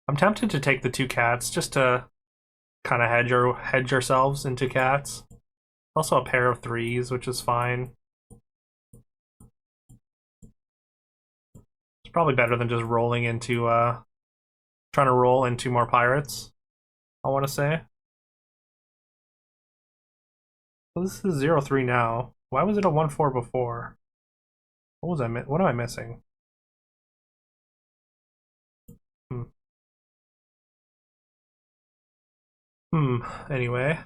I'm tempted to take the 2 cats just to kind of hedge ourselves into cats. Also a pair of 3s, which is fine. It's probably better than just rolling into trying to roll into more pirates, I want to say. So this is 0/3 now. Why was it a 1/4 before? What am I missing? Hmm. Anyway.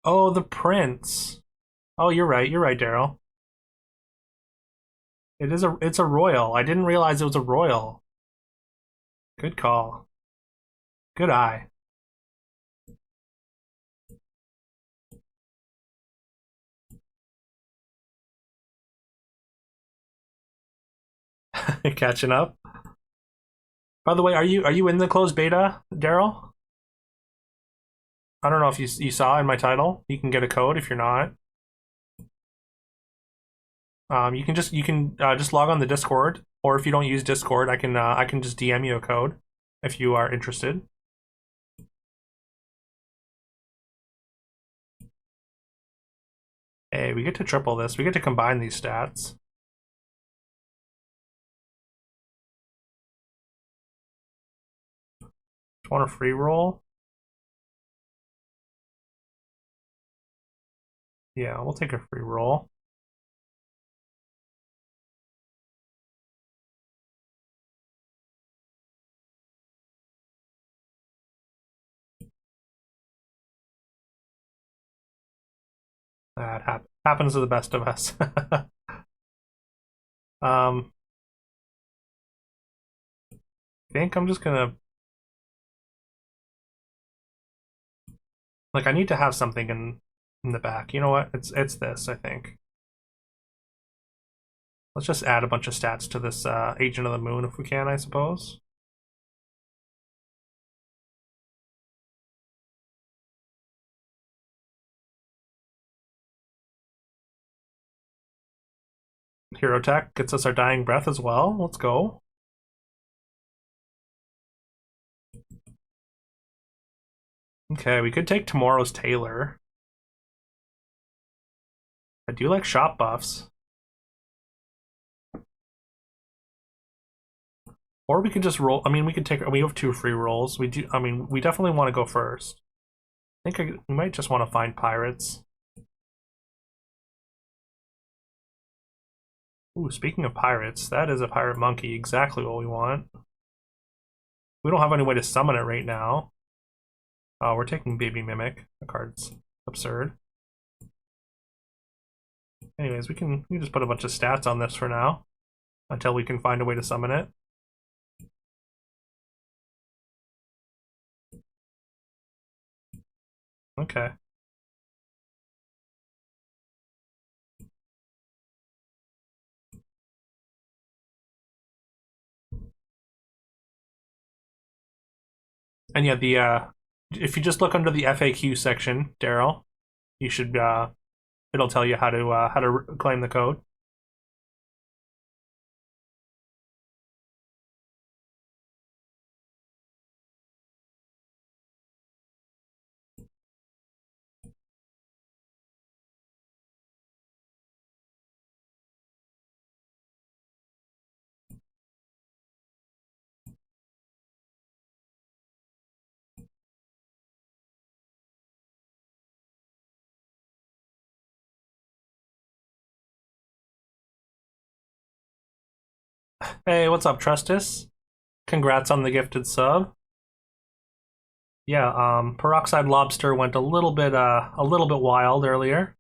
Oh, the prince. Oh, you're right. You're right, Daryl. It's a royal. I didn't realize it was a royal. Good call. Good eye. Catching up. By the way, are you in the closed beta, Daryl? I don't know if you saw in my title. You can get a code if you're not. You can just log on the Discord, or if you don't use Discord, I can just DM you a code if you are interested. Hey, we get to triple this. We get to combine these stats. Want a free roll? Yeah, we'll take a free roll. That happens to the best of us. um, I think I'm just gonna I need to have something in the back. You know what? It's this, I think. Let's just add a bunch of stats to this Agent of the Moon if we can, I suppose. Hero Tech gets us our Dying Breath as well. Let's go. Okay, we could take tomorrow's Taylor. I do like shop buffs. Or we could just roll. I mean, we have 2 free rolls. We do. I mean, we definitely want to go first. We might just want to find pirates. Ooh, speaking of pirates, that is a pirate monkey. Exactly what we want. We don't have any way to summon it right now. We're taking Baby Mimic. The card's absurd. Anyways, we just put a bunch of stats on this for now until we can find a way to summon it. Okay. And yeah, the if you just look under the FAQ section, Daryl, you should it'll tell you how to claim the code. Hey, what's up, Trustus? Congrats on the gifted sub. Yeah, Peroxide Lobster went a little bit wild earlier.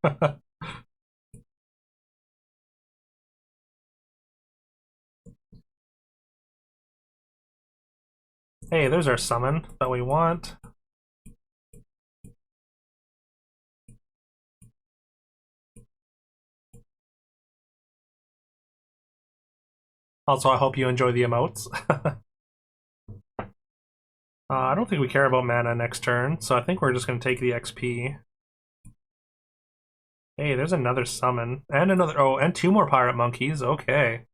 Hey, there's our summon that we want. Also, I hope you enjoy the emotes. I don't think we care about mana next turn, so I think we're just going to take the XP. Hey, there's another summon. And another... Oh, and 2 more pirate monkeys. Okay.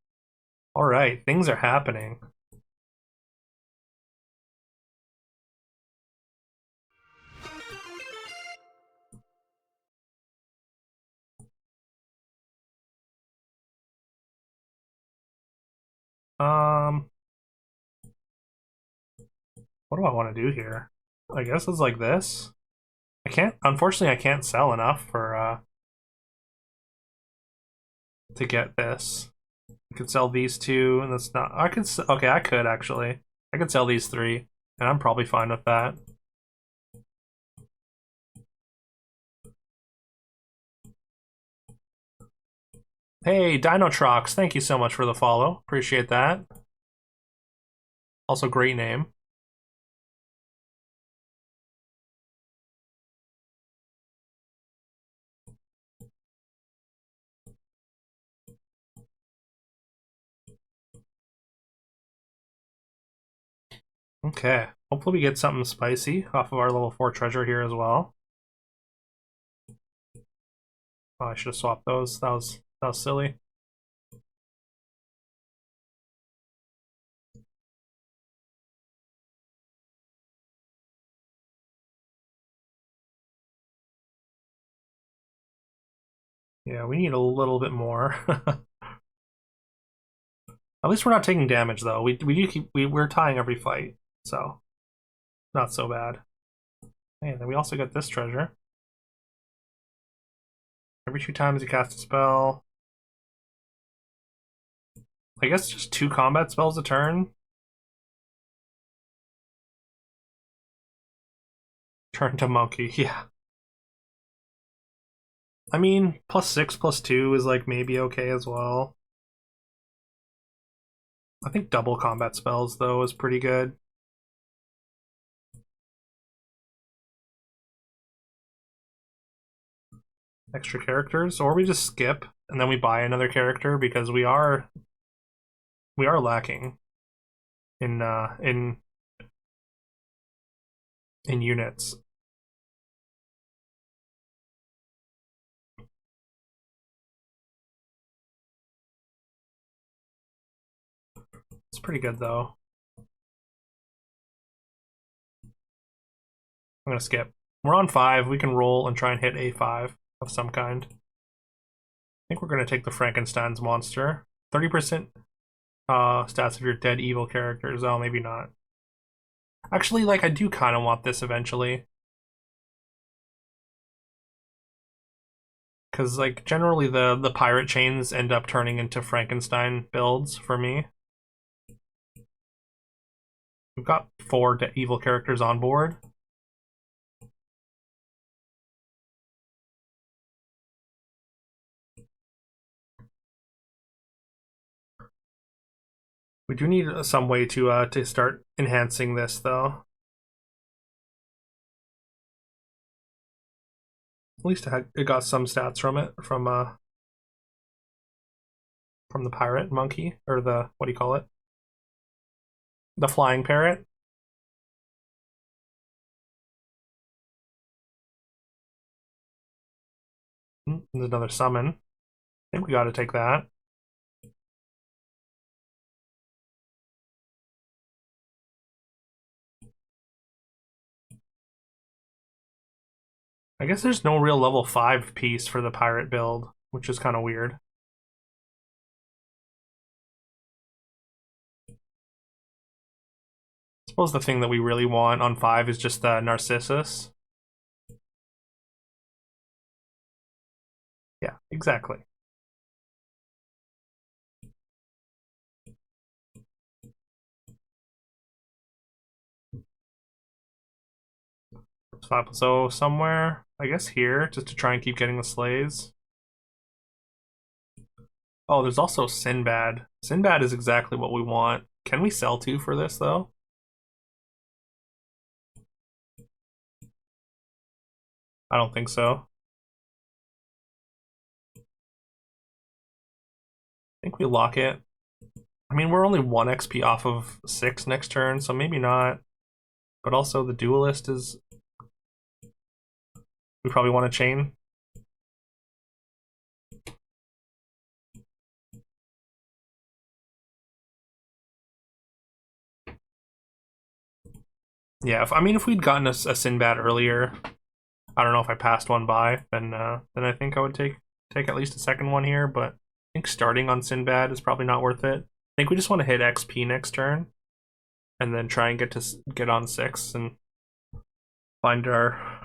Alright, things are happening. Um... What do I want to do here? I guess it's like this. Unfortunately, I can't sell enough for, to get this. I could sell these 2, and that's not... Okay, I could, actually. I could sell these 3, and I'm probably fine with that. Hey, Dinotrox, thank you so much for the follow. Appreciate that. Also, great name. Okay, hopefully we get something spicy off of our level 4 treasure here as well. Oh, I should have swapped those. That was silly. Yeah, we need a little bit more. At least we're not taking damage though. We do keep we're tying every fight, so not so bad. Hey, then we also get this treasure. Every 2 times you cast a spell. I guess just 2 combat spells a turn. Turn to monkey, yeah. I mean, +6/+2 is like maybe okay as well. I think double combat spells though is pretty good. Extra characters, or we just skip and then we buy another character because we are lacking in units. It's pretty good though. I'm gonna skip. We're on 5. We can roll and try and hit a 5 of some kind. I think we're gonna take the Frankenstein's monster. 30% stats of your dead evil characters. Oh, maybe not. Actually, like I do kind of want this eventually. Because like generally the pirate chains end up turning into Frankenstein builds for me. We've got 4 evil characters on board. We do need some way to start enhancing this though. At least it got some stats from it from the pirate monkey or the what do you call it? The flying parrot. There's another summon. I think we got to take that. I guess there's no real level 5 piece for the pirate build, which is kind of weird. I suppose the thing that we really want on 5 is just the Narcissus. Yeah, exactly. So somewhere, I guess here, just to try and keep getting the slays. Oh, there's also Sinbad. Sinbad is exactly what we want. Can we sell 2 for this, though? I don't think so. I think we lock it. I mean, we're only 1 XP off of 6 next turn, so maybe not. But also, the Duelist is... We probably want to chain. Yeah, if we'd gotten a Sinbad earlier, I don't know if I passed one by, then I think I would take at least a second one here. But I think starting on Sinbad is probably not worth it. I think we just want to hit XP next turn, and then try and get on 6 and find our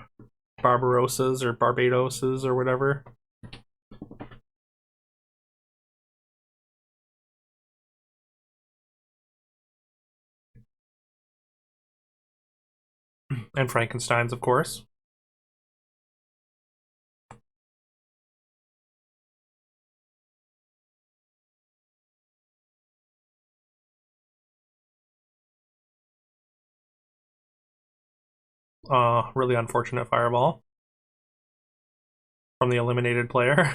Barbarossas or Barbadoses or whatever. And Frankenstein's, of course. Really unfortunate fireball from the eliminated player.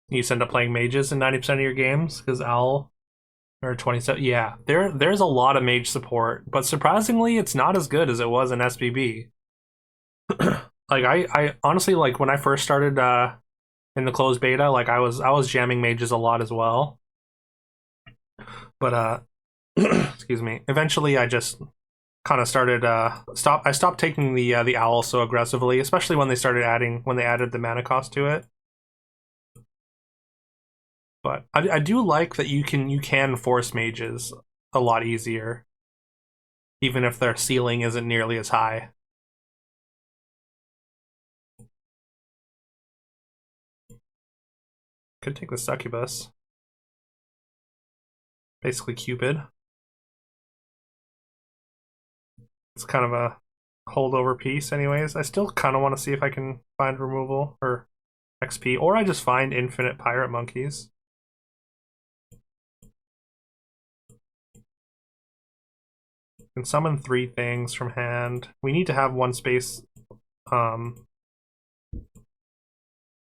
You just end up playing mages in 90% of your games because Owl or 27. Yeah, there's a lot of mage support, but surprisingly, it's not as good as it was in SBB. Like I honestly like when I first started in the closed beta, like I was jamming mages a lot as well. But excuse me. Eventually, I just kind of started I stopped taking the owl so aggressively, especially when they added the mana cost to it. But I do like that you can force mages a lot easier, even if their ceiling isn't nearly as high. Could take the succubus, basically Cupid. It's kind of a holdover piece, anyways. I still kind of want to see if I can find removal or XP, or I just find infinite pirate monkeys. Can summon 3 things from hand. We need to have 1 space um,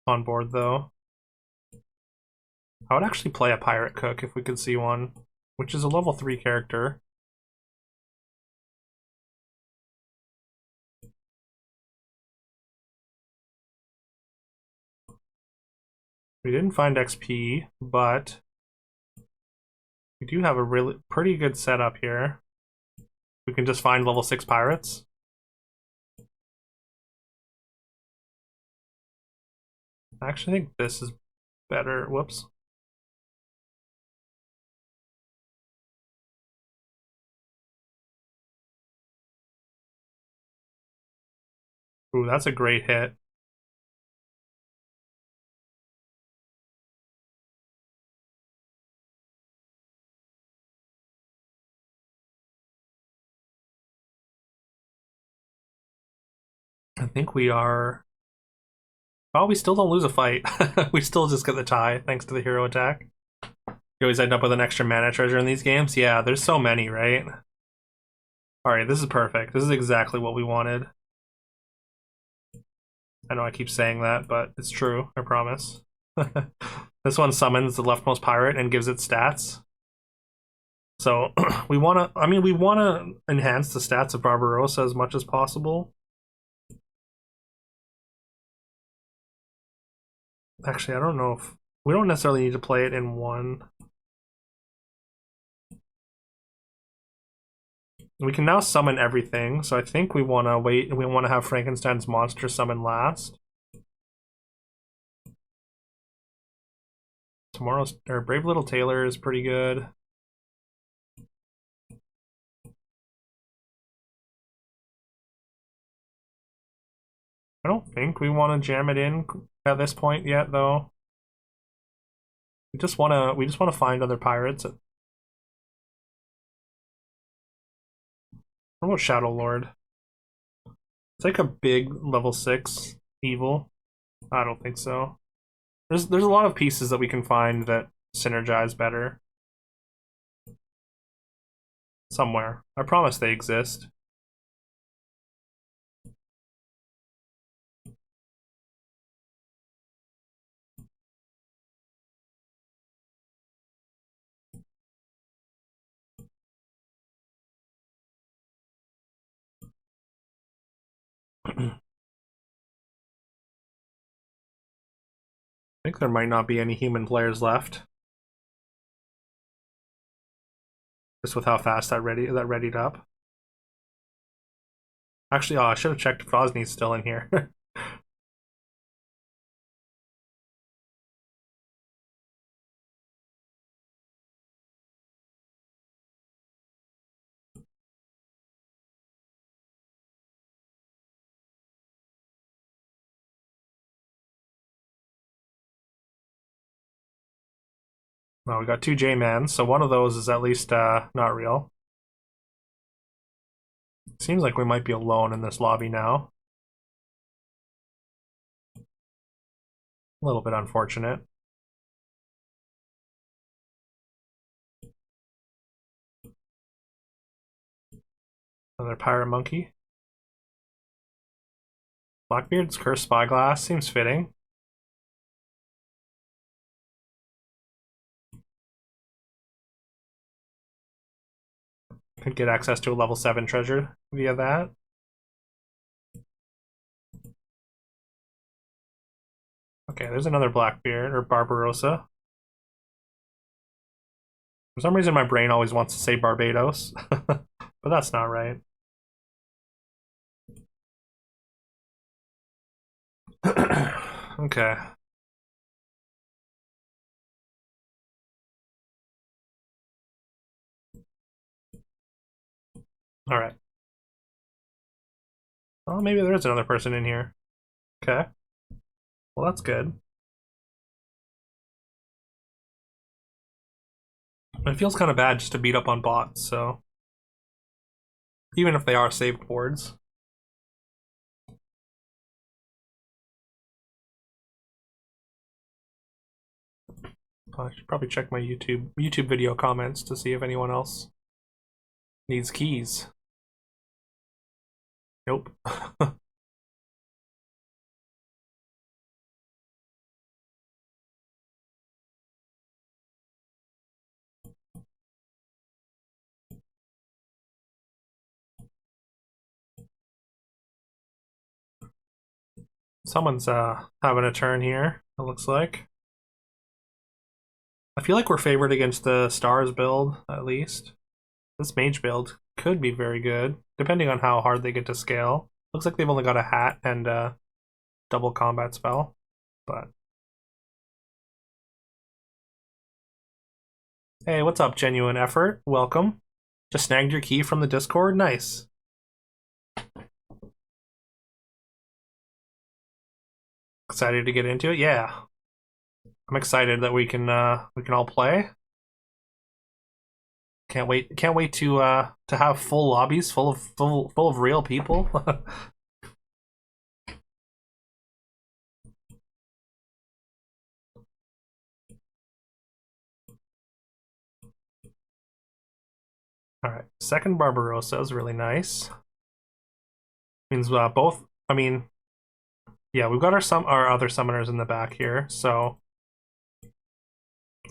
on board, though. I would actually play a pirate cook if we could see one, which is a level 3 character. We didn't find XP, but we do have a really pretty good setup here. We can just find level 6 pirates. I actually think this is better. Whoops. Ooh, that's a great hit. I think we are. Oh, we still don't lose a fight. We still just get the tie thanks to the hero attack. You always end up with an extra mana treasure in these games. Yeah, there's so many, right? Alright, this is perfect. This is exactly what we wanted. I know I keep saying that, but it's true, I promise. This one summons the leftmost pirate and gives it stats. So we want to, I mean, we want to enhance the stats of Barbarossa as much as possible. Actually, I don't know if we don't necessarily need to play it in one. We can now summon everything, so I think we want to wait. We want to have Frankenstein's monster summon last. Tomorrow's or Brave Little Tailor is pretty good. I don't think we want to jam it in at this point yet, though. We just want to find other pirates. What about Shadow Lord? It's like a big level 6 evil. I don't think so. There's a lot of pieces that we can find that synergize better. Somewhere. I promise they exist. I think there might not be any human players left. Just with how fast that readied up. Actually, oh, I should have checked if Rosny's still in here. No, we got 2 J-Mans, so one of those is at least not real. Seems like we might be alone in this lobby now. A little bit unfortunate. Another pirate monkey. Blackbeard's Cursed Spyglass seems fitting. Could get access to a level 7 treasure via that. Okay, there's another Blackbeard, or Barbarossa. For some reason, my brain always wants to say Barbados, but that's not right. Okay. Alright. Well, maybe there is another person in here. Okay. Well, that's good. It feels kind of bad just to beat up on bots, so... Even if they are saved boards. I should probably check my YouTube video comments to see if anyone else needs keys. Nope. Someone's having a turn here, it looks like. I feel like we're favored against the stars build, at least. This mage build could be very good, depending on how hard they get to scale. Looks like they've only got a hat and a double combat spell, but... Hey, what's up, Genuine Effort? Welcome. Just snagged your key from the Discord? Nice. Excited to get into it? Yeah. I'm excited that we can all play. Can't wait to have full lobbies full of real people. All right, second Barbarossa is really nice. Means both. I mean, yeah, we've got our other summoners in the back here, so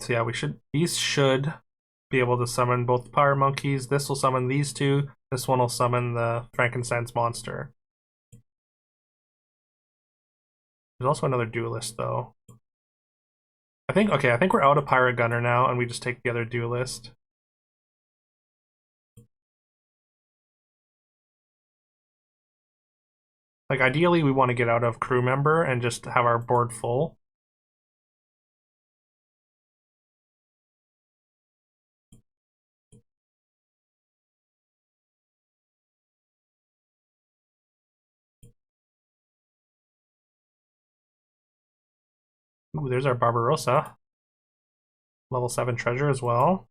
yeah, these should be able to summon both Pyre Monkeys. This will summon these two. This one will summon the Frankincense monster. There's also another duelist though. I think we're out of Pirate Gunner now, and we just take the other duelist. Like, ideally, we want to get out of crew member and just have our board full. Ooh, there's our Barbarossa. Level 7 treasure as well.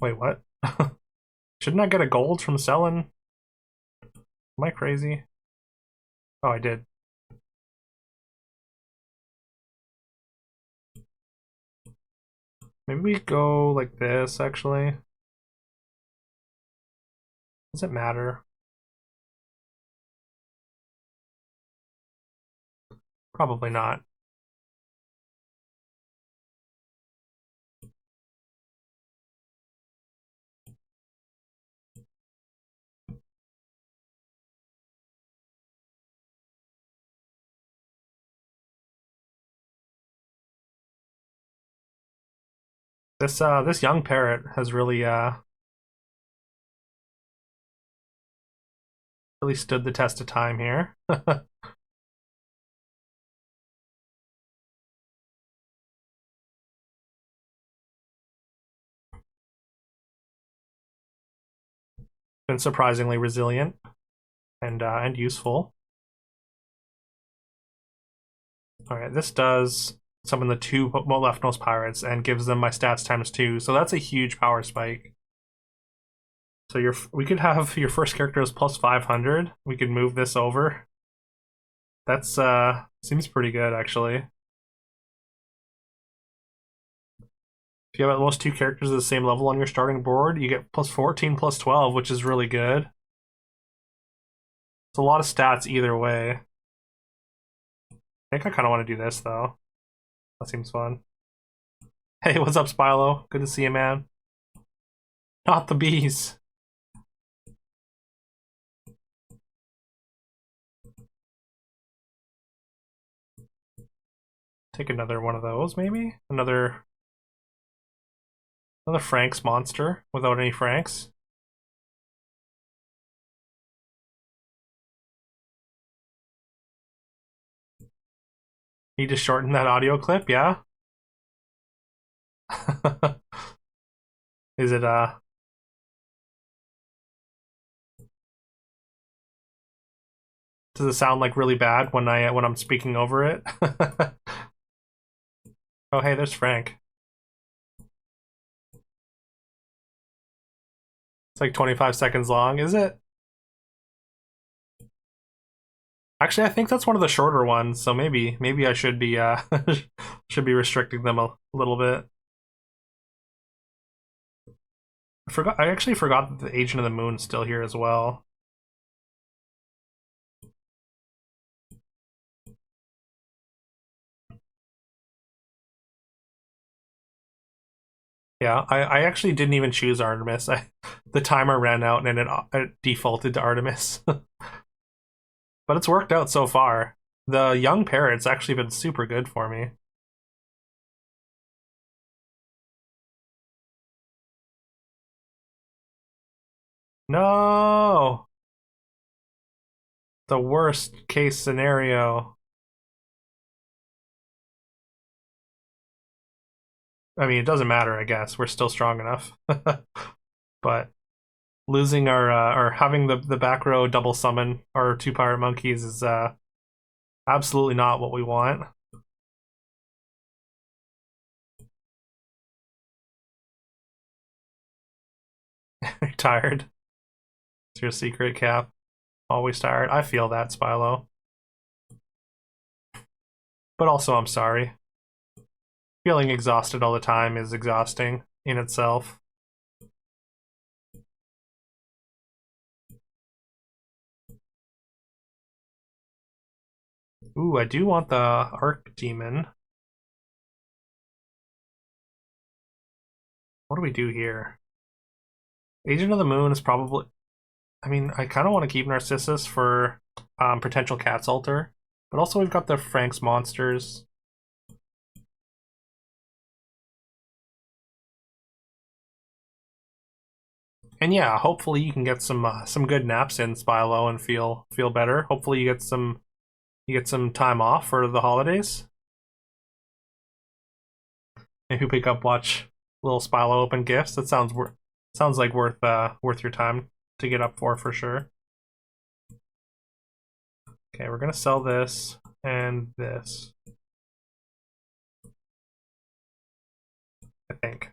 Wait, what? Shouldn't I get a gold from selling? Am I crazy? Oh, I did. Maybe we go like this, actually. Does it matter? Probably not. This young parrot has really really stood the test of time here. Been surprisingly resilient and useful. All right, this does summon the two leftmost pirates and gives them my stats ×2, so that's a huge power spike. So we could have your first character is plus 500. We could move this over. That's seems pretty good actually. If you have at most two characters of the same level on your starting board, you get plus 14, plus 12, which is really good. It's a lot of stats either way. I think I kind of want to do this though. That seems fun. Hey, what's up, Spilo? Good to see you, man. Not the bees. Take another one of those, maybe? Another Frank's monster without any Franks. Need to shorten that audio clip, yeah? Is it does it sound like really bad when I'm speaking over it? Oh, hey, there's Frank. It's like 25 seconds long, is it? Actually, I think that's one of the shorter ones, so maybe I should be should be restricting them a little bit. I actually forgot that the Agent of the Moon's still here as well. Yeah, I actually didn't even choose Artemis. The timer ran out and it defaulted to Artemis. But it's worked out so far. The young parrot's actually been super good for me. No! The worst case scenario. I mean, it doesn't matter, I guess. We're still strong enough. But losing our or having the back row double summon our two pirate monkeys is absolutely not what we want. Tired. It's your secret, Cap. Always tired. I feel that, Spilo. But also, I'm sorry. Feeling exhausted all the time is exhausting in itself. Ooh, I do want the Archdemon. What do we do here? Agent of the Moon is probably... I mean, I kind of want to keep Narcissus for potential Cat's Altar. But also we've got the Frank's monsters. And yeah, hopefully you can get some good naps in, Spilo, and feel better. Hopefully you get some time off for the holidays. Maybe pick up, watch little Spilo open gifts. That sounds like worth your time to get up for sure. Okay, we're gonna sell this and this. I think.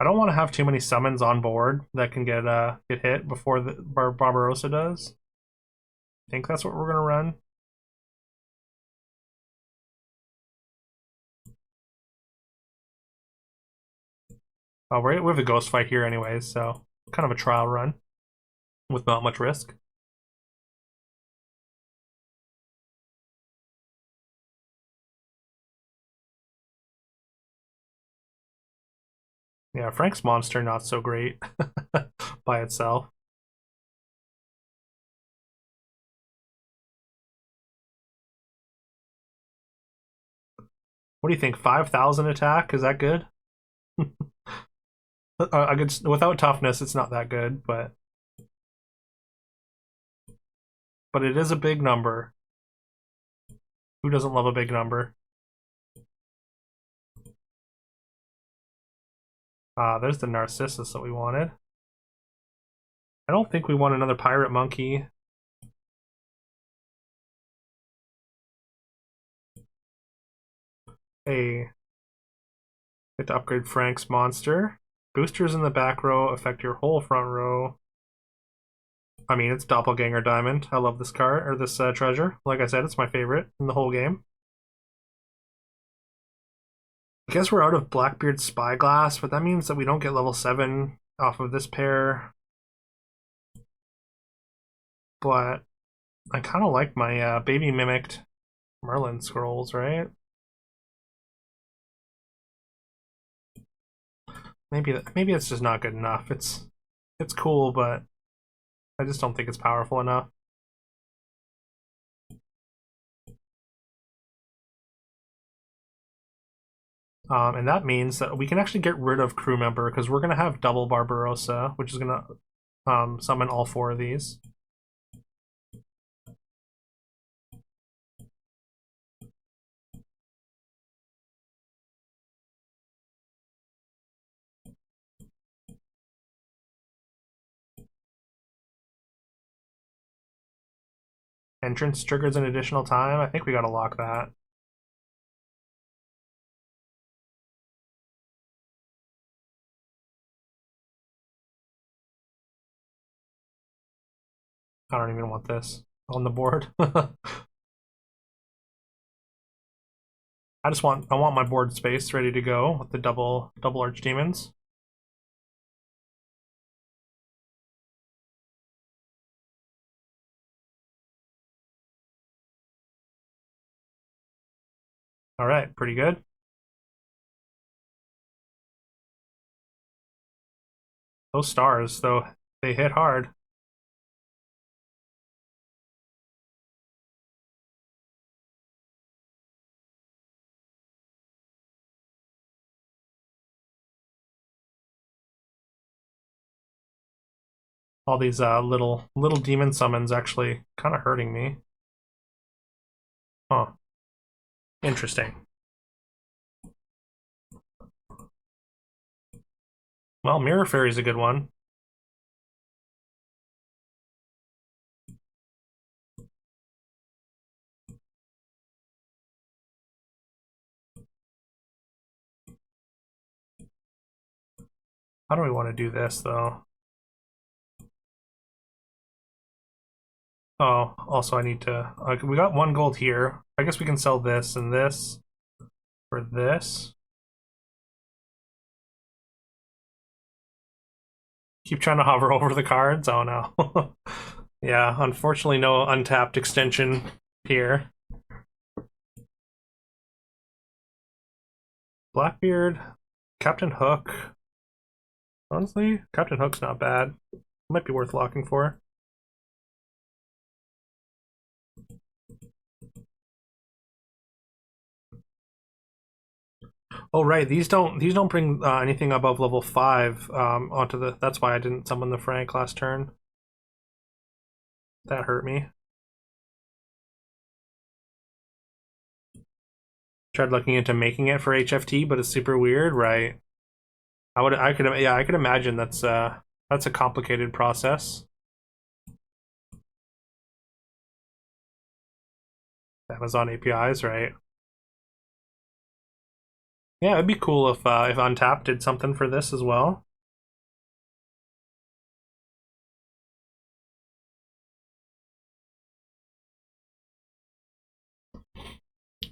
I don't want to have too many summons on board that can get hit before the Barbarossa does. I think that's what we're gonna run. Oh, we have a ghost fight here anyways, so kind of a trial run with not much risk. Yeah, Frank's monster not so great by itself. What do you think? 5,000 attack? Is that good? I could, without toughness, it's not that good, but it is a big number. Who doesn't love a big number? There's the Narcissus that we wanted. I don't think we want another pirate monkey. Hey, get to upgrade Frank's monster. Boosters in the back row affect your whole front row. I mean, it's Doppelganger Diamond. I love this card, or this treasure. Like I said, it's my favorite in the whole game. I guess we're out of Blackbeard Spyglass, but that means that we don't get level 7 off of this pair. But I kind of like my baby mimicked Merlin scrolls, right? Maybe it's just not good enough. It's cool, but I just don't think it's powerful enough. And that means that we can actually get rid of crew member because we're gonna have double Barbarossa, which is gonna summon all 4 of these. Entrance triggers an additional time. I think we gotta lock that. I don't even want this on the board. I want my board space ready to go with the double archdemons. All right, pretty good. Those stars, though, they hit hard. All these little demon summons actually kind of hurting me. Huh. Interesting. Well, Mirror Fairy's a good one. How do we want to do this, though? Oh, also I need to... we got 1 gold here. I guess we can sell this and this for this. Keep trying to hover over the cards. Oh, no. Yeah, unfortunately no untapped extension here. Blackbeard, Captain Hook. Honestly, Captain Hook's not bad. Might be worth locking for. Oh right, these don't bring anything above level 5 onto the. That's why I didn't summon the Frank last turn. That hurt me. Tried looking into making it for HFT, but it's super weird, right? I could imagine that's a complicated process. Amazon APIs, right? Yeah, it'd be cool if Untapped did something for this as well.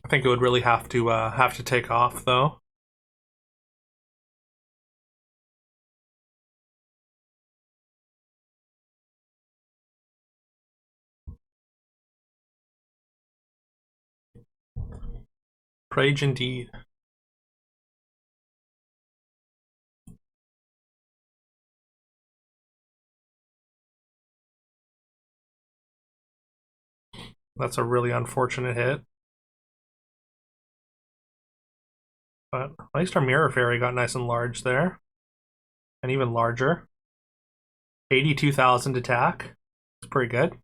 I think it would really have to take off though. Prage indeed. That's a really unfortunate hit. But at least our Mirror Fairy got nice and large there. And even larger. 82,000 attack. It's pretty good.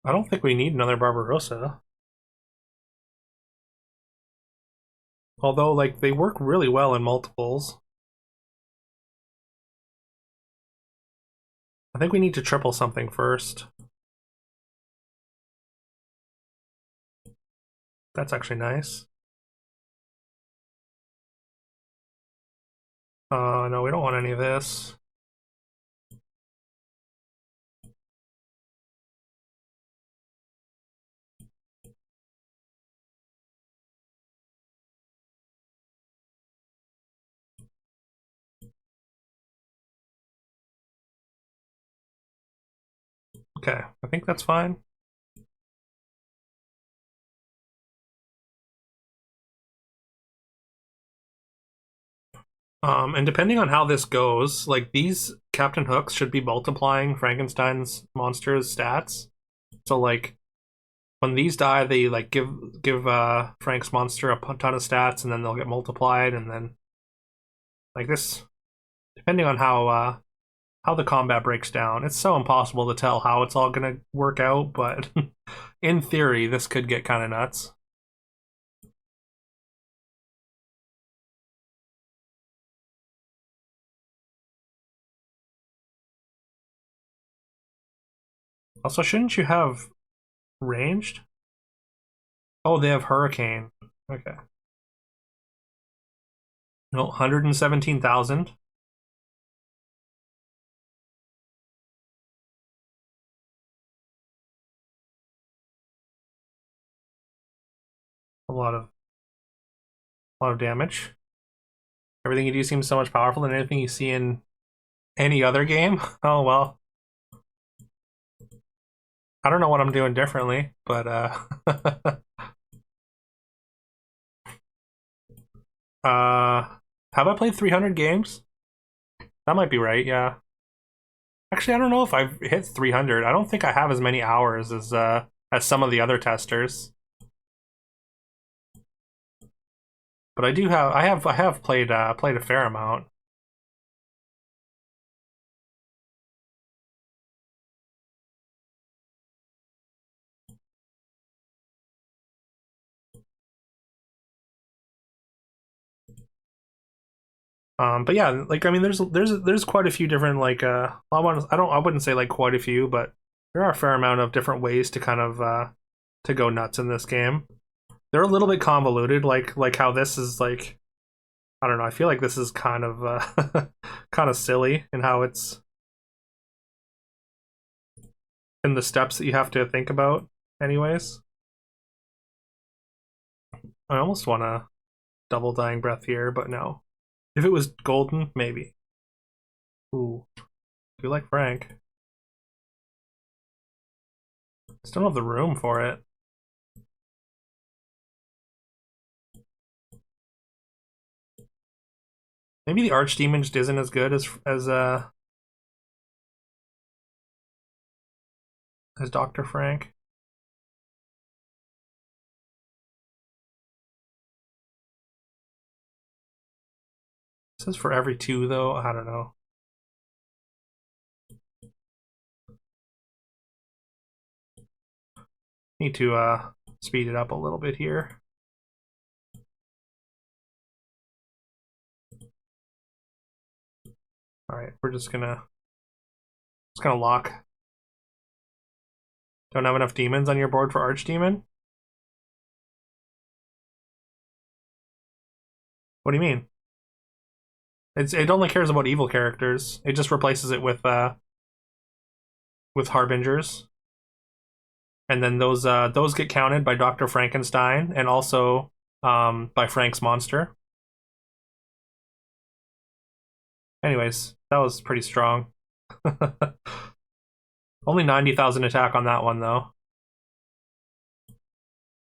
I don't think we need another Barbarossa. Although, like, they work really well in multiples. I think we need to triple something first. That's actually nice. No, we don't want any of this. Okay, I think that's fine. And depending on how this goes, like these Captain Hooks should be multiplying Frankenstein's monsters' stats. So like when these die, they like give Frank's monster a ton of stats, and then they'll get multiplied, and then like this, depending on how the combat breaks down, it's so impossible to tell how it's all gonna work out. But in theory, this could get kind of nuts. Also, shouldn't you have ranged? Oh, they have Hurricane. Okay. No, 117,000. A lot of damage. Everything you do seems so much powerful than anything you see in any other game. Oh well. I don't know what I'm doing differently, but uh have I played 300 games? That might be right, yeah. Actually, I don't know if I've hit 300. I don't think I have as many hours as some of the other testers. But I have played a fair amount. But yeah, like I mean, there's quite a few different like I wouldn't say like quite a few, but there are a fair amount of different ways to kind of to go nuts in this game. They're a little bit convoluted, like how this is like I don't know. I feel like this is kind of kind of silly in how it's in the steps that you have to think about. Anyways, I almost want to double dying breath here, but no. If it was golden, maybe. Ooh, do like Frank. Still don't have the room for it. Maybe the Archdemon just isn't as good as Dr. Frank. It says for every two though. I don't know. Need to speed it up a little bit here. All right, we're just gonna lock. Don't have enough demons on your board for Archdemon? What do you mean? It only cares about evil characters. It just replaces it with harbingers, and then those get counted by Dr. Frankenstein and also by Frank's monster. Anyways, that was pretty strong. Only 90,000 attack on that one though.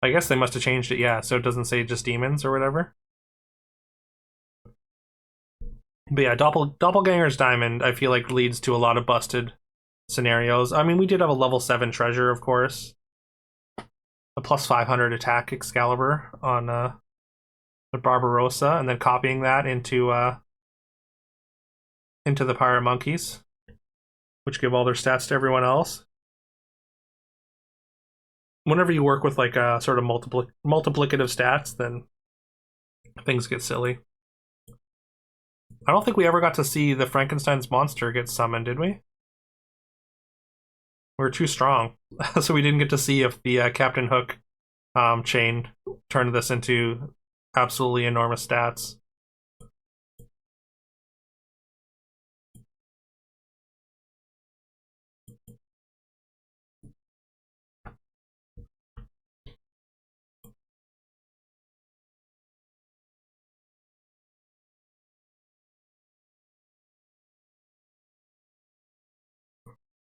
I guess they must have changed it, yeah, so it doesn't say just demons or whatever. But yeah, Doppelganger's Diamond, I feel like leads to a lot of busted scenarios. I mean, we did have a level 7 treasure, of course. A plus 500 attack Excalibur on the Barbarossa, and then copying that into the Pirate Monkeys, which give all their stats to everyone else. whenever you work with like a sort of multiplicative stats, then things get silly. I don't think we ever got to see the Frankenstein's monster get summoned, did we? We were too strong, so we didn't get to see if the Captain Hook chain turned this into absolutely enormous stats.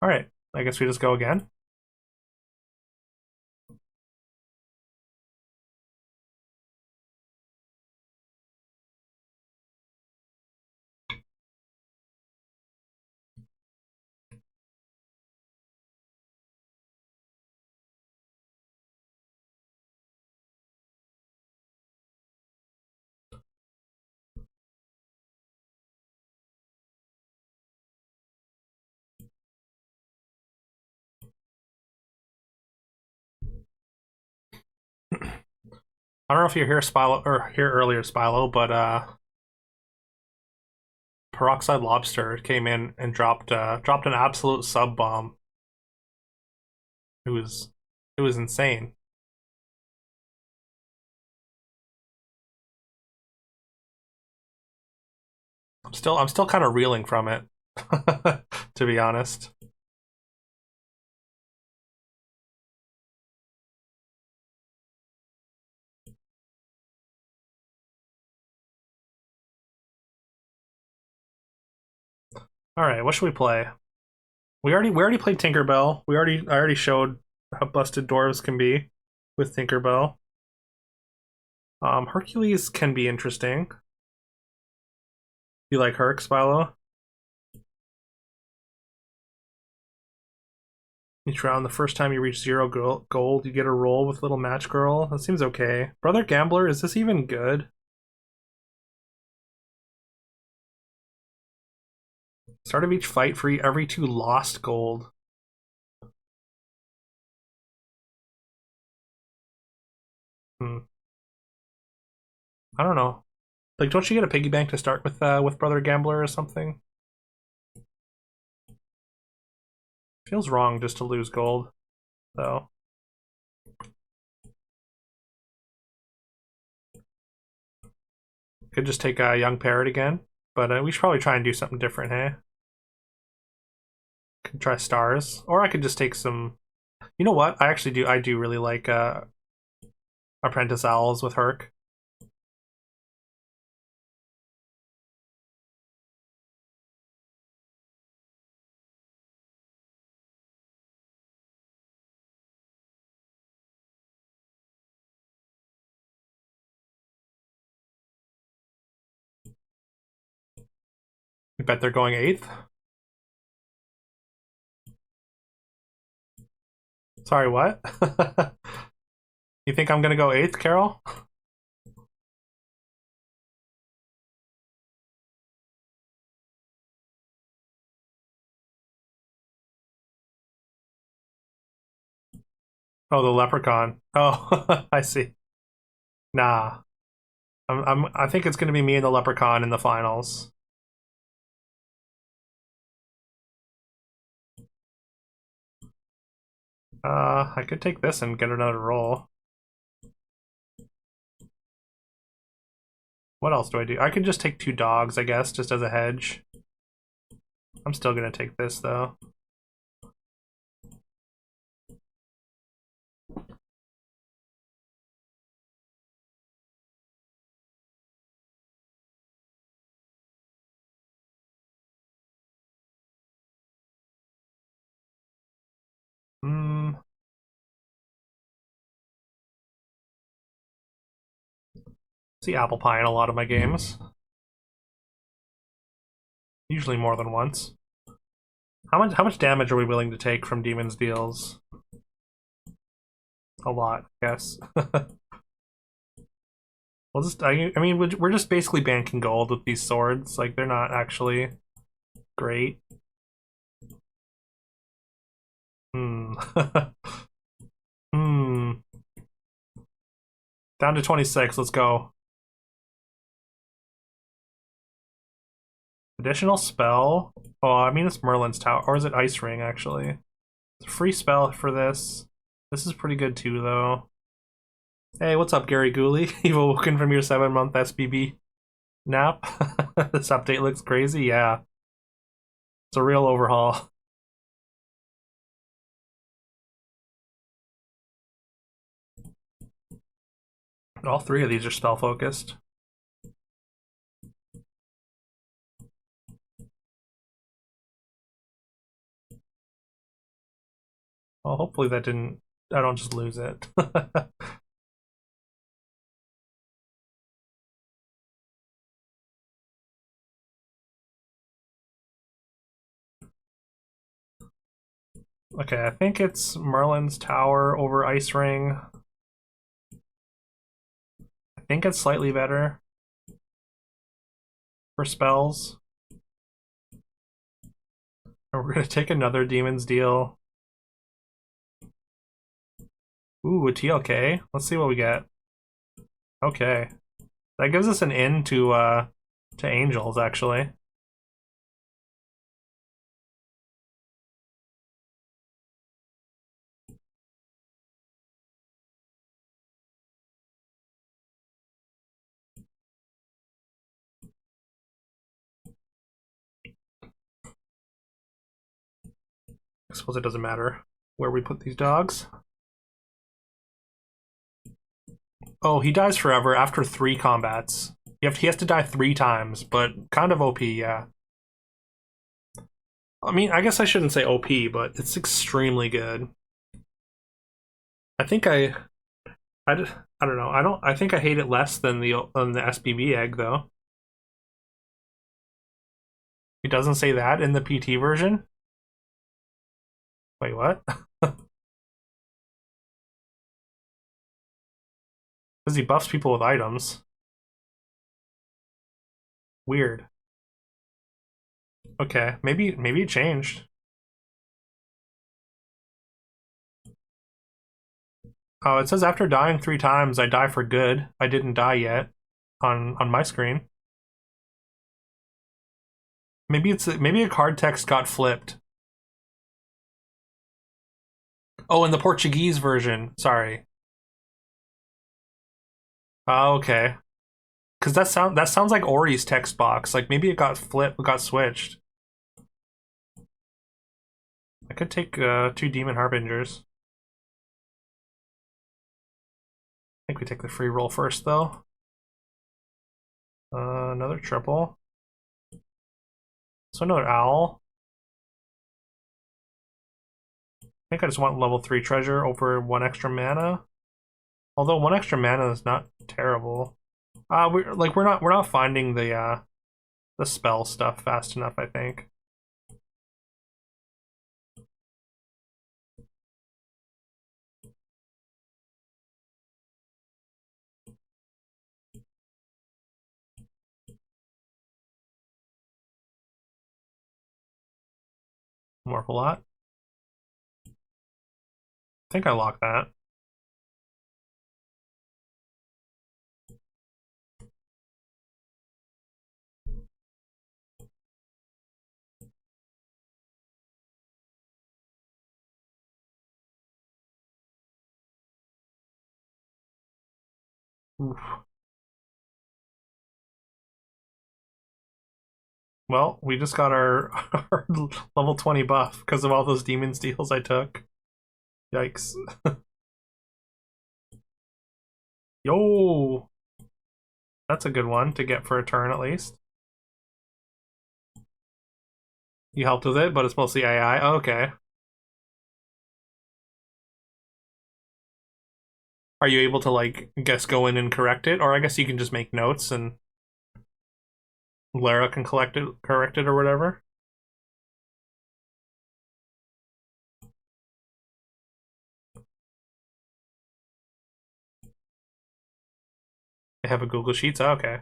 All right, I guess we just go again. I don't know if you're here, Spilo, or here earlier, Spilo, but Peroxide Lobster came in and dropped an absolute sub bomb. It was insane. I'm still kind of reeling from it, to be honest. All right, what should we play? We already played Tinkerbell. I already showed how busted dwarves can be with Tinkerbell. Hercules can be interesting. You like Herc, Spilo? Each round, the first time you reach 0 gold, you get a roll with Little Match Girl. That seems okay. Brother Gambler, is this even good? Start of each fight, for every 2 lost gold. I don't know. Like, don't you get a piggy bank to start with Brother Gambler or something? Feels wrong just to lose gold, though. Could just take a Young Parrot again, but we should probably try and do something different, hey? Could try stars, or I could just take some. You know what? I do really like Apprentice Owls with Herc. I bet they're going 8th. Sorry, what? You think I'm gonna go 8th, Carol? Oh, the leprechaun. Oh, I see. Nah. I think it's gonna be me and the leprechaun in the finals. I could take this and get another roll. What else do I do? I could just take 2 dogs, I guess, just as a hedge. I'm still gonna take this, though. Hmm. See apple pie in a lot of my games. Usually more than once. How much damage are we willing to take from Demon's Deals? A lot, I guess. We'll just I mean we're just basically banking gold with these swords. Like, they're not actually great. Hmm. Hmm. Down to 26. Let's go. Additional spell. Oh, I mean it's Merlin's Tower, or is it Ice Ring actually? It's a free spell for this. This is pretty good too, though. Hey, what's up, Gary Gooley? You've awoken from your 7-month SBB nap. This update looks crazy. Yeah, it's a real overhaul. All three of these are spell focused. Well, hopefully that didn't. I don't just lose it. Okay, I think it's Merlin's Tower over Ice Ring. I think it's slightly better for spells. And we're gonna take another Demon's Deal. Ooh, a TLK. Let's see what we get. Okay, that gives us an in to Angels actually. I suppose it doesn't matter where we put these dogs. Oh, he dies forever after 3 combats. He has to die 3 times, but kind of OP, yeah. I mean, I guess I shouldn't say OP, but it's extremely good. I think I don't know. I think I hate it less than the SBB egg though. He doesn't say that in the PT version. Wait, what? Because he buffs people with items. Weird. Okay, maybe it changed. Oh, it says after dying 3 times, I die for good. I didn't die yet on my screen. Maybe a card text got flipped. Oh, in the Portuguese version. Sorry. Oh, okay. Because that sounds like Ori's text box. Like maybe it got flipped, got switched. I could take 2 Demon Harbingers. I think we take the free roll first, though. Another triple. So another owl. I think I just want level 3 treasure over 1 extra mana. Although 1 extra mana is not terrible. We're not finding the spell stuff fast enough, I think. Morph a lot. I think I locked that. Oof. Well, we just got our level 20 buff because of all those demon steals I took. Yikes. Yo! That's a good one to get for a turn at least. You helped with it, but it's mostly AI. Oh, okay. Are you able to, like, guess go in and correct it? Or I guess you can just make notes and Lara can correct it or whatever? They have a Google Sheets? Oh, okay.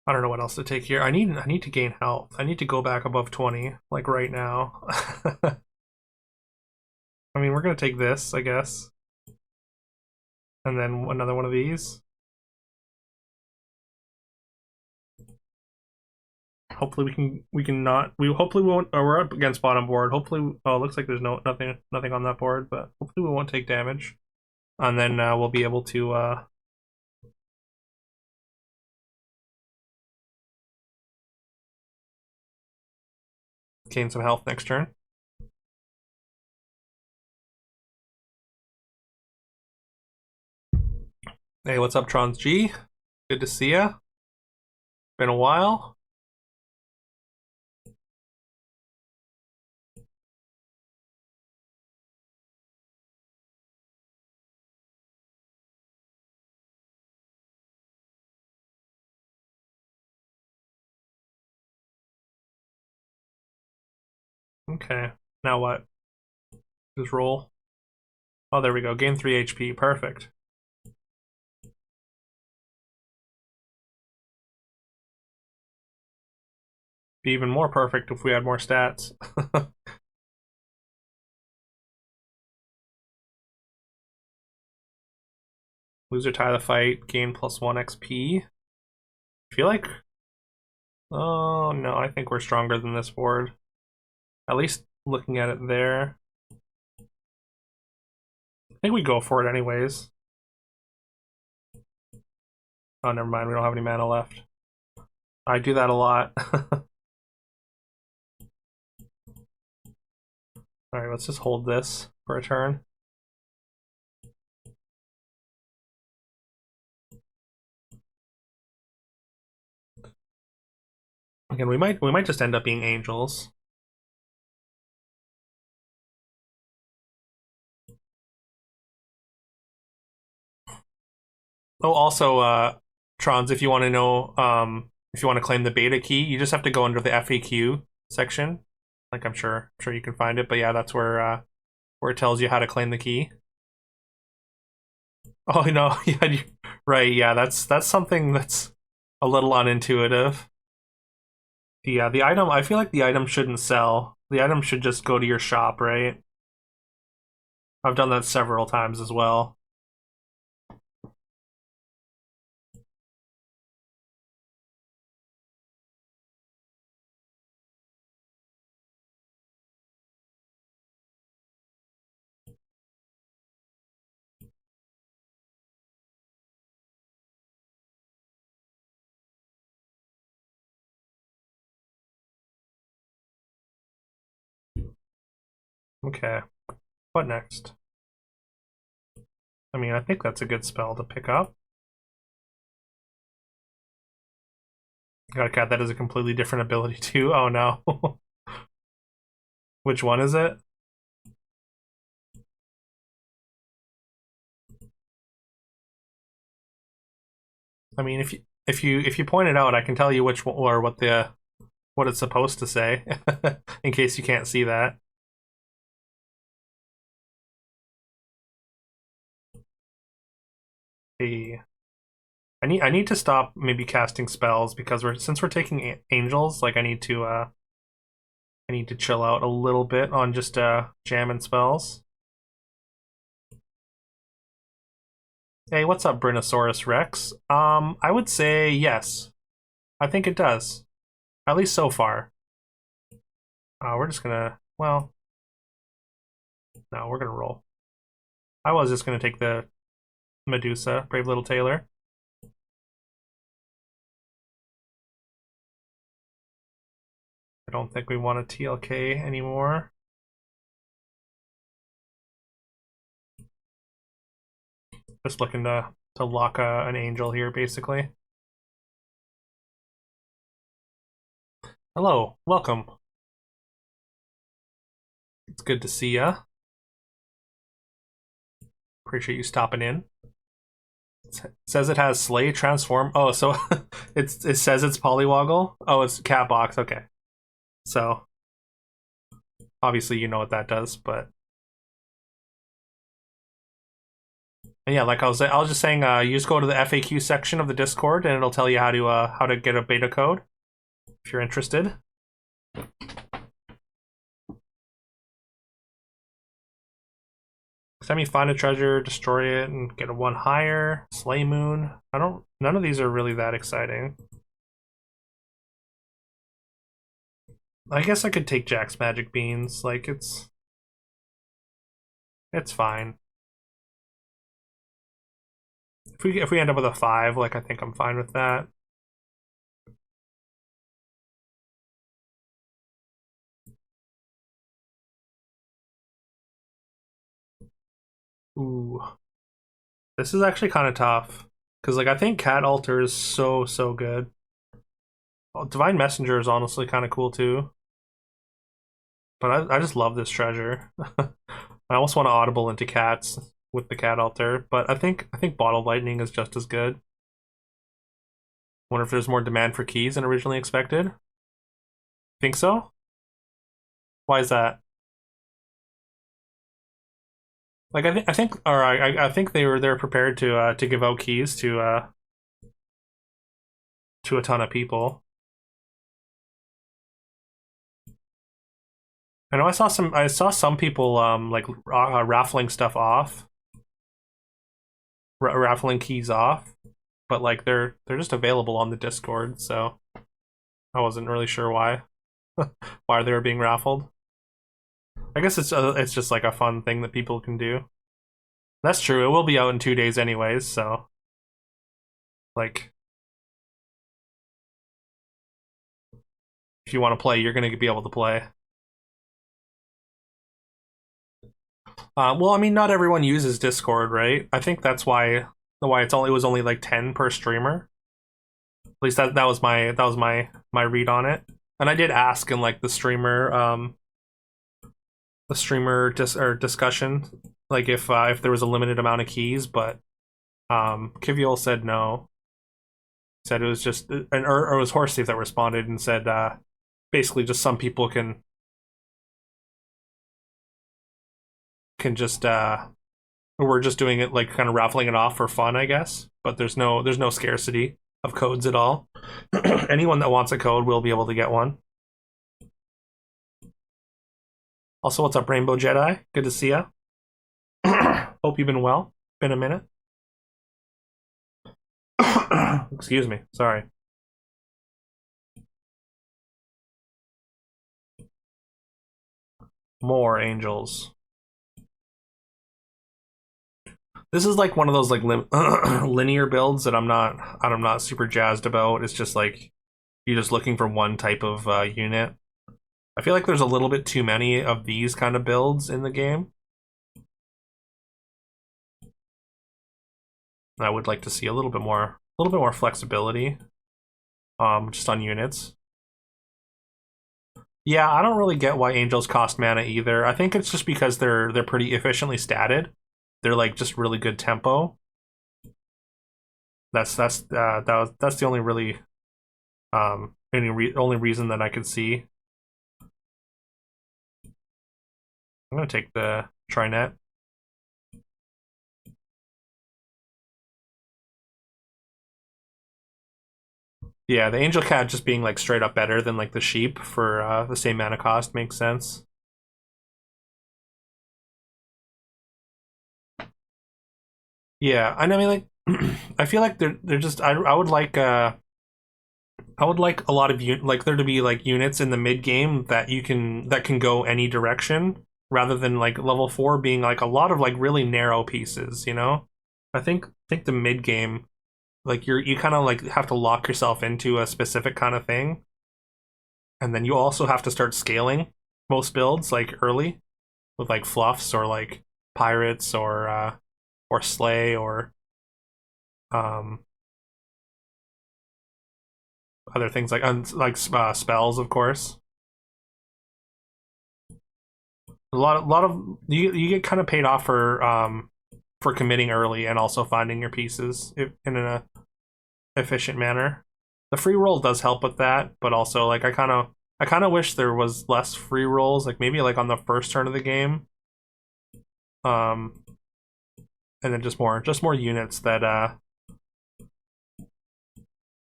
I don't know what else to take here. I need to gain health. I need to go back above 20, like right now. I mean, we're gonna take this, I guess. And then another one of these. Hopefully we can not hopefully we won't we're up against bottom board. Hopefully it looks like there's nothing on that board, but hopefully we won't take damage. And then we'll be able to gain some health next turn. Hey, what's up, Trons G? Good to see ya. Been a while. Okay, now what? Just roll. Oh, there we go. Gain 3 HP. Perfect. Be even more perfect if we had more stats. Lose or tie the fight. Gain +1 XP. I feel like... Oh, no. I think we're stronger than this board. At least looking at it there. I think we go for it anyways. Oh, never mind. We don't have any mana left. I do that a lot. Alright, let's just hold this for a turn. Again, we might just end up being angels. Oh, also, Trons, if you want to know, if you want to claim the beta key, you just have to go under the FAQ section. Like I'm sure you can find it, but yeah, that's where it tells you how to claim the key. Oh no, yeah, right, yeah, that's something that's a little unintuitive. The item, I feel like the item shouldn't sell. The item should just go to your shop, right? I've done that several times as well. Okay, what next? I mean, I think that's a good spell to pick up. God, that is a completely different ability too. Oh no. Which one is it? I mean, if you point it out, I can tell you which one, or what it's supposed to say, in case you can't see that. Hey, I need to stop maybe casting spells because since we're taking angels, like I need to chill out a little bit on just jamming spells. Hey, what's up, Brinosaurus Rex? I would say yes. I think it does. At least so far. We're just gonna, well, no, we're gonna roll. I was just gonna take the Medusa, Brave Little Tailor. I don't think we want a TLK anymore. Just looking to lock an angel here, basically. Hello, welcome. It's good to see ya. Appreciate you stopping in. It says it has Slay, Transform. Oh, so it says it's Polywoggle. Oh, it's Cat Box. Okay. So obviously you know what that does, but And yeah, like I was just saying, you just go to the FAQ section of the Discord, and it'll tell you how to get a beta code if you're interested. Next time you find a treasure, destroy it, and get a one higher. Slay Moon. I don't. None of these are really that exciting. I guess I could take Jack's Magic Beans. Like it's fine. If we end up with a 5, like I think I'm fine with that. Ooh, this is actually kind of tough because like I think Cat Altar is so good. Oh, Divine Messenger is honestly kind of cool too, but I just love this treasure. I almost want to audible into cats with the Cat Altar, but I think Bottle Lightning is just as good. Wonder if there's more demand for keys than originally expected. Think so? Why is that? Like I think, or I think they're prepared to give out keys to a ton of people. I know I saw some people like raffling stuff off, raffling keys off, but like they're just available on the Discord, so I wasn't really sure why why they were being raffled. I guess it's just like a fun thing that people can do. That's true. It will be out in 2 days anyways, so like if you want to play, you're gonna be able to play. Well, I mean, not everyone uses Discord, right? I think that's why it was only like 10 per streamer. At least that was my read on it. And I did ask in like the streamer discussion, like if there was a limited amount of keys, but Kiviol said no. Said it was just or it was Horse Thief that responded and said basically just some people can just we're just doing it like kind of raffling it off for fun, I guess. But there's no scarcity of codes at all. Anyone that wants a code will be able to get one. Also, what's up, Rainbow Jedi? Good to see ya. Hope you've been well. Been a minute. Excuse me. Sorry. More angels. This is like one of those like linear builds that I'm not super jazzed about. It's just like you're just looking for one type of unit. I feel like there's a little bit too many of these kind of builds in the game. I would like to see a little bit more flexibility, just on units. Yeah, I don't really get why angels cost mana either. I think it's just because they're pretty efficiently statted. They're like just really good tempo. That's the only really only reason that I could see. I'm gonna take the Trinet. Yeah, the Angel Cat just being like straight up better than like the sheep for the same mana cost makes sense. Yeah, and I mean like I feel like they're just I would like a lot of like there to be like units in the mid game that can go any direction rather than like level 4 being like a lot of like really narrow pieces, you know? I think the mid game like you kind of like have to lock yourself into a specific kind of thing, and then you also have to start scaling most builds like early with like fluffs or like pirates or slay or um other things spells, of course. A lot of you get kind of paid off for committing early and also finding your pieces in an efficient manner. The free roll does help with that, but also like I kind of wish there was less free rolls, like maybe like on the first turn of the game, um, and then just more units that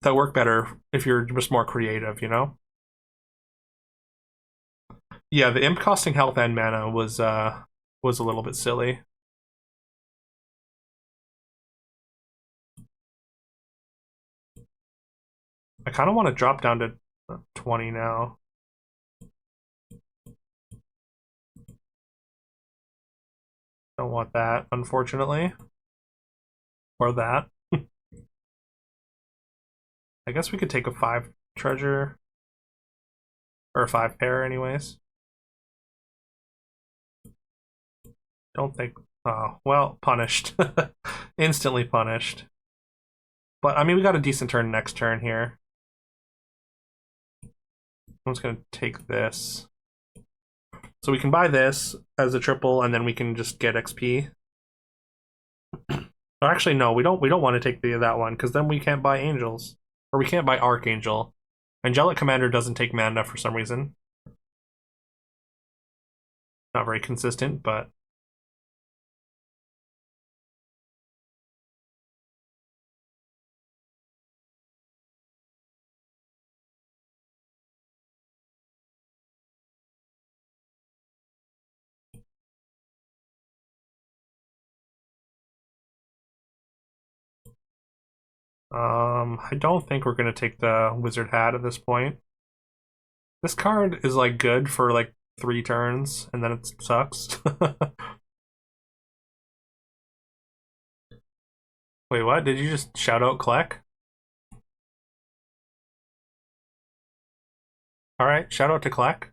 work better if you're just more creative, you know? Yeah, the imp costing health and mana was a little bit silly. I kind of want to drop down to 20 now. Don't want that, unfortunately. Or that. I guess we could take a 5 treasure. Or a 5 pair, anyways. Don't think. Oh, well, punished. Instantly punished. But, I mean, we got a decent turn next turn here. I'm just going to take this. So we can buy this as a triple, and then we can just get XP. Or actually, no, we don't want to take that one, because then we can't buy angels. Or we can't buy Archangel. Angelic Commander doesn't take mana for some reason. Not very consistent, but... I don't think we're going to take the Wizard Hat at this point. This card is, like, good for, like, 3 turns, and then it sucks. Wait, what? Did you just shout out Kleck? Alright, shout out to Kleck.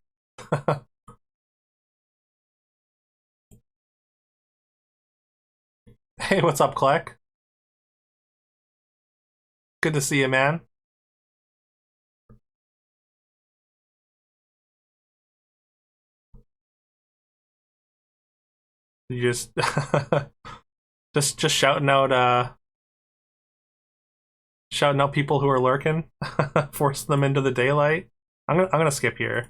Hey, what's up, Kleck? Good to see you, man. You just just shouting out people who are lurking, force them into the daylight. I'm gonna skip here.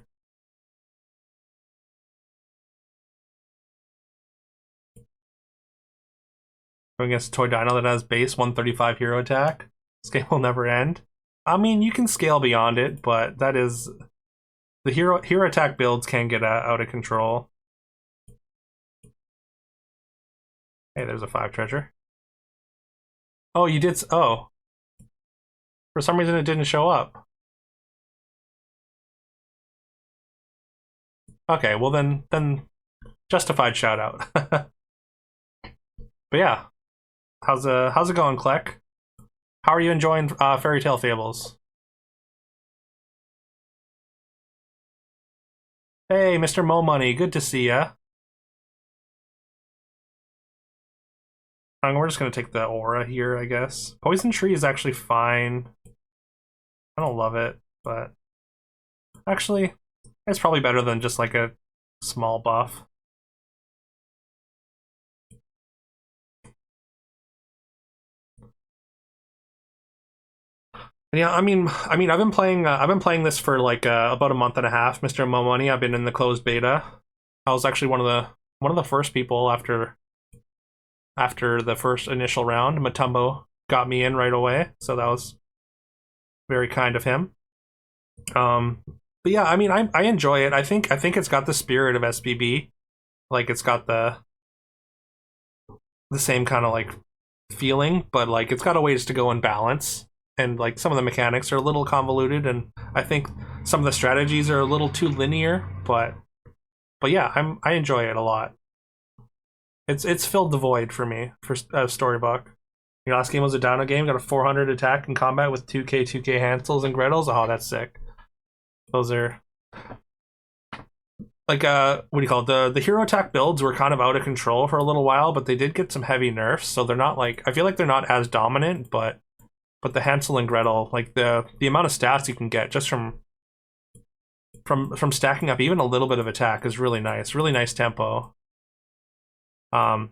Going against a toy dino that has base 135 hero attack. This game will never end. I mean, you can scale beyond it, but that is the hero attack builds can get out of control. Hey, there's a 5 treasure. Oh, you did. Oh, for some reason it didn't show up. Okay, well then justified shout out. But yeah, how's it going, Kleck? How are you enjoying Fairytale Fables? Hey, Mr. Mo Money, good to see ya. We're just gonna take the aura here, I guess. Poison Tree is actually fine. I don't love it, but actually, it's probably better than just like a small buff. Yeah, I mean, I've been playing this for like about a month and a half, Mr. Mo Money. I've been in the closed beta. I was actually one of the first people after the first initial round. Matumbo got me in right away, so that was very kind of him. But yeah, I mean, I enjoy it. I think it's got the spirit of SBB, like it's got the same kind of like feeling, but like it's got a ways to go in balance, and like some of the mechanics are a little convoluted, and I think some of the strategies are a little too linear. But yeah, I enjoy it a lot. It's filled the void for me for Storybook. Your last game was a Dino game. Got a 400 attack in combat with 2k Hansels and Gretels. Oh, that's sick. Those are like what do you call it? The hero attack builds were kind of out of control for a little while, but they did get some heavy nerfs, so they're not like I feel like they're not as dominant, but the Hansel and Gretel, like the amount of stats you can get just from stacking up even a little bit of attack is really nice. Really nice tempo. I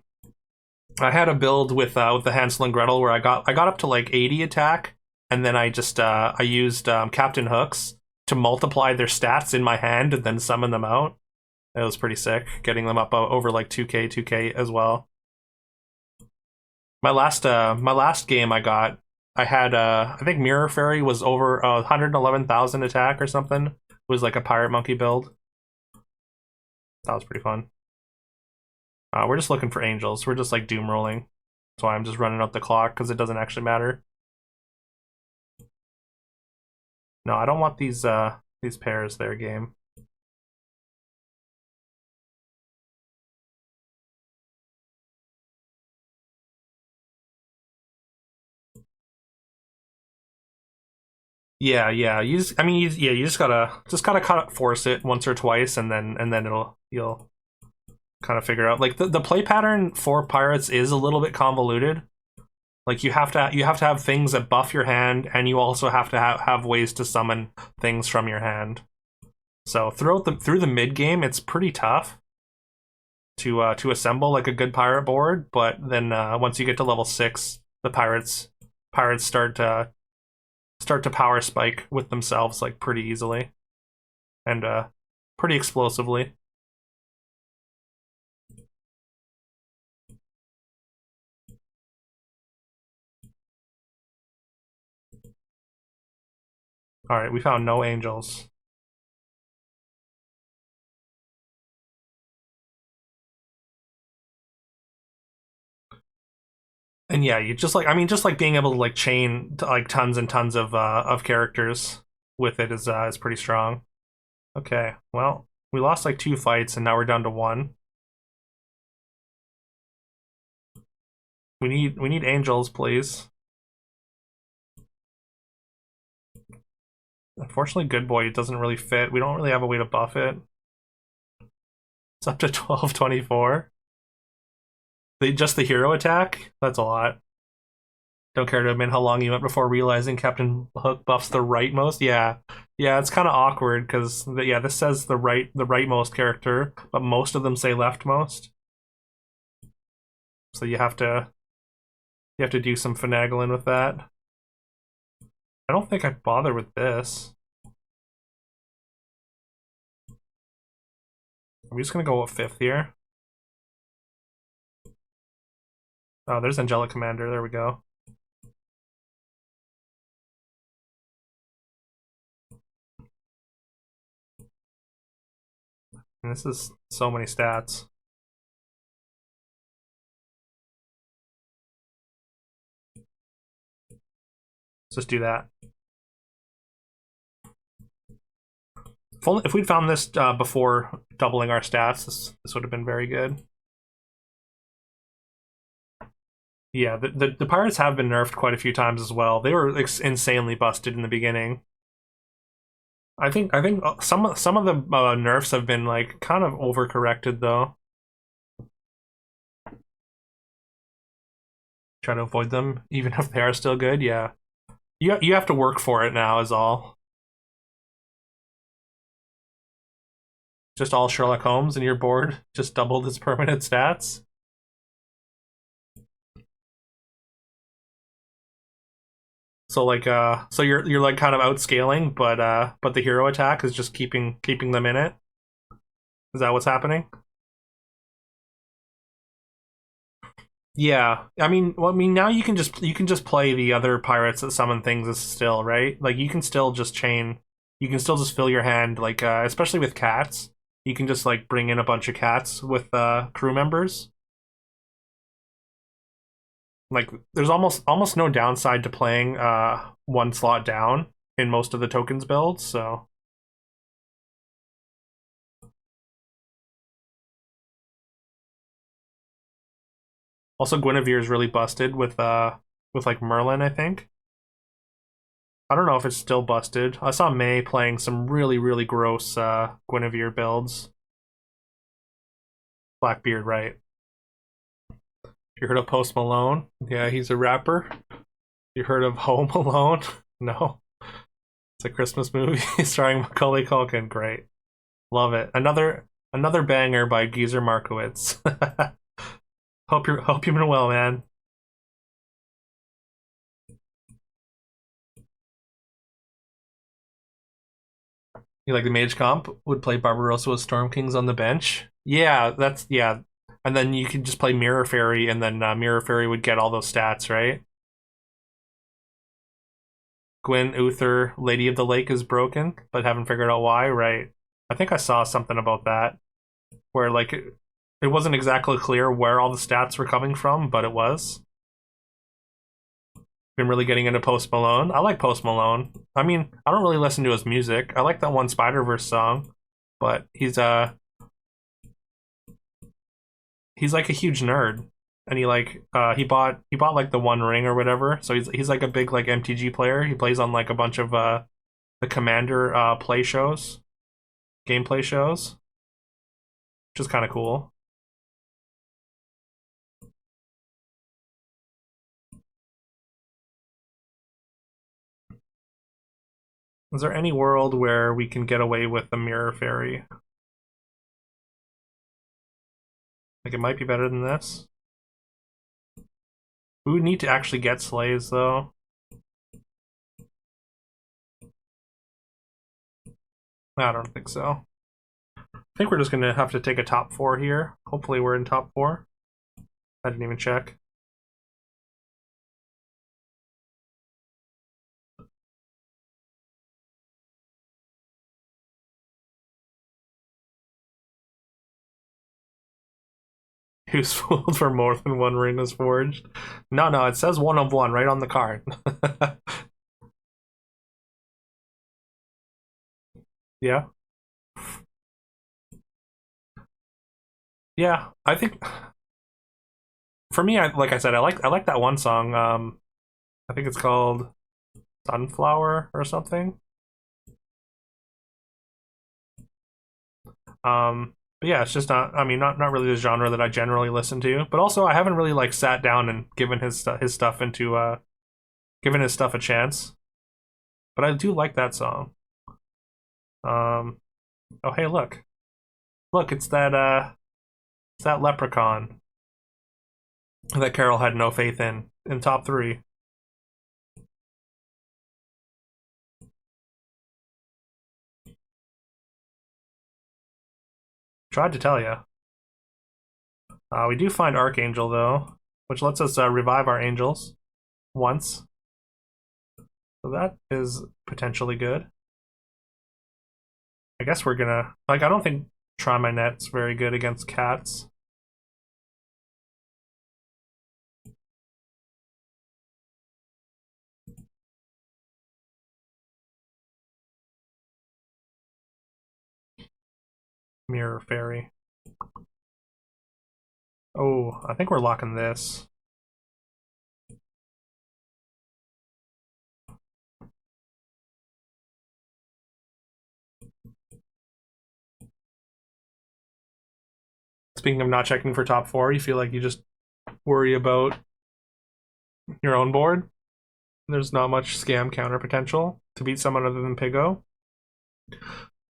had a build with the Hansel and Gretel where I got up to like 80 attack, and then I just I used Captain Hooks to multiply their stats in my hand and then summon them out. It was pretty sick, getting them up over like 2k as well. My last game I had I think Mirror Fairy was over 111,000 attack or something. It was like a pirate monkey build. That was pretty fun. We're just looking for angels. We're just like doom rolling. That's why I'm just running up the clock because it doesn't actually matter. No, I don't want these pairs there, game. Yeah, yeah. I mean, yeah. You just gotta kind of force it once or twice, and then you'll kind of figure out. Like the play pattern for pirates is a little bit convoluted. Like you have to have things that buff your hand, and you also have to have ways to summon things from your hand. So through the mid game, it's pretty tough to assemble like a good pirate board. But then once you get to level 6, the pirates start to power spike with themselves like pretty easily and pretty explosively. All right, we found no angels. And yeah, you just like just like being able to like chain like tons and tons of characters with it is pretty strong. Okay, well, we lost like 2 fights and now we're down to 1. We need angels, please. Unfortunately, Good Boy doesn't really fit. We don't really have a way to buff it. It's up to 1224. Just the hero attack? That's a lot. Don't care to admit how long you went before realizing Captain Hook buffs the rightmost. Yeah, yeah, it's kind of awkward because yeah, this says the rightmost character, but most of them say leftmost. So you have to do some finagling with that. I don't think I bother with this. Are we just gonna go with 5th here? Oh, there's Angelic Commander. There we go. And this is so many stats. Let's just do that. If we'd found this before doubling our stats, this would have been very good. Yeah, the pirates have been nerfed quite a few times as well. They were insanely busted in the beginning. I think some of the nerfs have been like kind of overcorrected though. Try to avoid them even if they are still good. Yeah, you have to work for it now. Is all. Just all Sherlock Holmes and your board just doubled its permanent stats. So like so you're like kind of outscaling, but the hero attack is just keeping them in it. Is that what's happening? Yeah. I mean now you can just play the other pirates that summon things as still, right? Like you can still just chain you can still just fill your hand like especially with cats. You can just like bring in a bunch of cats with crew members. Like there's almost no downside to playing 1 slot down in most of the tokens builds, so also Guinevere is really busted with like Merlin, I think. I don't know if it's still busted. I saw May playing some really gross Guinevere builds. Blackbeard, right? You heard of Post Malone? Yeah, he's a rapper. You heard of Home Alone? No. It's a Christmas movie starring Macaulay Culkin. Great. Love it. Another banger by Geezer Markowitz. Hope you've been well, man. You like the Mage comp? Would play Barbarossa with Storm Kings on the bench? Yeah, And then you could just play Mirror Fairy, and then Mirror Fairy would get all those stats, right? Gwyn Uther, Lady of the Lake is broken, but haven't figured out why, right? I think I saw something about that, where like it wasn't exactly clear where all the stats were coming from, but it was. Been really getting into Post Malone. I like Post Malone. I mean, I don't really listen to his music. I like that one Spider-Verse song, but he's like a huge nerd. And he bought like the One Ring or whatever. So he's like a big like MTG player. He plays on like a bunch of the Commander play shows, gameplay shows, which is kind of cool. Is there any world where we can get away with the Mirror Fairy? Like it might be better than this. We would need to actually get slays though. I don't think so. I think we're just gonna have to take a top 4 here. Hopefully we're in top 4. I didn't even check. Useful for more than one ring is forged. No, it says 1 of 1 right on the card. Yeah. Yeah, I think for me, like I said, I like that one song. I think it's called Sunflower or something. But yeah, it's just not. I mean, not really the genre that I generally listen to. But also, I haven't really like sat down and given his stuff into given his stuff a chance. But I do like that song. Um, oh hey, look, it's that leprechaun that Carol had no faith in top 3. Tried to tell you. We do find Archangel though, which lets us revive our angels once. So that is potentially good. I guess we're gonna like. I don't think Try My Net's very good against cats. Mirror Fairy. Oh, I think we're locking this. Speaking of not checking for top 4, you feel like you just worry about your own board. There's not much scam counter potential to beat someone other than Pigo.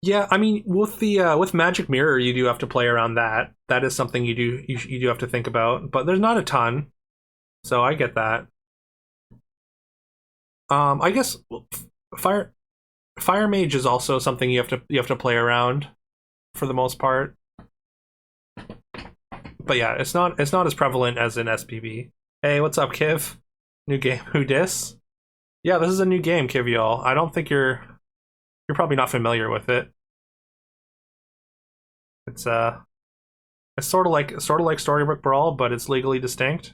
Yeah, I mean, with the with Magic Mirror, you do have to play around that. That is something you do have to think about, but there's not a ton, so I get that. I guess Fire Fire Mage is also something you have to play around for the most part. But yeah, it's not as prevalent as in SPB. Hey, what's up, Kiv? New game, who dis? Yeah, this is a new game, Kiv, y'all. I don't think you're probably not familiar with it. It's it's sort of like Storybook Brawl, but it's legally distinct.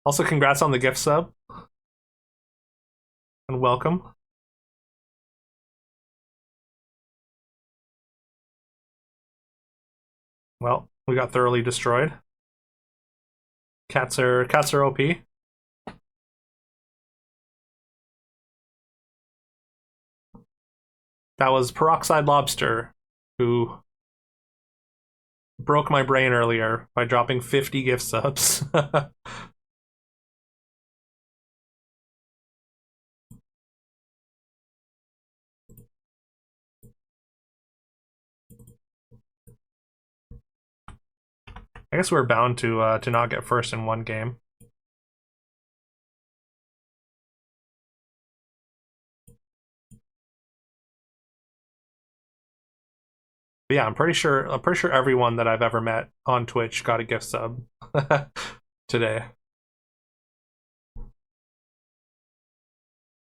Also, congrats on the gift sub and welcome. Well, we got thoroughly destroyed. Cats are OP. That was Peroxide Lobster, who broke my brain earlier by dropping 50 gift subs. I guess we're bound to not get first in one game. But yeah, I'm pretty sure everyone that I've ever met on Twitch got a gift sub today.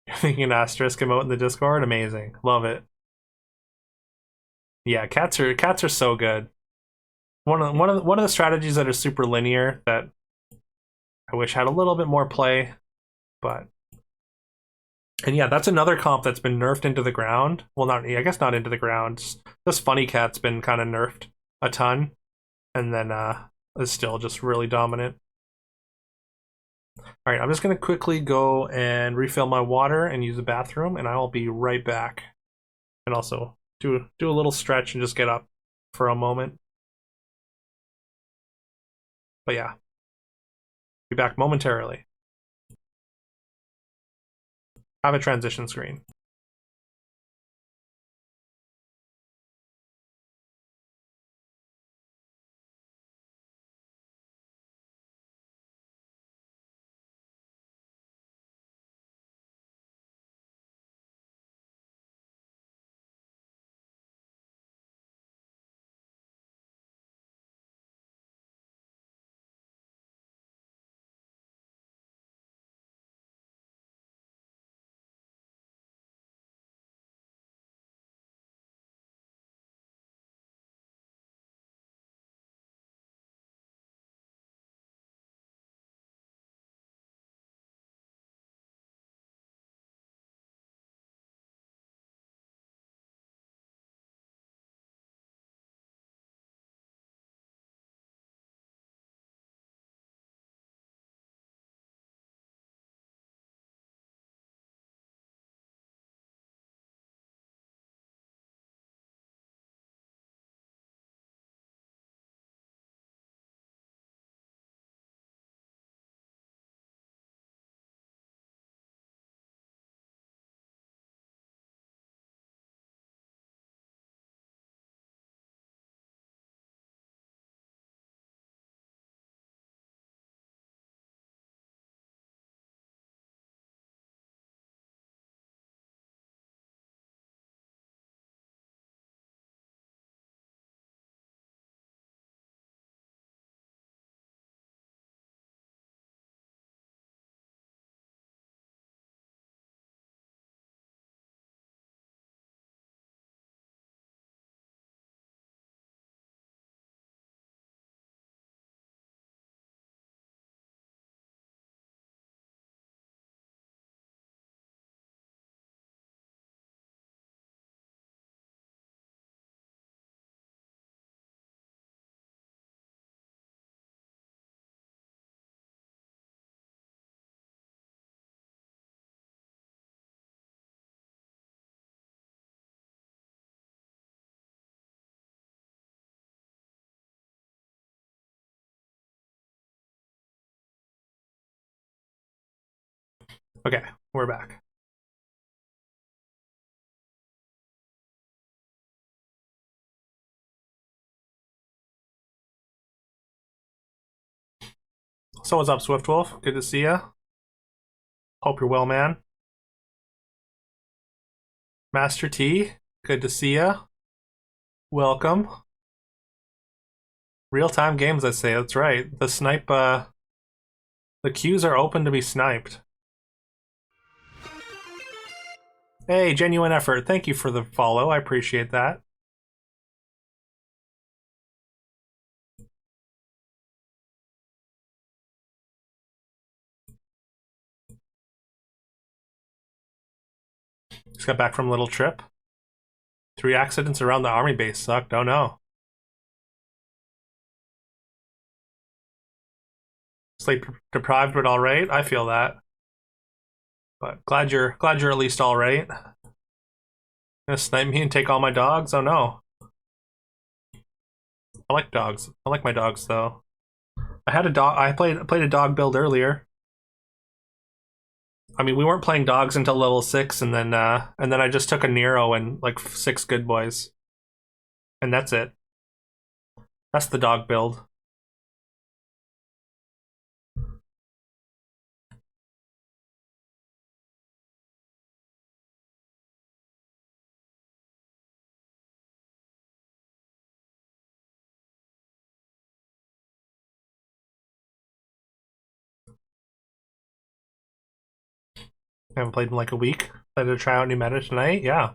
You're thinking an asterisk emote in the Discord? Amazing. Love it. Yeah, cats are so good. One of the strategies that are super linear that I wish had a little bit more play, but and yeah, that's another comp that's been nerfed into the ground. Well, not I guess not into the ground. This funny cat's been kind of nerfed a ton, and then is still just really dominant. All right, I'm just gonna quickly go and refill my water and use the bathroom, and I will be right back. And also do a little stretch and just get up for a moment. But yeah, be back momentarily. Have a transition screen. Okay, we're back. So what's up, Swiftwolf? Good to see ya. Hope you're well, man. Master T, good to see ya. Welcome. Real-time games, I say. That's right. The queues are open to be sniped. Hey, genuine effort. Thank you for the follow. I appreciate that. Just got back from a little trip. 3 accidents around the army base sucked. Oh no. Sleep deprived, but all right. I feel that. But glad you're at least all right. Gonna snipe me and take all my dogs? Oh no. I like dogs. I like my dogs though. I had a dog. I played a dog build earlier. I mean, we weren't playing dogs until level 6, and then I just took a Nero and like 6 good boys, and that's it. That's the dog build. I haven't played in like a week. Decided to try out new meta tonight. Yeah,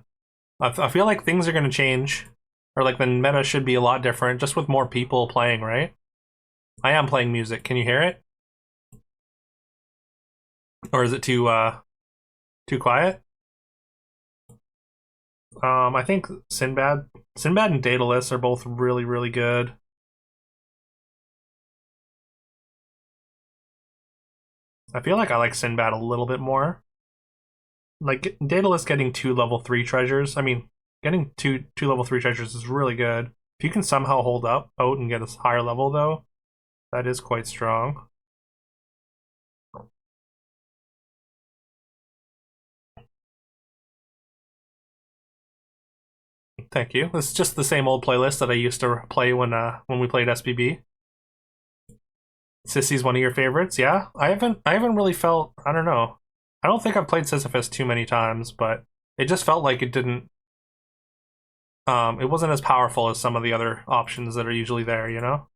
I feel like things are gonna change, or like the meta should be a lot different, just with more people playing. Right? I am playing music. Can you hear it? Or is it too quiet? I think Sinbad and Daedalus are both really, really good. I feel like I like Sinbad a little bit more. Like Daedalus getting 2 level 3 treasures. I mean, getting two level 3 treasures is really good. If you can somehow hold up out and get a higher level though, that is quite strong. Thank you. It's just the same old playlist that I used to play when we played SPB. Sissy's one of your favorites, yeah? I haven't really felt, I don't know. I don't think I've played Sisyphus too many times, but it just felt like it didn't it wasn't as powerful as some of the other options that are usually there, you know?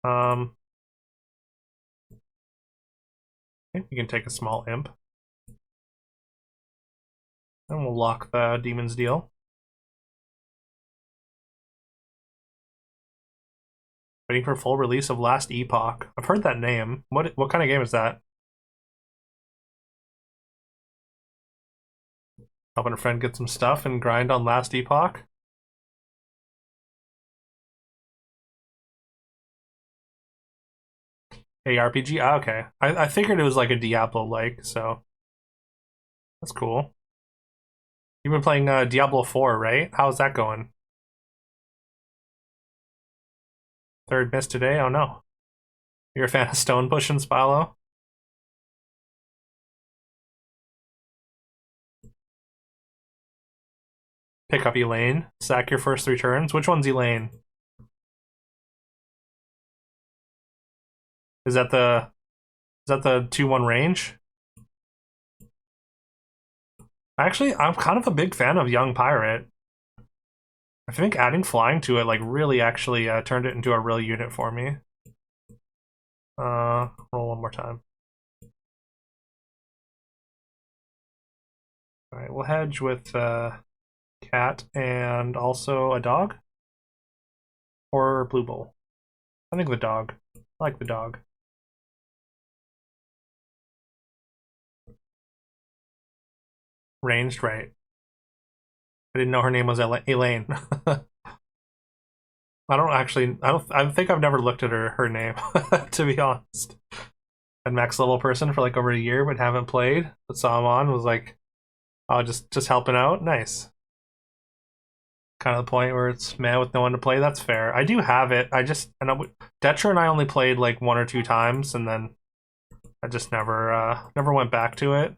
I think we can take a small imp. And we'll lock the Demon's Deal. Waiting for full release of Last Epoch. I've heard that name. What kind of game is that? Helping a friend get some stuff and grind on Last Epoch? ARPG? Ah, okay. I figured it was like a Diablo-like, so that's cool. You've been playing Diablo 4, right? How's that going? Third miss today? Oh no. You're a fan of Stone Push and Spylo? Pick up Elaine. Sack your first 3 turns. Which one's Elaine? Is that the 2/1 range? Actually, I'm kind of a big fan of Young Pirate. I think adding flying to it like really actually turned it into a real unit for me. Roll one more time. All right, we'll hedge with cat and also a dog or blue bull. I think the dog. I like the dog. Ranged, right? I didn't know her name was Elaine. I think I've never looked at her name, to be honest. And max level person for like over a year, but haven't played. But saw him on, was like, oh, just helping out. Nice. Kind of the point where it's man with no one to play. That's fair. I do have it. Detra and I only played like 1 or 2 times, and then I just never went back to it.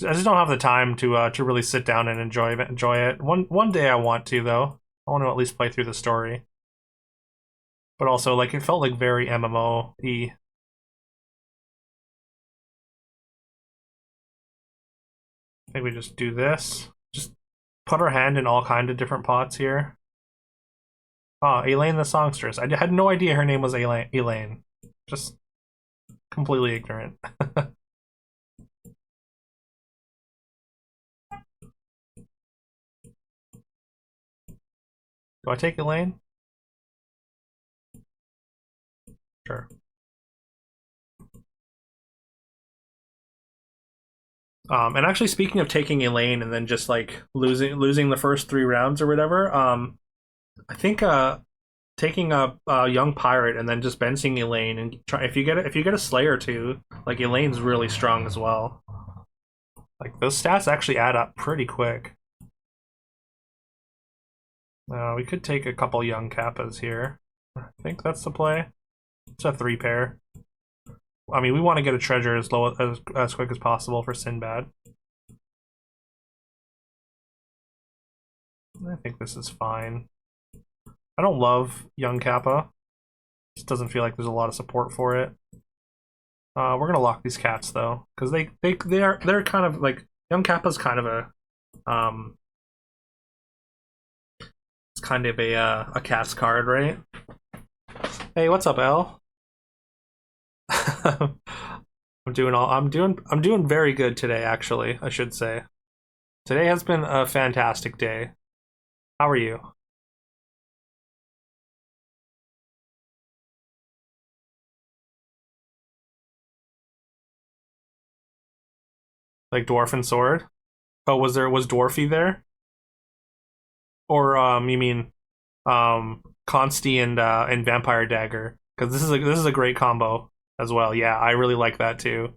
I just don't have the time to really sit down and enjoy it. One day I want to though. I want to at least play through the story. But also like it felt like very MMO-y. I think we just do this. Just put our hand in all kinds of different pots here. Oh, Elaine the Songstress. I had no idea her name was Elaine. Just completely ignorant. Do I take Elaine? Sure. And actually, speaking of taking Elaine and then just like losing the first 3 rounds or whatever, I think taking a young pirate and then just bencing Elaine and try if you get a Slayer too, like Elaine's really strong as well. Like those stats actually add up pretty quick. We could take a couple young Kappas here. I think that's the play. It's a 3-pair. I mean, we want to get a treasure as quick as possible for Sinbad. I think this is fine. I don't love young Kappa. Just doesn't feel like there's a lot of support for it. We're gonna lock these cats though, because they're kind of like young Kappa's kind of a it's kind of a cat's card, right? Hey, what's up, Al? I'm doing very good today, actually, I should say. Today has been a fantastic day. How are you? Like Dwarf and Sword? Oh, was Dwarfy there? Or you mean Consti and Vampire Dagger? Because this is a great combo as well. Yeah, I really like that too.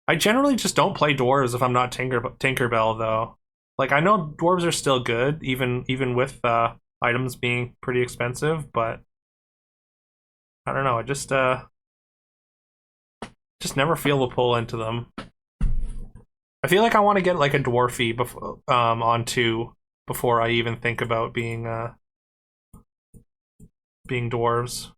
I generally just don't play dwarves if I'm not Tinkerbell though. Like I know dwarves are still good, even with items being pretty expensive, but I don't know. I just never feel the pull into them. I feel like I want to get like a dwarfy before onto before I even think about being dwarves.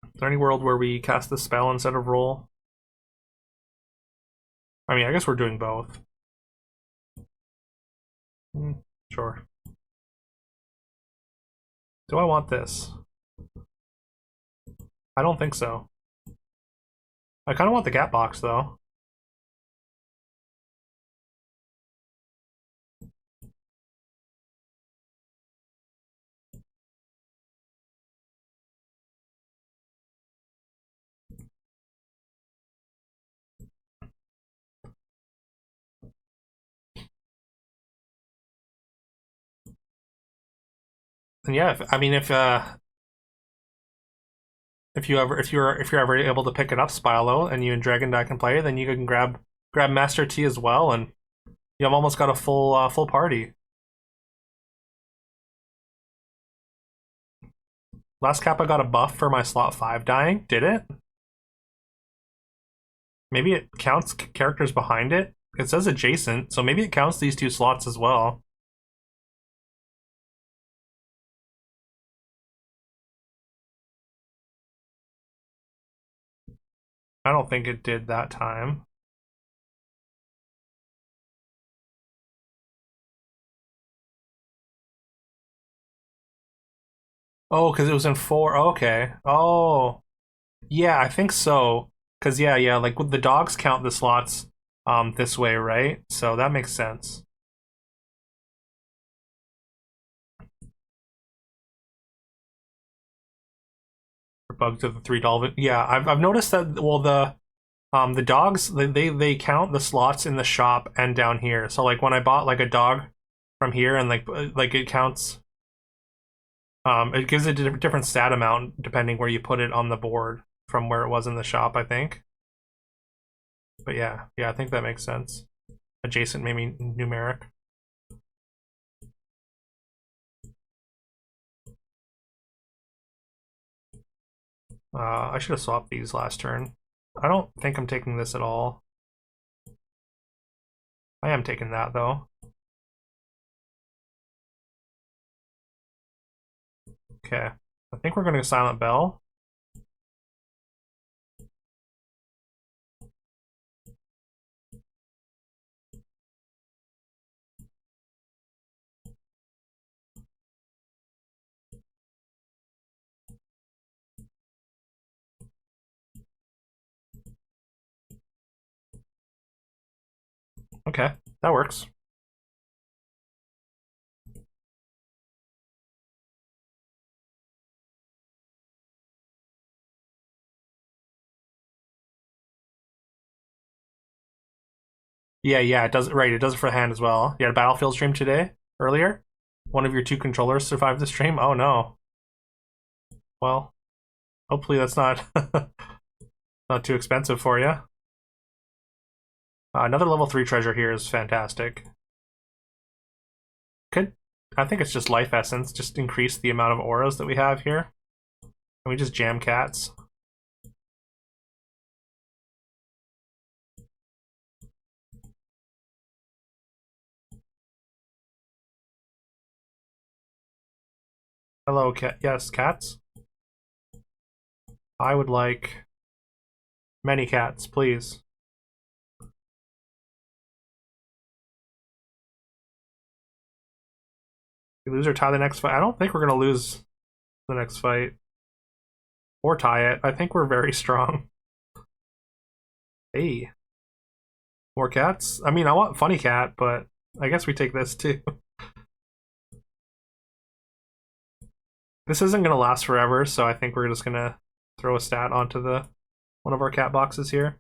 Is there any world where we cast the spell instead of roll? I mean, I guess we're doing both. Sure. Do I want this? I don't think so. I kind of want the gap box though. And yeah, I mean, if you're ever able to pick it up, Spilo, and you and Dragon Die can play, then you can grab Master T as well, and you've almost got a full party. Last cap I got a buff for my slot 5 dying. Did it? Maybe it counts characters behind it. It says adjacent, so maybe it counts these two slots as well. I don't think it did that time. Oh, because it was in 4. Okay. Oh, yeah, I think so. Because yeah, like with the dogs count the slots this way, right? So that makes sense. Bugs of the three dolphin. Yeah, I've noticed that. Well, the dogs they count the slots in the shop and down here. So like when I bought like a dog from here and like it counts. It gives it a different stat amount depending where you put it on the board from where it was in the shop, I think. But yeah, I think that makes sense. Adjacent, maybe numeric. I should have swapped these last turn. I don't think I'm taking this at all. I am taking that though. Okay. I think we're going to Silent Bell. Okay, that works. Yeah, it does. Right, it does it for the hand as well. You had a Battlefield stream today, earlier? One of your two controllers survived the stream? Oh no. Well, hopefully that's not not too expensive for you. Another level 3 treasure here is fantastic. I think it's just life essence, just increase the amount of auras that we have here. Can we just jam cats? Hello, cat. Yes, cats. I would like many cats, please. We lose or tie the next fight. I don't think we're gonna lose the next fight or tie it. I think we're very strong. Hey, more cats. I mean, I want funny cat, but I guess we take this too. This isn't gonna last forever, so I think we're just gonna throw a stat onto the one of our cat boxes here.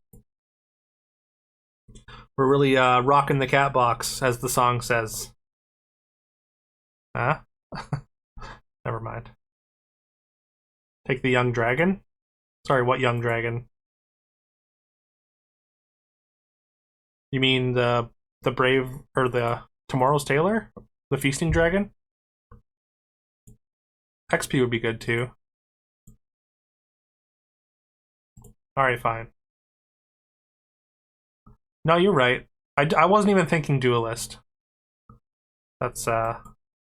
We're really rocking the cat box, as the song says. Huh? Never mind. Take the young dragon? Sorry, what young dragon? You mean the brave or the Tomorrow's Tailor? The feasting dragon? XP would be good too. Alright, fine. No, you're right. I wasn't even thinking duelist. That's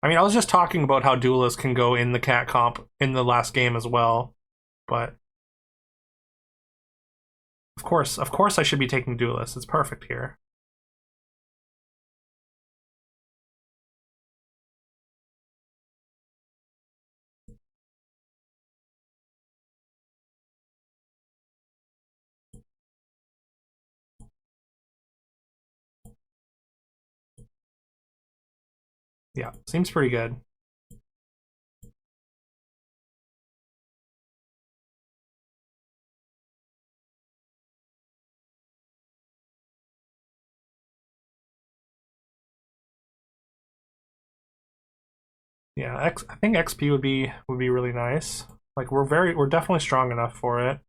I mean, I was just talking about how duelist can go in the cat comp in the last game as well, but of course I should be taking duelist. It's perfect here. Yeah, seems pretty good. Yeah, I think XP would be really nice. Like we're definitely strong enough for it.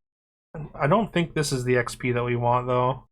I don't think this is the XP that we want though.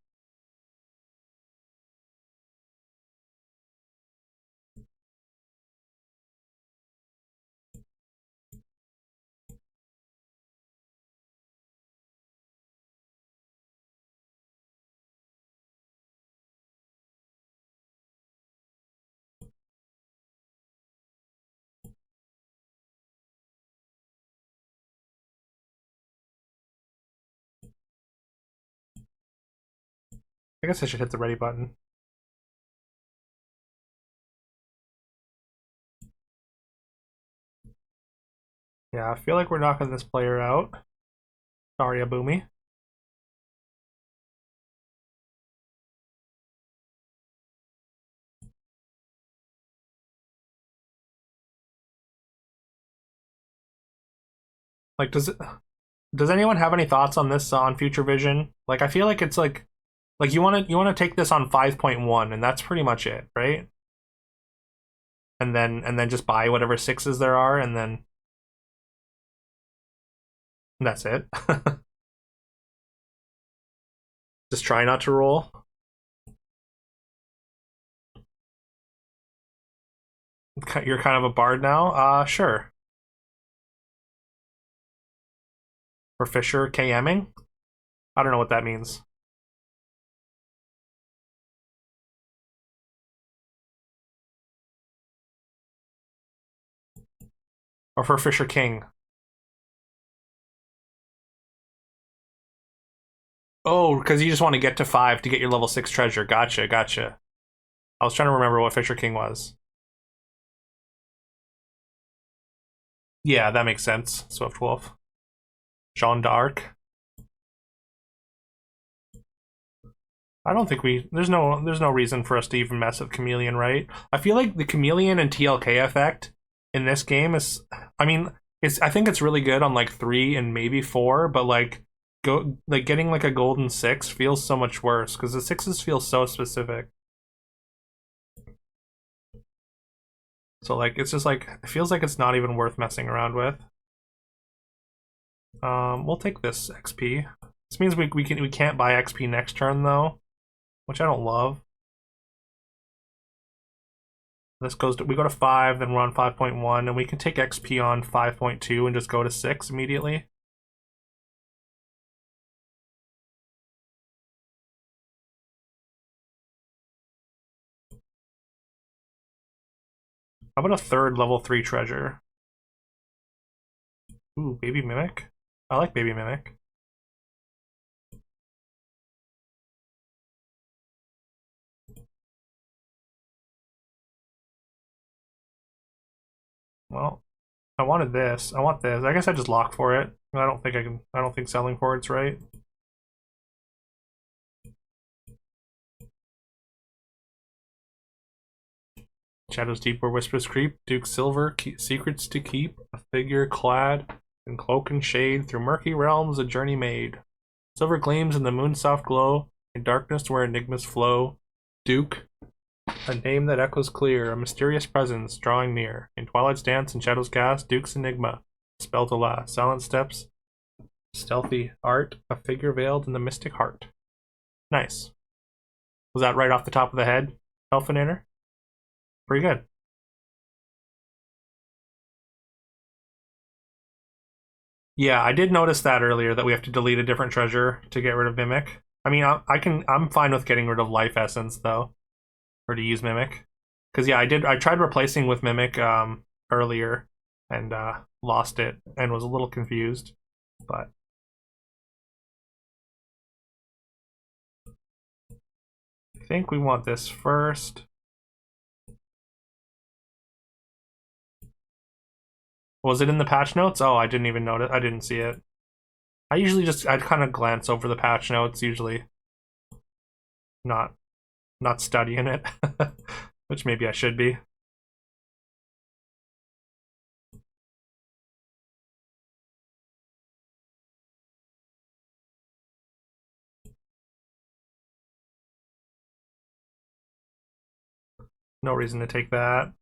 I guess I should hit the ready button. Yeah, I feel like we're knocking this player out. Sorry, Abumi. Like, does anyone have any thoughts on this on Future Vision? Like, I feel like it's like you want to take this on 5.1, and that's pretty much it, right? And then just buy whatever sixes there are, and then that's it. Just try not to roll. You're kind of a bard now. Sure. For Fisher KMing. I don't know what that means. Or for Fisher King. Oh, because you just want to get to 5 to get your level 6 treasure. Gotcha, gotcha. I was trying to remember what Fisher King was. Yeah, that makes sense. Swift Wolf. Jeanne d'Arc. I don't think there's no reason for us to even mess with Chameleon, right? I feel like the Chameleon and TLK effect in this game is, I mean, I think it's really good on like 3 and maybe 4, but like getting like a golden 6 feels so much worse because the 6s feel so specific. So like it's just like it feels like it's not even worth messing around with. We'll take this XP. This means we can't buy XP next turn though, which I don't love. This goes to, we go to 5, then we're on 5.1, and we can take XP on 5.2 and just go to 6 immediately. How about a third level 3 treasure? Ooh, Baby Mimic. I like Baby Mimic. Well, I wanted this. I want this. I guess I just lock for it. I don't think I can. I don't think selling for it's right. Shadows deep where whispers creep. Duke Silver, secrets to keep. A figure clad in cloak and shade. Through murky realms, a journey made. Silver gleams in the moon's soft glow. In darkness where enigmas flow. Duke, a name that echoes clear. A mysterious presence drawing near. In twilight's dance and shadows cast. Duke's enigma, spell to last. Silent steps, stealthy art. A figure veiled in the mystic heart. Nice. Was that right off the top of the head, Elfinator? Pretty good. Yeah, I did notice that earlier that we have to delete a different treasure to get rid of Mimic. I mean, I can. I'm fine with getting rid of Life Essence though, or to use Mimic. Because yeah, I did. I tried replacing with Mimic earlier and lost it and was a little confused. But I think we want this first. Was it in the patch notes? Oh, I didn't even notice. I didn't see it. I'd kind of glance over the patch notes usually, not studying it, which maybe I should be. No reason to take that.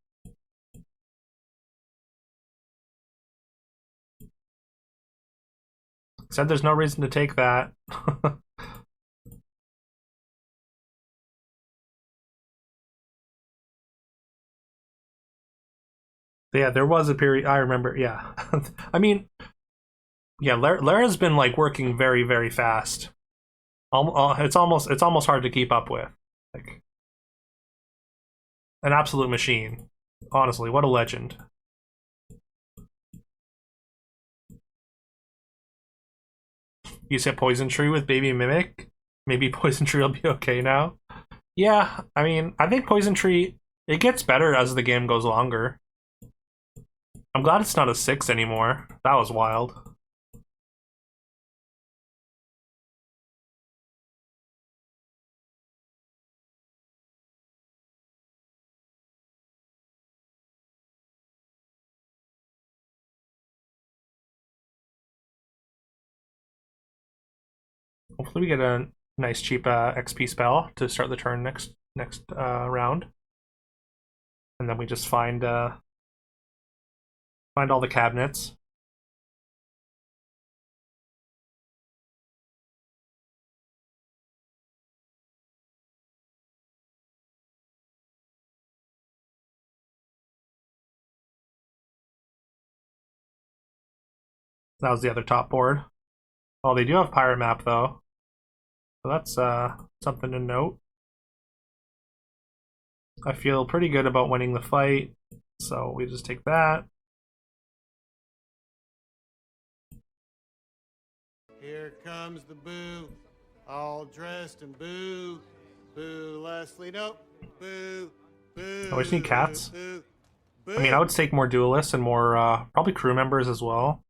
Said there's no reason to take that. Yeah, there was a period I remember. Yeah, I mean, yeah, Lara's been like working very, very fast. It's almost hard to keep up with. Like an absolute machine. Honestly, what a legend. You said Poison Tree with Baby Mimic. Maybe Poison Tree will be okay now. Yeah, I mean, I think Poison Tree it gets better as the game goes longer. I'm glad it's not a 6 anymore. That was wild. Hopefully we get a nice cheap XP spell to start the turn next round, and then we just find all the cabinets. That was the other top board. Oh, they do have pirate map though, so that's something to note. I feel pretty good about winning the fight, so we just take that. Here comes the boo, all dressed in boo. Boo, Leslie, nope. Boo, boo. Oh, we just need cats. Boo, boo. I mean, I would take more duelists and more probably crew members as well.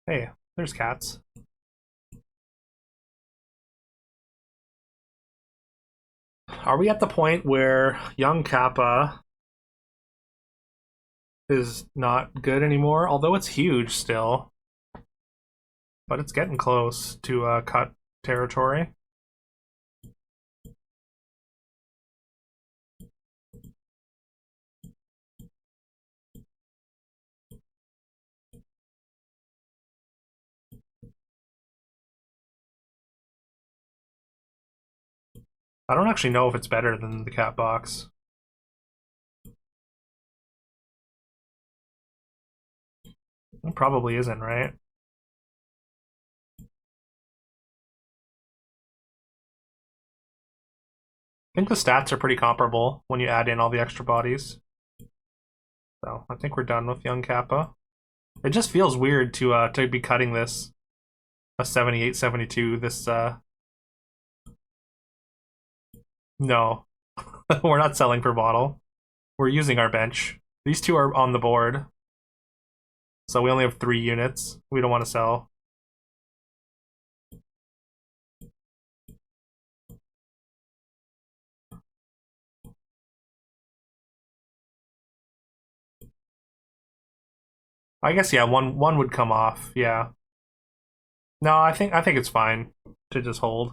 Hey, there's cats. Are we at the point where young Kappa is not good anymore? Although it's huge still. But it's getting close to cut territory. I don't actually know if it's better than the cat box. It probably isn't, right? I think the stats are pretty comparable when you add in all the extra bodies. So I think we're done with young Kappa. It just feels weird to be cutting this a 78, 72. This no, we're not selling per bottle. We're using our bench. These two are on the board. So we only have 3 units. We don't want to sell. I guess yeah, one would come off, yeah. No, I think it's fine to just hold.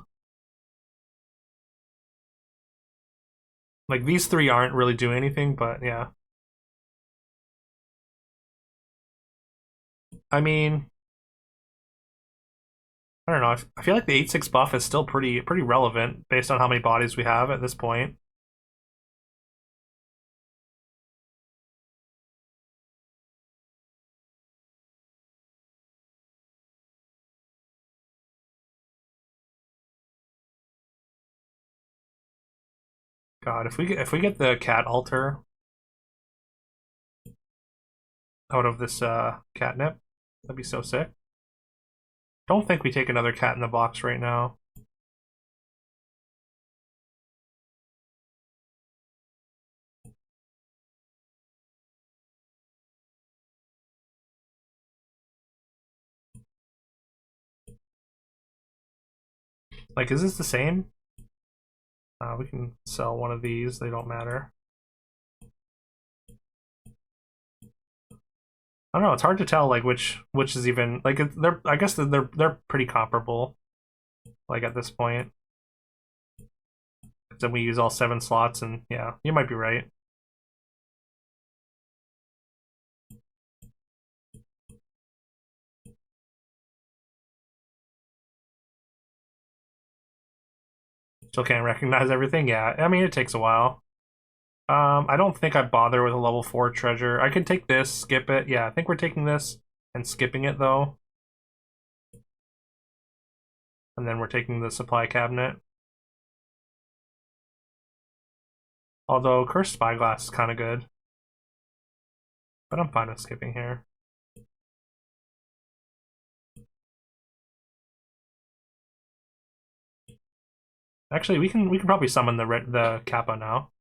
Like these 3 aren't really doing anything, but yeah. I mean, I don't know. I feel like the 8/6 buff is still pretty relevant based on how many bodies we have at this point. God, if we get the cat altar out of this catnip, that'd be so sick. Don't think we take another cat in the box right now. Like, is this the same? We can sell one of these. They don't matter. I don't know. It's hard to tell like which is even like they're. I guess they're pretty comparable. Like at this point, then we use all 7 slots, and yeah, you might be right. Still can't recognize everything. Yeah, I mean it takes a while. I don't think I'd bother with a level 4 treasure. I could take this, skip it. Yeah, I think we're taking this and skipping it though. And then we're taking the supply cabinet. Although Cursed Spyglass is kind of good. But I'm fine with skipping here. Actually, we can probably summon the Kappa now.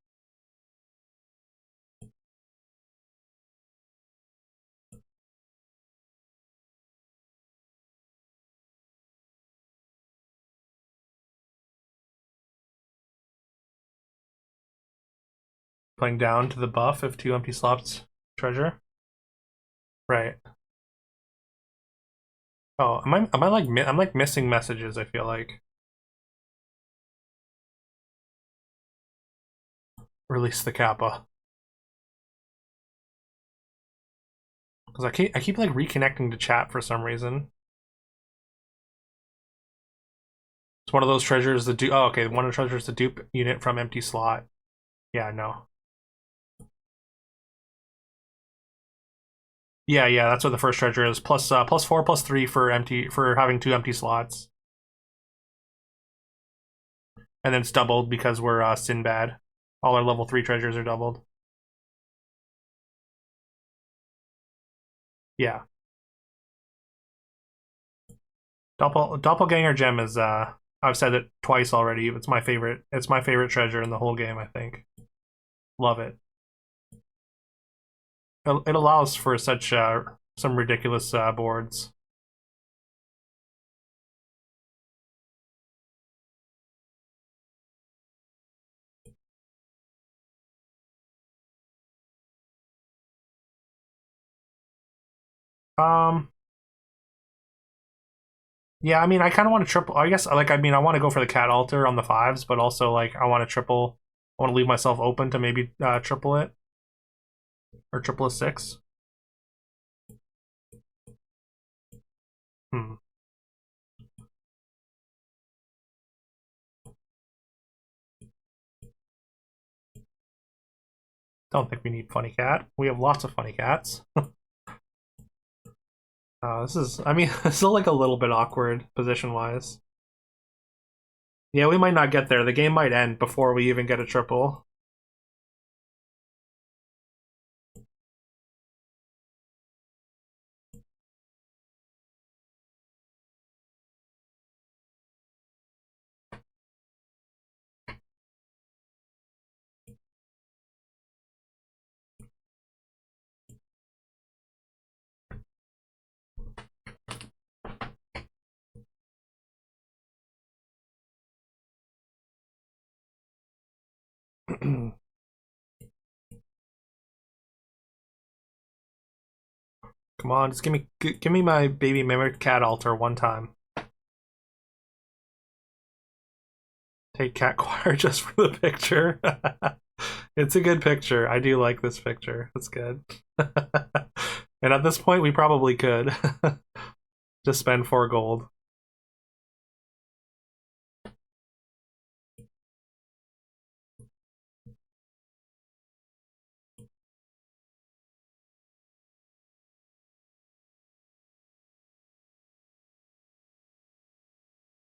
Playing down to the buff of 2 empty slots treasure. Right. Oh, am I like I'm like missing messages, I feel like. Release the Kappa. Because I keep like reconnecting to chat for some reason. It's one of those treasures the dupe. Oh, okay. One of the treasures the dupe unit from empty slot. Yeah, no. Yeah, yeah. That's what the first treasure is. Plus 4, +3 for having 2 empty slots, and then it's doubled because we're Sinbad. All our level 3 treasures are doubled. Yeah. Doppelganger gem is I've said it twice already. It's my favorite. It's my favorite treasure in the whole game. I think. Love it. It allows for such some ridiculous boards. Um. Yeah, I mean, I kind of want to triple. I guess, like, I mean, I want to go for the cat altar on the 5s, but also like I want to triple. I want to leave myself open to maybe triple it or triple a 6. Hmm. Don't think we need funny cat. We have lots of funny cats. This is, I mean, this is like a little bit awkward position wise. Yeah, we might not get there. The game might end before we even get a triple. Come on, just give me my baby mimic cat altar one time. Take cat choir just for the picture. It's a good picture. I do like this picture. It's good. And at this point, we probably could just spend 4 gold.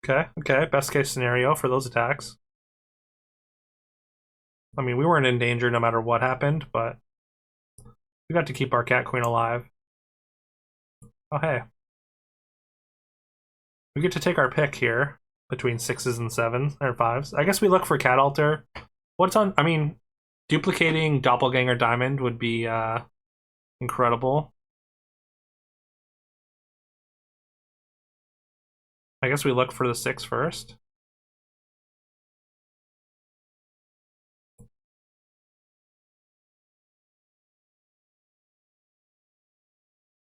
Okay. Best case scenario for those attacks. I mean, we weren't in danger no matter what happened, but we got to keep our cat queen alive. Oh, hey. We get to take our pick here between 6s and 7s, or 5s. I guess we look for cat altar. What's on... I mean, duplicating Doppelganger Diamond would be incredible. I guess we look for the 6 first.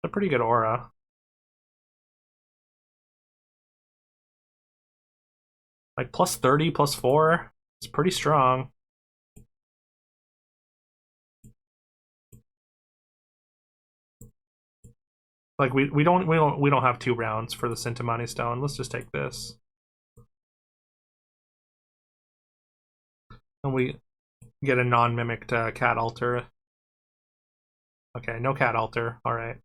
A pretty good aura. Like plus 30, plus 4. It's pretty strong. Like we don't have 2 rounds for the Sintamani Stone. Let's just take this. And we get a non-mimicked cat altar. Okay, no cat altar. Alright.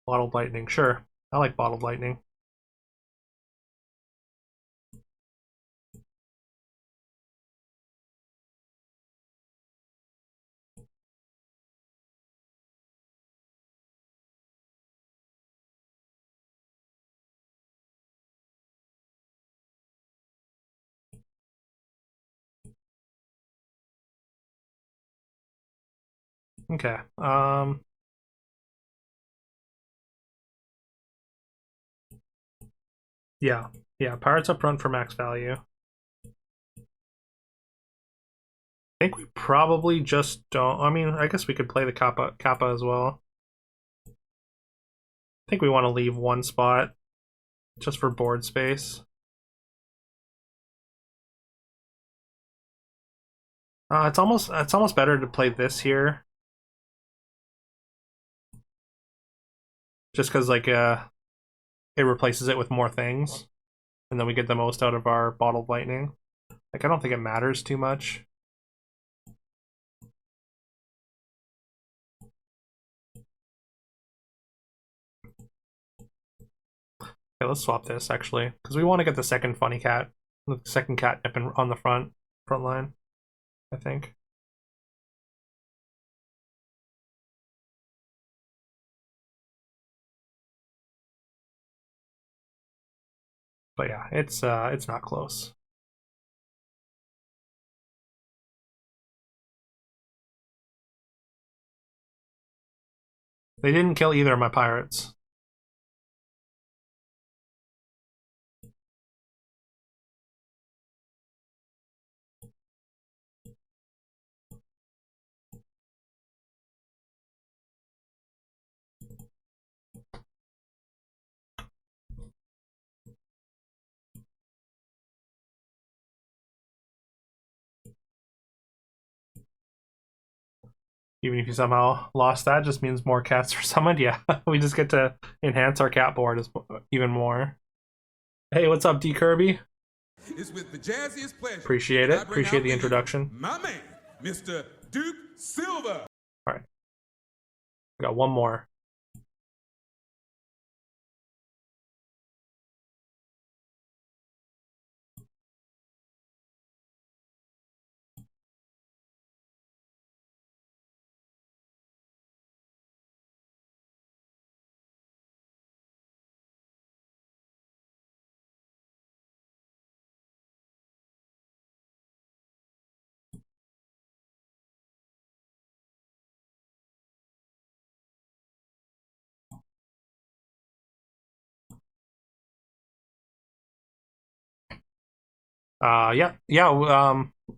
Bottled lightning, sure. I like bottled lightning. Okay. Yeah. Yeah, pirates up front for max value. I think we probably just don't... I mean, I guess we could play the Kappa as well. I think we want to leave 1 spot just for board space. It's almost better to play this here. Just because, like, it replaces it with more things. And then we get the most out of our bottled lightning. Like, I don't think it matters too much. Okay, let's swap this, actually. Because we want to get the second funny cat. The second catnip on the front line, I think. But yeah, it's not close. They didn't kill either of my pirates. Even if you somehow lost that, just means more cats are summoned. Yeah, we just get to enhance our cat board even more. Hey, what's up, D Kirby? It's with the jazziest pleasure. Appreciate it. Appreciate the introduction. My man, Mr. Duke Silver. All right, we got one more.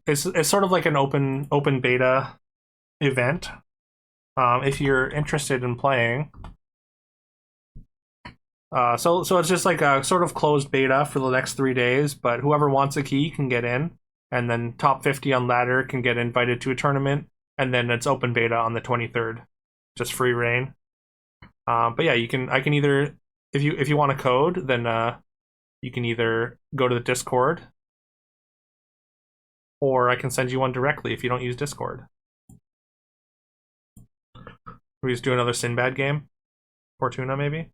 It's sort of like an open beta event. If you're interested in playing, so it's just like a sort of closed beta for the next 3 days. But whoever wants a key can get in, and then top 50 on ladder can get invited to a tournament, and then it's open beta on the 23rd, just free reign. But yeah, I can either if you want a code, then you can either go to the Discord, or I can send you one directly if you don't use Discord. We just do another Sinbad game, Fortuna maybe.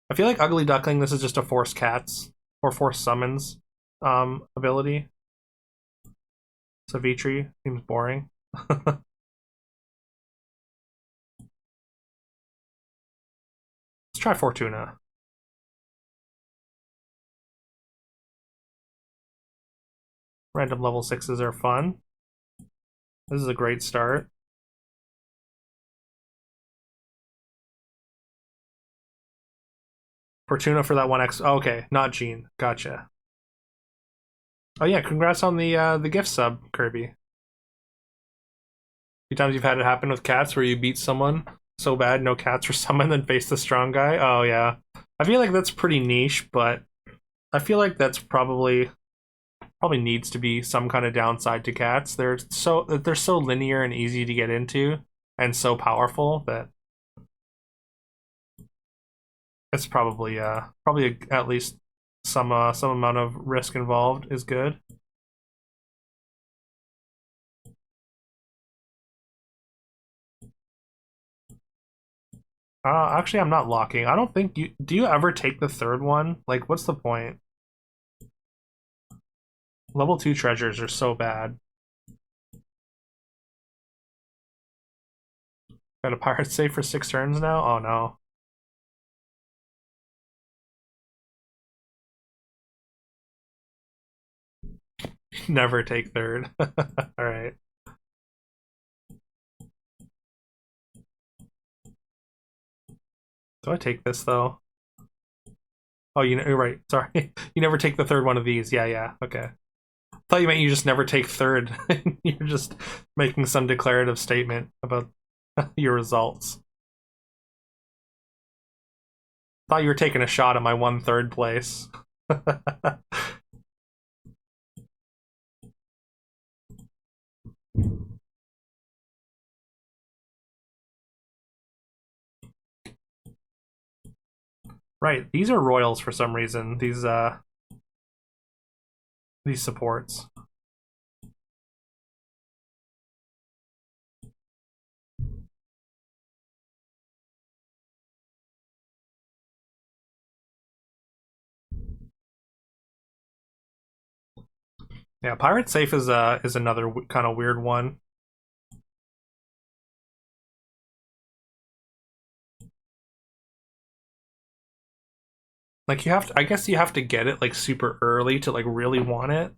I feel like Ugly Duckling. This is just a force cats or force summons ability. Savitri seems boring. Let's try Fortuna. Random level 6s are fun. This is a great start. Fortuna for that 1x. Oh, okay, not Gene. Gotcha. Oh yeah, congrats on the gift sub, Kirby. Few times you've had it happen with cats where you beat someone so bad no cats were summoned and face the strong guy. Oh yeah. I feel like that's pretty niche, but I feel like that's probably needs to be some kind of downside to cats. They're so linear and easy to get into and so powerful that it's probably at least some amount of risk involved is good. Actually, I'm not locking. I don't think you do. You ever take the third one? Like, what's the point? Level 2 treasures are so bad. Got a pirate save for 6 turns now? Oh no. Never take third. Alright. Do I take this though? Oh, you're right. Sorry. You never take the third one of these. Yeah, yeah. Okay. Thought you meant you just never take third. You're just making some declarative statement about your results. Thought you were taking a shot at my 1/3 place. Right, these are royals for some reason. These supports. Yeah, pirate safe is another kind of weird one. Like I guess you have to get it like super early to like really want it,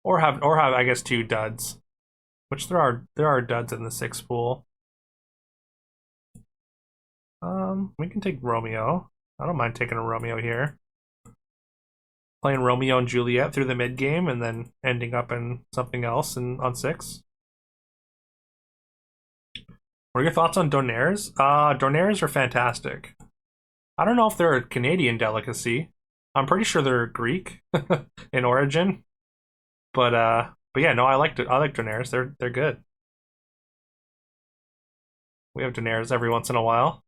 or have I guess 2 duds, which there are duds in the 6 pool. We can take Romeo. I don't mind taking a Romeo here. Playing Romeo and Juliet through the mid game and then ending up in something else on 6. What are your thoughts on Donaires? Donaires are fantastic. I don't know if they're a Canadian delicacy. I'm pretty sure they're Greek in origin. But yeah, no, I liked it. I like Donaires. They're good. We have Donaires every once in a while.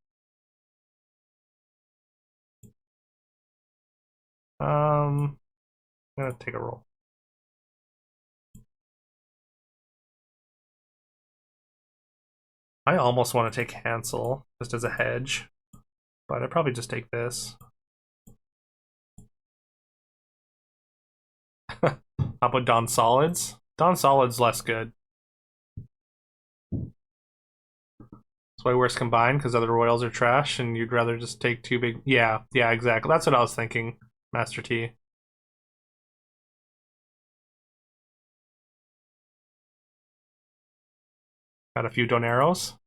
I'm gonna take a roll. I almost want to take Hansel just as a hedge, but I'd probably just take this. How about Don Solids? Don Solids less good. That's why worse combined because other royals are trash, and you'd rather just take 2 big. Yeah, yeah, exactly. That's what I was thinking, Master T. Got a few Doneros.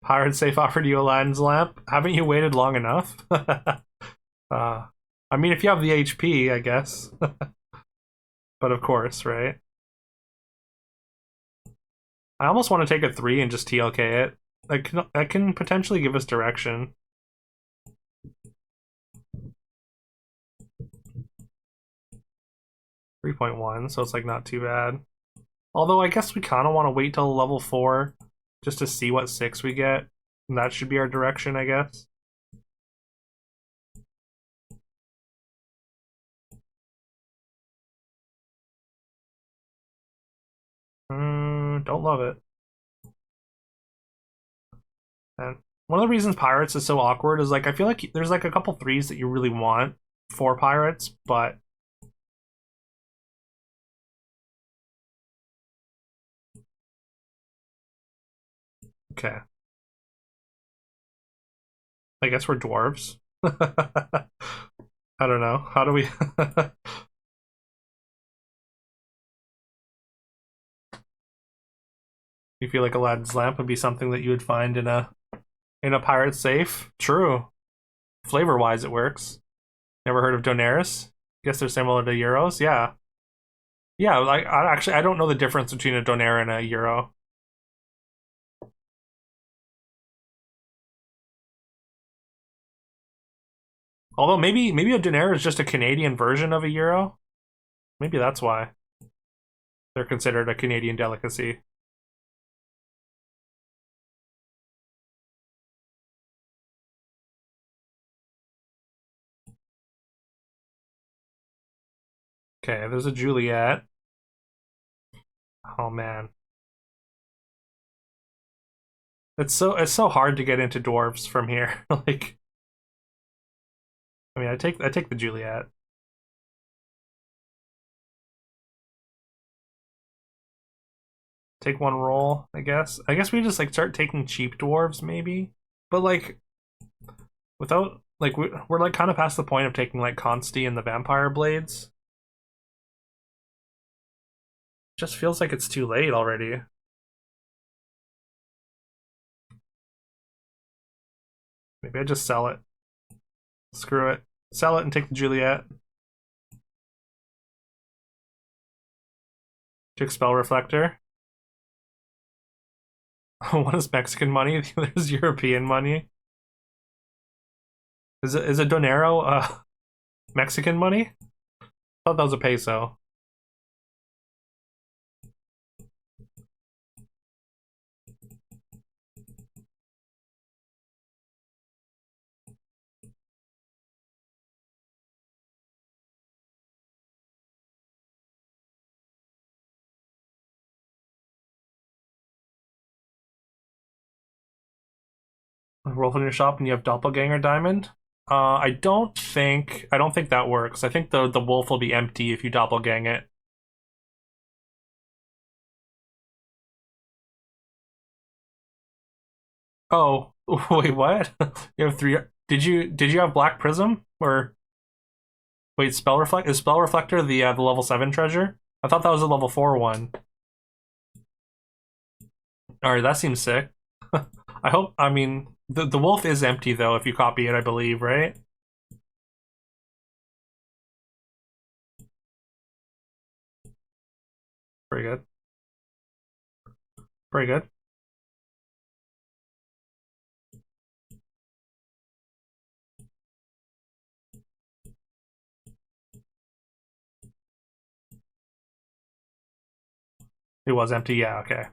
Pirate Safe offered you Aladdin's lamp. Haven't you waited long enough? I mean, if you have the HP, I guess. But of course, right? I almost want to take a 3 and just TLK it. That can potentially give us direction. .1, so it's like not too bad. Although I guess we kind of want to wait till level 4 just to see what 6 we get. And that should be our direction, I guess. Don't love it. And one of the reasons Pirates is so awkward is like I feel like there's like a couple 3s that you really want for Pirates, but okay. I guess we're dwarves. I don't know. How do we You feel like Aladdin's lamp would be something that you would find in a pirate safe? True. Flavor wise it works. Never heard of Donaris? Guess they're similar to Euros? Yeah. Yeah, like I don't know the difference between a Donair and a Euro. Although maybe a Donair is just a Canadian version of a Euro. Maybe that's why they're considered a Canadian delicacy. Okay, there's a Juliet. Oh man. It's so hard to get into dwarves from here. Like I mean I take the Juliet. Take one roll, I guess. I guess we just like start taking cheap dwarves maybe. But like without like we're like kind of past the point of taking like Consti and the vampire blades. Just feels like it's too late already. Maybe I just sell it. Screw it. Sell it and take the Juliet. Took Spell Reflector. One is Mexican money, the other is European money. Is a Donero Mexican money? I thought that was a peso. Roll from your shop and you have Doppelganger Diamond. I don't think that works. I think the wolf will be empty if you doppelgang it. Oh, wait, what? You have 3. Did you have Black Prism or wait, Spell Reflect? Is Spell Reflector the level 7 treasure? I thought that was a level 4 one. Alright, that seems sick. I hope I mean the wolf is empty though if you copy it, I believe, right? Very good. Very good. It was empty, yeah, okay.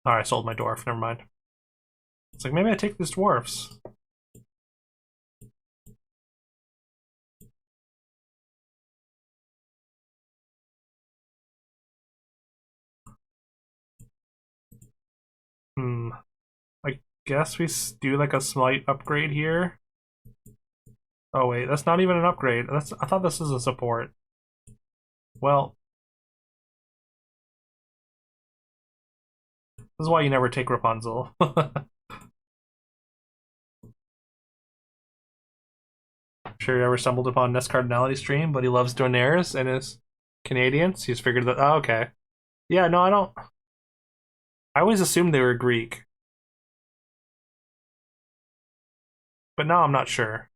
Alright, sold my dwarf, never mind. It's like maybe I take these dwarfs. I guess we do like a slight upgrade here. Oh wait, that's not even an upgrade. I thought this was a support. Well, this is why you never take Rapunzel. Sure you ever stumbled upon Nest Cardinality stream, but he loves Donairs and is Canadian, so he's figured that. Oh, okay. Yeah, no, I don't. I always assumed they were Greek, but now I'm not sure.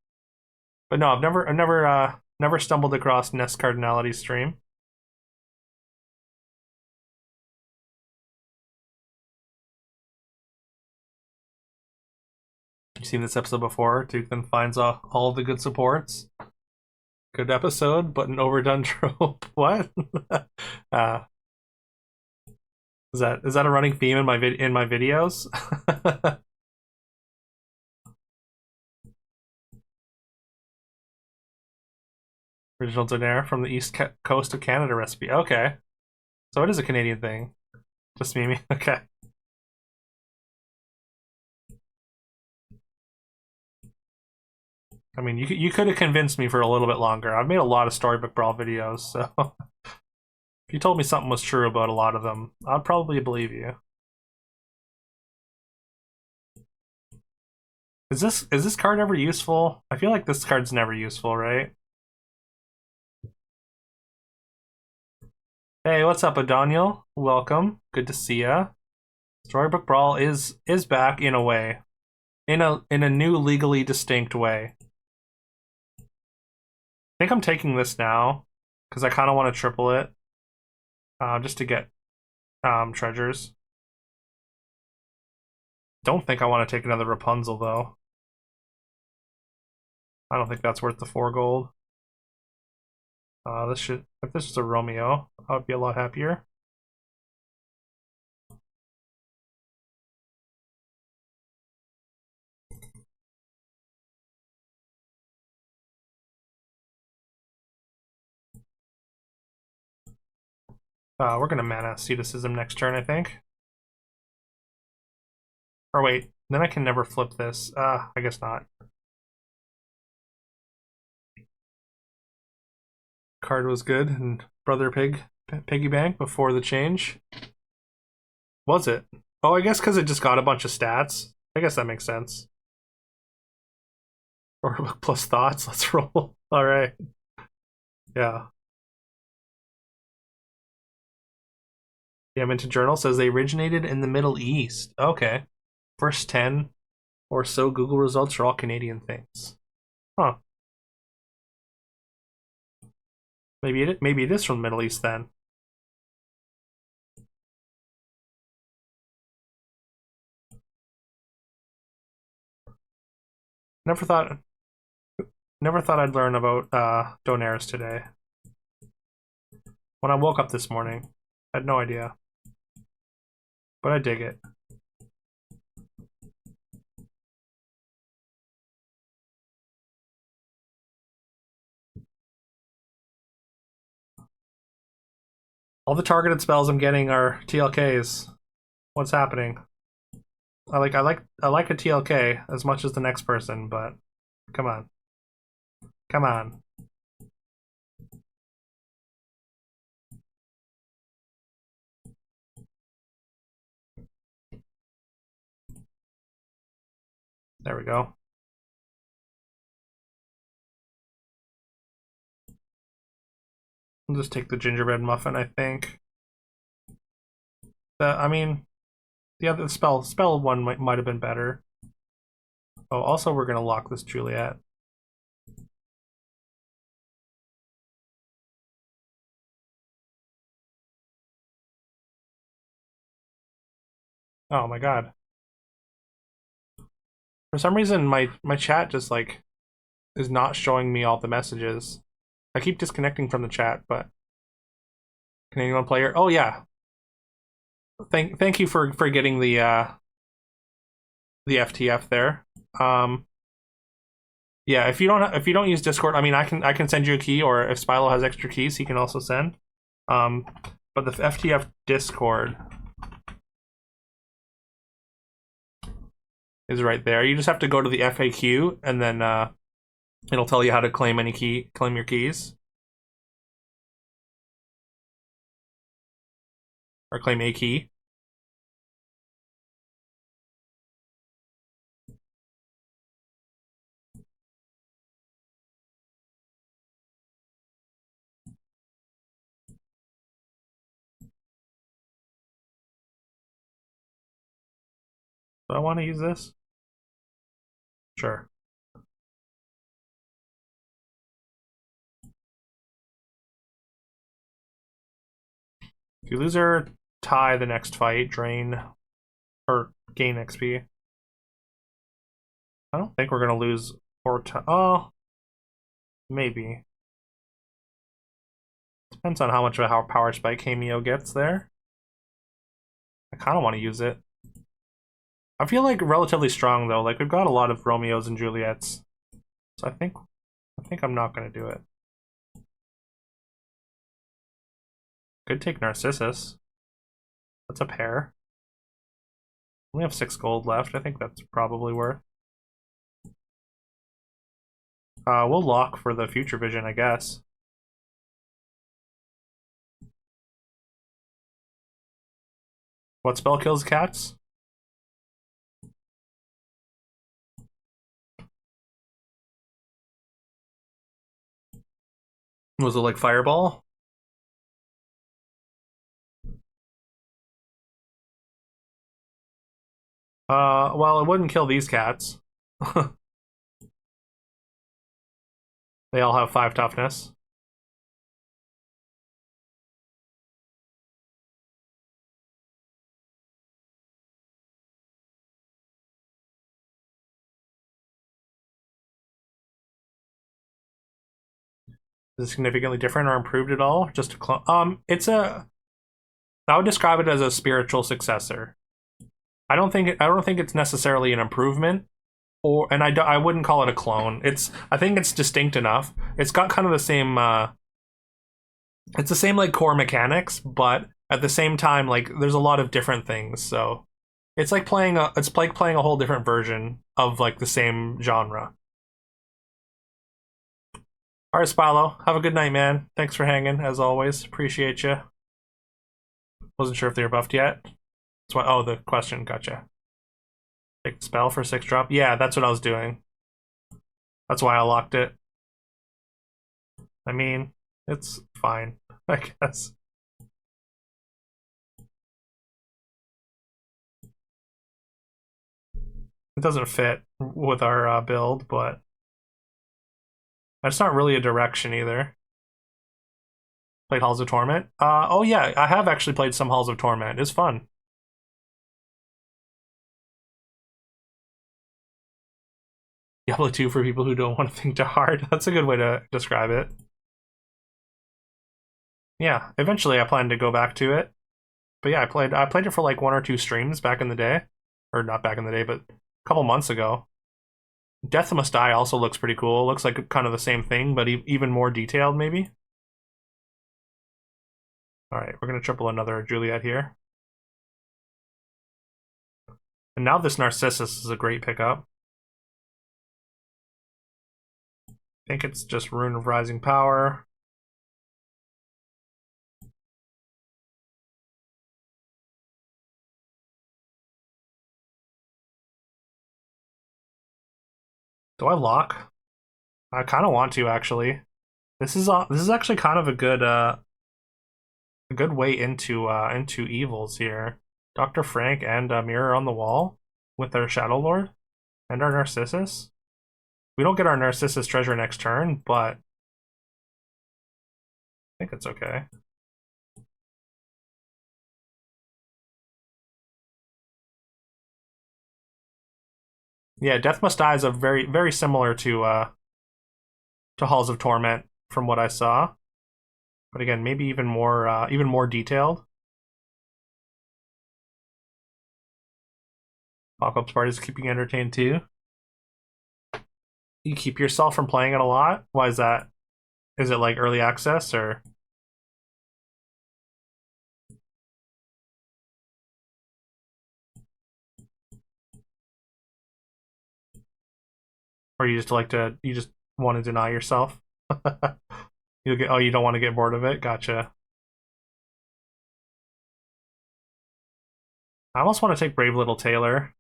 But no, never stumbled across Nest Cardinality's stream. You've seen this episode before. Duke then finds all the good supports. Good episode, but an overdone trope. What? uh, is that a running theme in my videos? Original donair from the coast of Canada recipe. Okay, so it is a Canadian thing. Just Mimi. Okay. I mean, you could have convinced me for a little bit longer. I've made a lot of Storybook Brawl videos, so if you told me something was true about a lot of them, I'd probably believe you. Is this card ever useful? I feel like this card's never useful, right? Hey, what's up, Adoniel? Welcome. Good to see ya. Storybook Brawl is back in a way, in a new legally distinct way. I think I'm taking this now because I kind of want to triple it, just to get treasures. Don't think I want to take another Rapunzel though. I don't think that's worth the 4 gold. If this was a Romeo, I would be a lot happier. We're gonna mana Asceticism next turn, I think. Or wait, then I can never flip this. I guess not. Card was good, and Brother Piggy Bank before the change. Was it? Oh, I guess because it just got a bunch of stats. I guess that makes sense. Or plus thoughts. Let's roll. All right. Yeah. Yeah, Minted Journal says they originated in the Middle East. Okay. First 10 or so Google results are all Canadian things. Huh. Maybe it is from the Middle East then. Never thought Never thought I'd learn about donairs today. When I woke up this morning, I had no idea. But I dig it. All the targeted spells I'm getting are TLKs. What's happening? I like a TLK as much as the next person, but come on. Come on. There we go. I'll just take the gingerbread muffin, I think. I mean, the other spell one might have been better. Oh, also we're gonna lock this Juliet. Oh my god. For some reason my chat just like is not showing me all the messages. I keep disconnecting from the chat, but can anyone player? Oh yeah. Thank you for getting the FTF there. Yeah, if you don't use Discord, I mean I can send you a key, or if Spilo has extra keys, he can also send. Um, but the FTF Discord is right there. You just have to go to the FAQ, and then it'll tell you how to claim your keys, or claim a key. Do I want to use this? Sure. If you lose or tie the next fight, drain or gain XP. I don't think we're gonna lose or tie. Oh, maybe. Depends on how much of a power spike Cameo gets there. I kind of want to use it. I feel like relatively strong though. Like we've got a lot of Romeos and Juliets, so I think I'm not gonna do it. Could take Narcissus. That's a pair. Only have 6 gold left. I think that's probably worth. We'll lock for the future vision, I guess. What spell kills cats? Was it like Fireball? Well, it wouldn't kill these cats. They all have 5 toughness. Is it significantly different or improved at all? Just a clone? It's a. I would describe it as a spiritual successor. I don't think it's necessarily an improvement, I wouldn't call it a clone. I think it's distinct enough. It's got kind of the same. It's the same like core mechanics, but at the same time, like there's a lot of different things. So it's like playing a whole different version of like the same genre. All right, Spilo, have a good night, man. Thanks for hanging as always. Appreciate you. Wasn't sure if they were buffed yet. That's why. Oh, the question. Gotcha. Take the spell for 6 drop. Yeah, that's what I was doing. That's why I locked it. I mean, it's fine, I guess. It doesn't fit with our build, but it's not really a direction either. Played Halls of Torment? Oh yeah, I have actually played some Halls of Torment. It's fun. Diablo 2 for people who don't want to think too hard. That's a good way to describe it. Yeah, eventually I plan to go back to it. But yeah, I played it for like 1 or 2 streams back in the day. Or not back in the day, but a couple months ago. Death Must Die also looks pretty cool. Looks like kind of the same thing, but even more detailed, maybe. Alright, we're gonna triple another Juliet here. And now this Narcissus is a great pickup. I think it's just Rune of Rising Power. Do I lock? I kind of want to actually. This is actually kind of a good way into evils here. Dr. Frank and Mirror on the Wall with their Shadow Lord and our Narcissus. We don't get our Narcissus treasure next turn, but I think it's okay. Yeah, Death Must Die is a very similar to Halls of Torment from what I saw. But again, maybe even more detailed. Apocalypse Party is keeping you entertained too. You keep yourself from playing it a lot? Why is that? Is it like early access or? Or you just want to deny yourself? You don't want to get bored of it? Gotcha. I almost want to take Brave Little Tailor.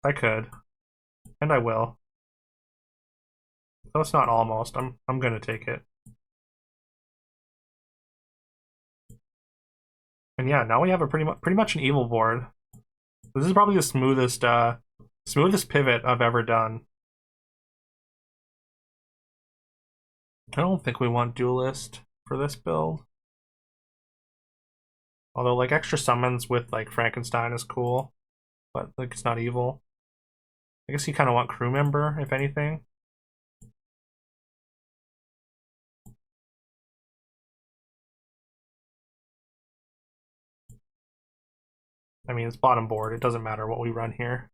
I could. And I will. So it's not almost. I'm gonna take it. And yeah, now we have a pretty much an evil board. This is probably the smoothest pivot I've ever done. I don't think we want duelist for this build. Although, like, extra summons with, like, Frankenstein is cool, but, like, it's not evil. I guess you kind of want crew member, if anything. I mean, it's bottom board. It doesn't matter what we run here.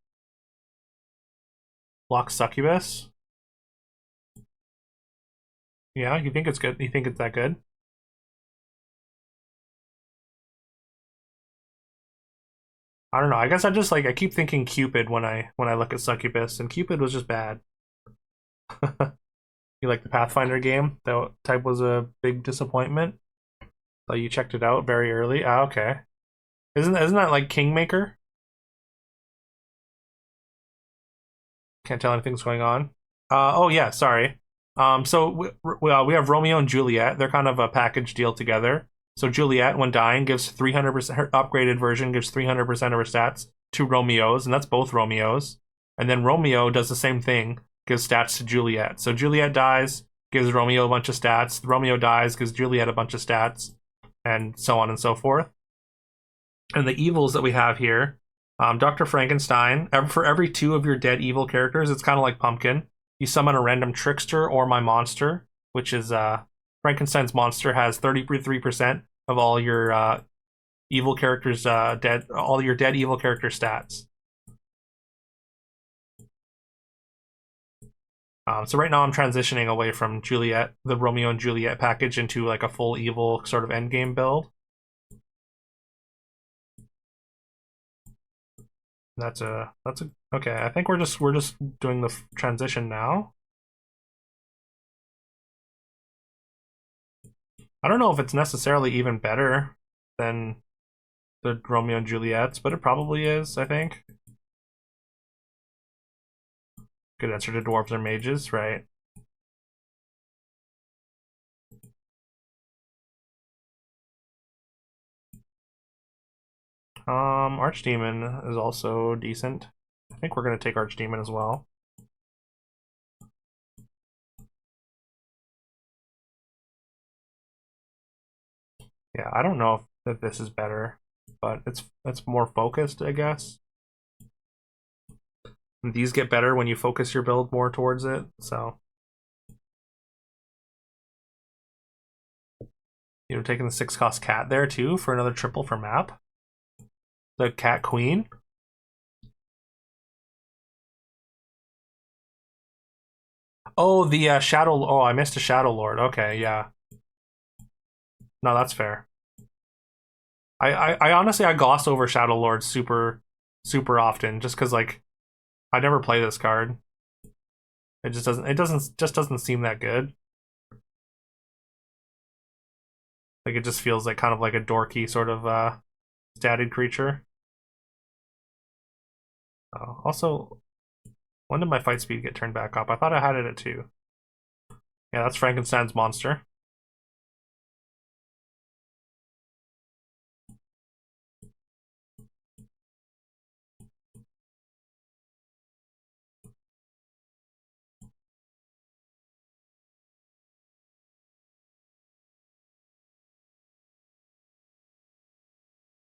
Block Succubus. Yeah, you think it's good? You think it's that good? I don't know. I guess I keep thinking Cupid when I look at Succubus, and Cupid was just bad. You like the Pathfinder game? That type was a big disappointment. But you checked it out very early. Ah, okay. Isn't that like Kingmaker? Can't tell anything's going on. Oh yeah, sorry. So we have Romeo and Juliet. They're kind of a package deal together. So Juliet, when dying, gives 300%. Her upgraded version gives 300% of her stats to Romeo's, and that's both Romeo's. And then Romeo does the same thing, gives stats to Juliet. So Juliet dies, gives Romeo a bunch of stats. Romeo dies, gives Juliet a bunch of stats, and so on and so forth. And the evils that we have here, Dr. Frankenstein, for every 2 of your dead evil characters, it's kind of like Pumpkin. You summon a random trickster or my monster, which is Frankenstein's monster has 33% of all your evil characters dead, all your dead evil character stats. So right now I'm transitioning away from Juliet, the Romeo and Juliet package, into like a full evil sort of endgame build. That's a okay. I think we're just doing the transition now. I don't know if it's necessarily even better than the Romeo and Juliet's, but it probably is, I think. Good answer to dwarves or mages, right? Archdemon is also decent. I think we're gonna take Archdemon as well. Yeah, I don't know if this is better, but it's more focused, I guess. And these get better when you focus your build more towards it, so. You know, taking the 6-cost cat there too for another triple for map. The cat queen. Oh, the shadow. Oh, I missed a shadow lord. Okay, yeah. No, that's fair. I honestly I gloss over shadow lord super often just because like I never play this card. It just doesn't seem that good. Like it just feels like kind of like a dorky sort of statted creature. Oh, also, when did my fight speed get turned back up? I thought I had it at 2. Yeah, that's Frankenstein's monster.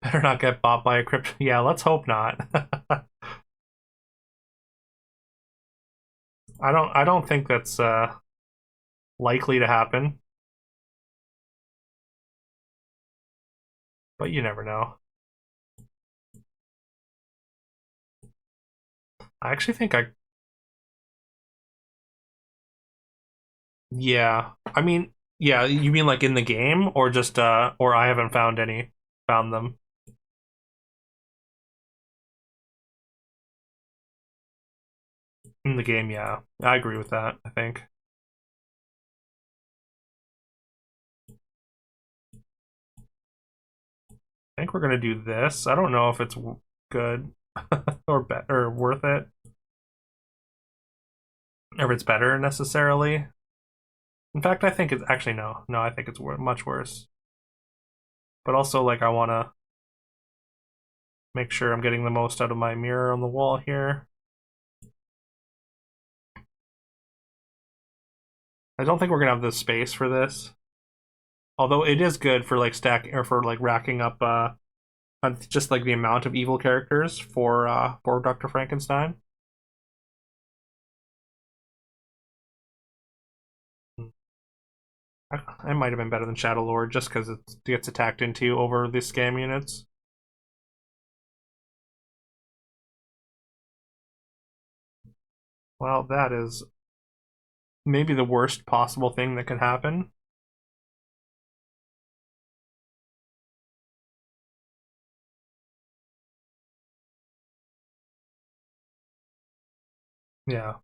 Better not get bought by a crypto. Yeah, let's hope not. I don't think that's likely to happen, but you never know. I actually think I yeah. I mean, yeah, you mean like in the game or just or I haven't found them. In the game, yeah. I agree with that, I think. I think we're gonna do this. I don't know if it's good or worth it. Or if it's better necessarily. In fact, I think it's actually no. No, I think it's much worse. But also like I wanna Make sure I'm getting the most out of my mirror on the wall here. I don't think we're gonna have the space for this. Although it is good for like stacking or for like racking up just like the amount of evil characters for Dr. Frankenstein. It might have been better than Shadow Lord just because it gets attacked into over the scam units. Well, that is maybe the worst possible thing that can happen. Yeah.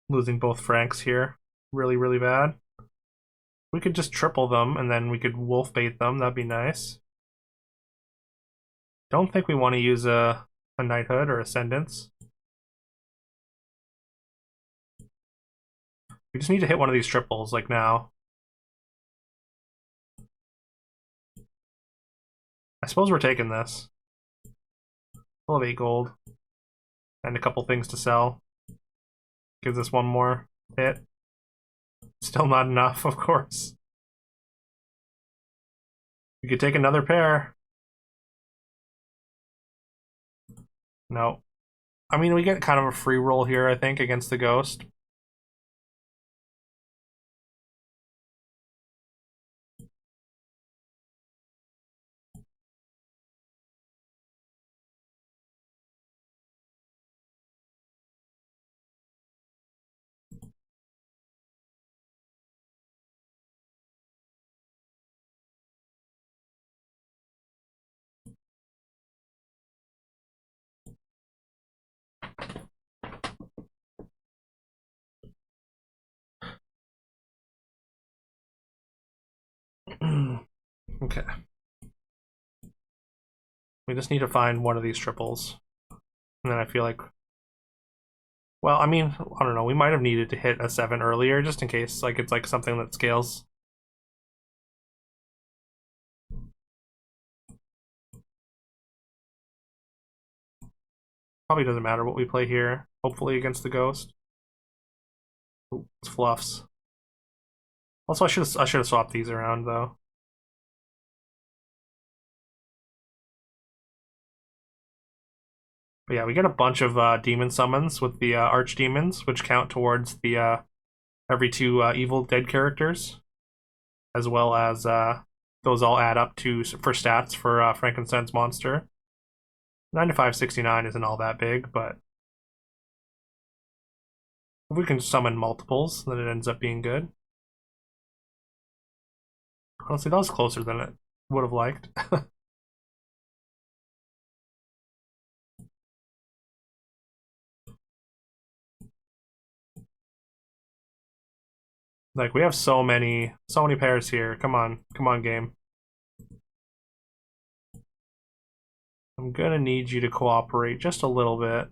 Losing both Franks here. Really, really bad. We could just triple them and then we could wolf bait them. That'd be nice. Don't think we want to use a knighthood or ascendance. We just need to hit one of these triples like now. I suppose we're taking this. We'll have 8 gold. And a couple things to sell. Gives us one more hit. Still not enough, of course. We could take another pair. No. I mean, we get kind of a free roll here, I think, against the ghost. Okay. We just need to find one of these triples. And then I feel like... Well, I mean, I don't know. We might have needed to hit a 7 earlier just in case like it's like something that scales. Probably doesn't matter what we play here. Hopefully against the ghost. Ooh, it's fluffs. Also, I should have swapped these around though. But yeah, we get a bunch of demon summons with the archdemons, which count towards the every 2 evil dead characters, as well as those all add up to for stats for Frankenstein's monster. 9569 isn't all that big, but if we can summon multiples, then it ends up being good. Honestly, that was closer than it would have liked. Like, we have so many pairs here. Come on, game. I'm gonna need you to cooperate just a little bit.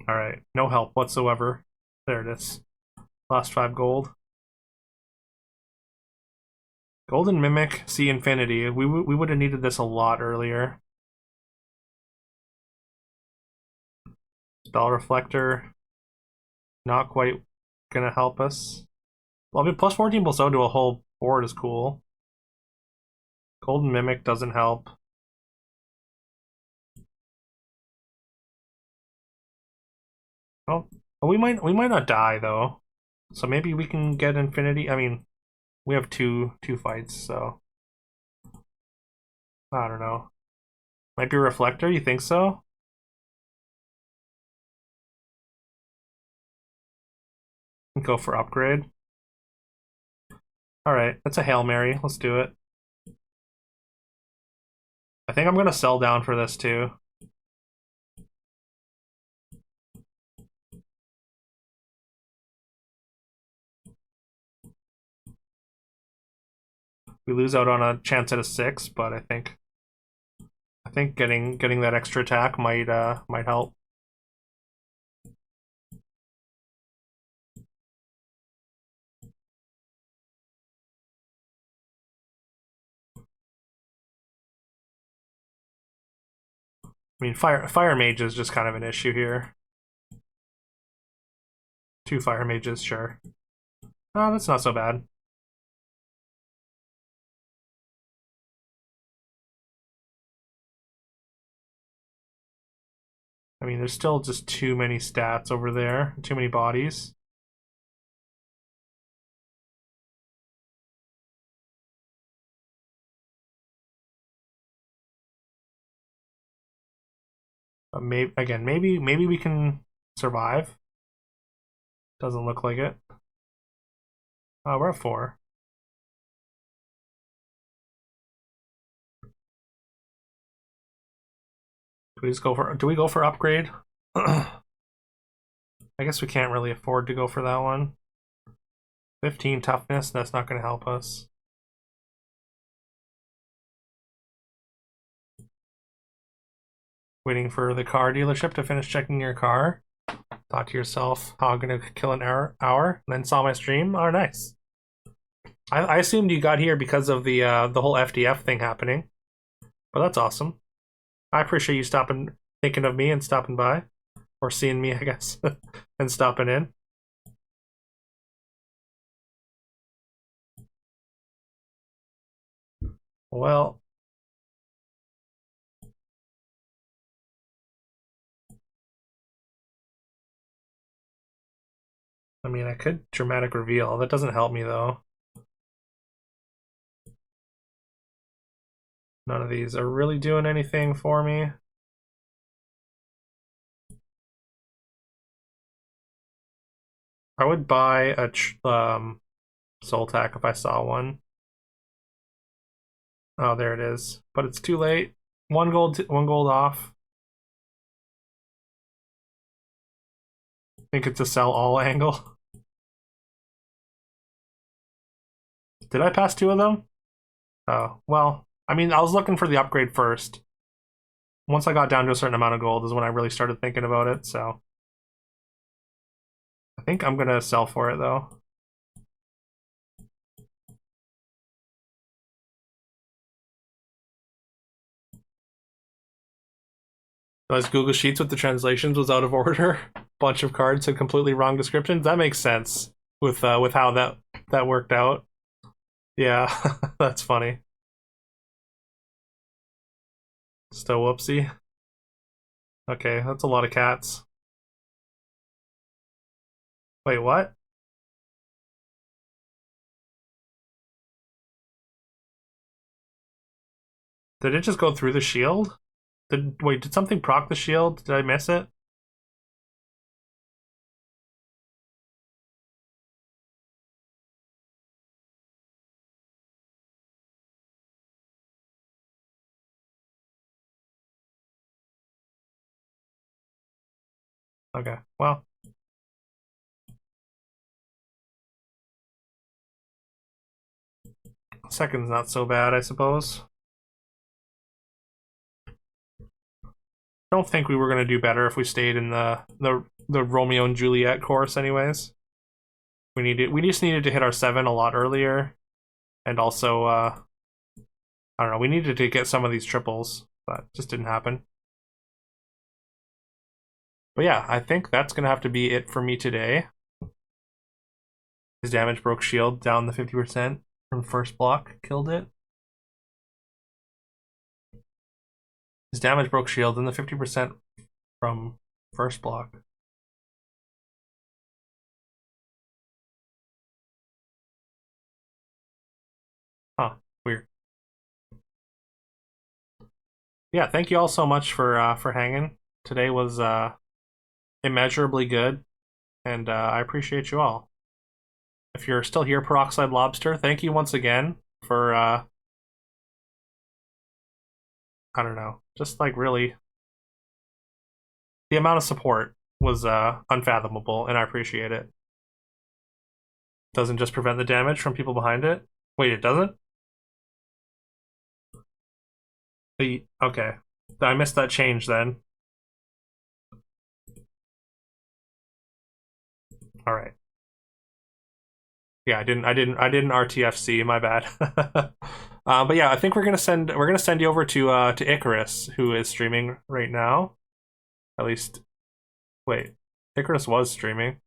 Alright, no help whatsoever. There it is. Lost 5 gold. Golden Mimic, see Infinity. We would have needed this a lot earlier. Spell Reflector. Not quite gonna help us. Well, I mean, plus 14 plus 0 to a whole board is cool. Golden Mimic doesn't help. Oh, we might not die though. So maybe we can get Infinity. I mean, we have two fights, so I don't know. Might be Reflector. You think so? Go for upgrade. All right, that's a Hail Mary. Let's do it. I think I'm gonna sell down for this too. We lose out on a chance at a 6, but I think I think getting that extra attack might help. I mean, fire mage is just kind of an issue here. 2 fire mages, sure. Oh, that's not so bad. I mean, there's still just too many stats over there, too many bodies. But maybe we can survive. Doesn't look like it. Oh, we're at 4. Do we go for upgrade? I guess we can't really afford to go for that one. 15 toughness, that's not going to help us. Waiting for the car dealership to finish checking your car. Thought to yourself, how I'm going to kill an hour, and then saw my stream. Oh, nice. I assumed you got here because of the whole FDF thing happening. But that's awesome. I appreciate you thinking of me and stopping by. Or seeing me, I guess, and stopping in. Well, I mean, I could dramatic reveal. That doesn't help me, though. None of these are really doing anything for me. I would buy a soul tack if I saw one. Oh, there it is. But it's too late. 1 gold off. I think it's a sell all angle. Did I pass 2 of them? Oh, well, I mean, I was looking for the upgrade first. Once I got down to a certain amount of gold is when I really started thinking about it, so. I think I'm gonna sell for it, though. Those Google Sheets with the translations was out of order. Bunch of cards had completely wrong descriptions. That makes sense with how that worked out. Yeah, that's funny. Still whoopsie. Okay, that's a lot of cats. Wait, what? Did it just go through the shield? Did something proc the shield? Did I miss it? Okay, well. Second's not so bad, I suppose. Don't think we were gonna do better if we stayed in the Romeo and Juliet course, anyways. We just needed to hit our 7 a lot earlier, and also I don't know. We needed to get some of these triples, but just didn't happen. But yeah, I think that's gonna have to be it for me today. His damage broke shield down the 50% from first block, killed it. His damage broke shield and the 50% from first block. Huh, weird. Yeah, thank you all so much for hanging. Today was immeasurably good, and I appreciate you all. If you're still here, Peroxide Lobster, thank you once again for I don't know, just like really the amount of support was unfathomable, and I appreciate it. Doesn't just prevent the damage from people behind it. Wait, it doesn't? Okay. I missed that change then. All right. Yeah, I didn't RTFC. My bad. But yeah, I think we're gonna send you over to Icarus, who is streaming right now. At least, wait, Icarus was streaming.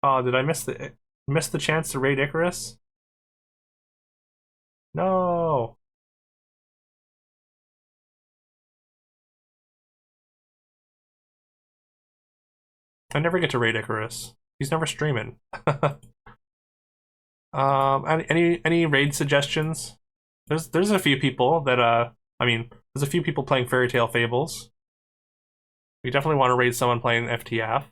Oh, did I miss the chance to raid Icarus? No. I never get to raid Icarus. He's never streaming. Any raid suggestions? There's a few people that I mean, there's a few people playing Fairytale Fables. We definitely want to raid someone playing FTF.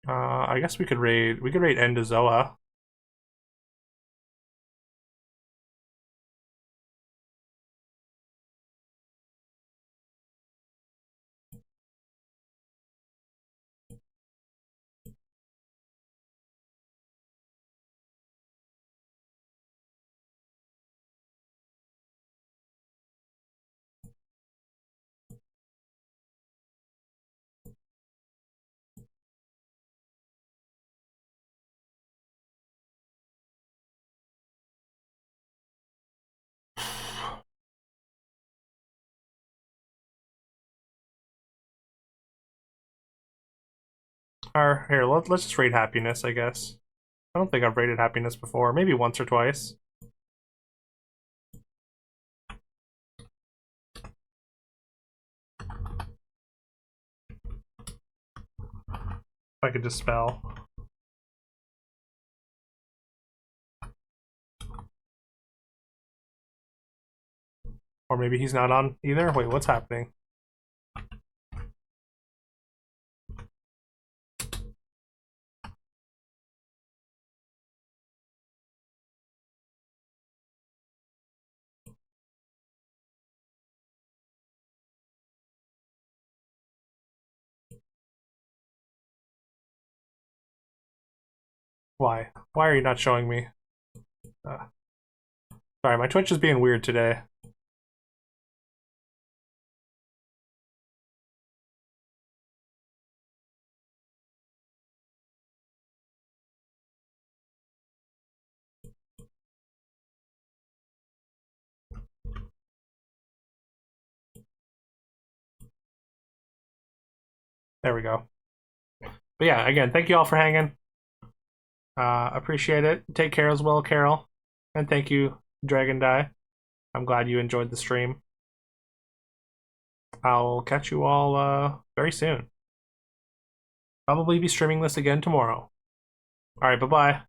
I guess we could raid Endozoa. Or here, let's just raid Happiness, I guess. I don't think I've raided Happiness before. Maybe once or twice. If I could just spell. Or maybe he's not on either. Wait, what's happening? Why? Why are you not showing me? Uh, Sorry, my Twitch is being weird today. There we go. But yeah, again, thank you all for hanging. Appreciate it. Take care as well, Carol. And thank you, Dragon Die. I'm glad you enjoyed the stream. I'll catch you all very soon. Probably be streaming this again tomorrow. Alright, bye-bye.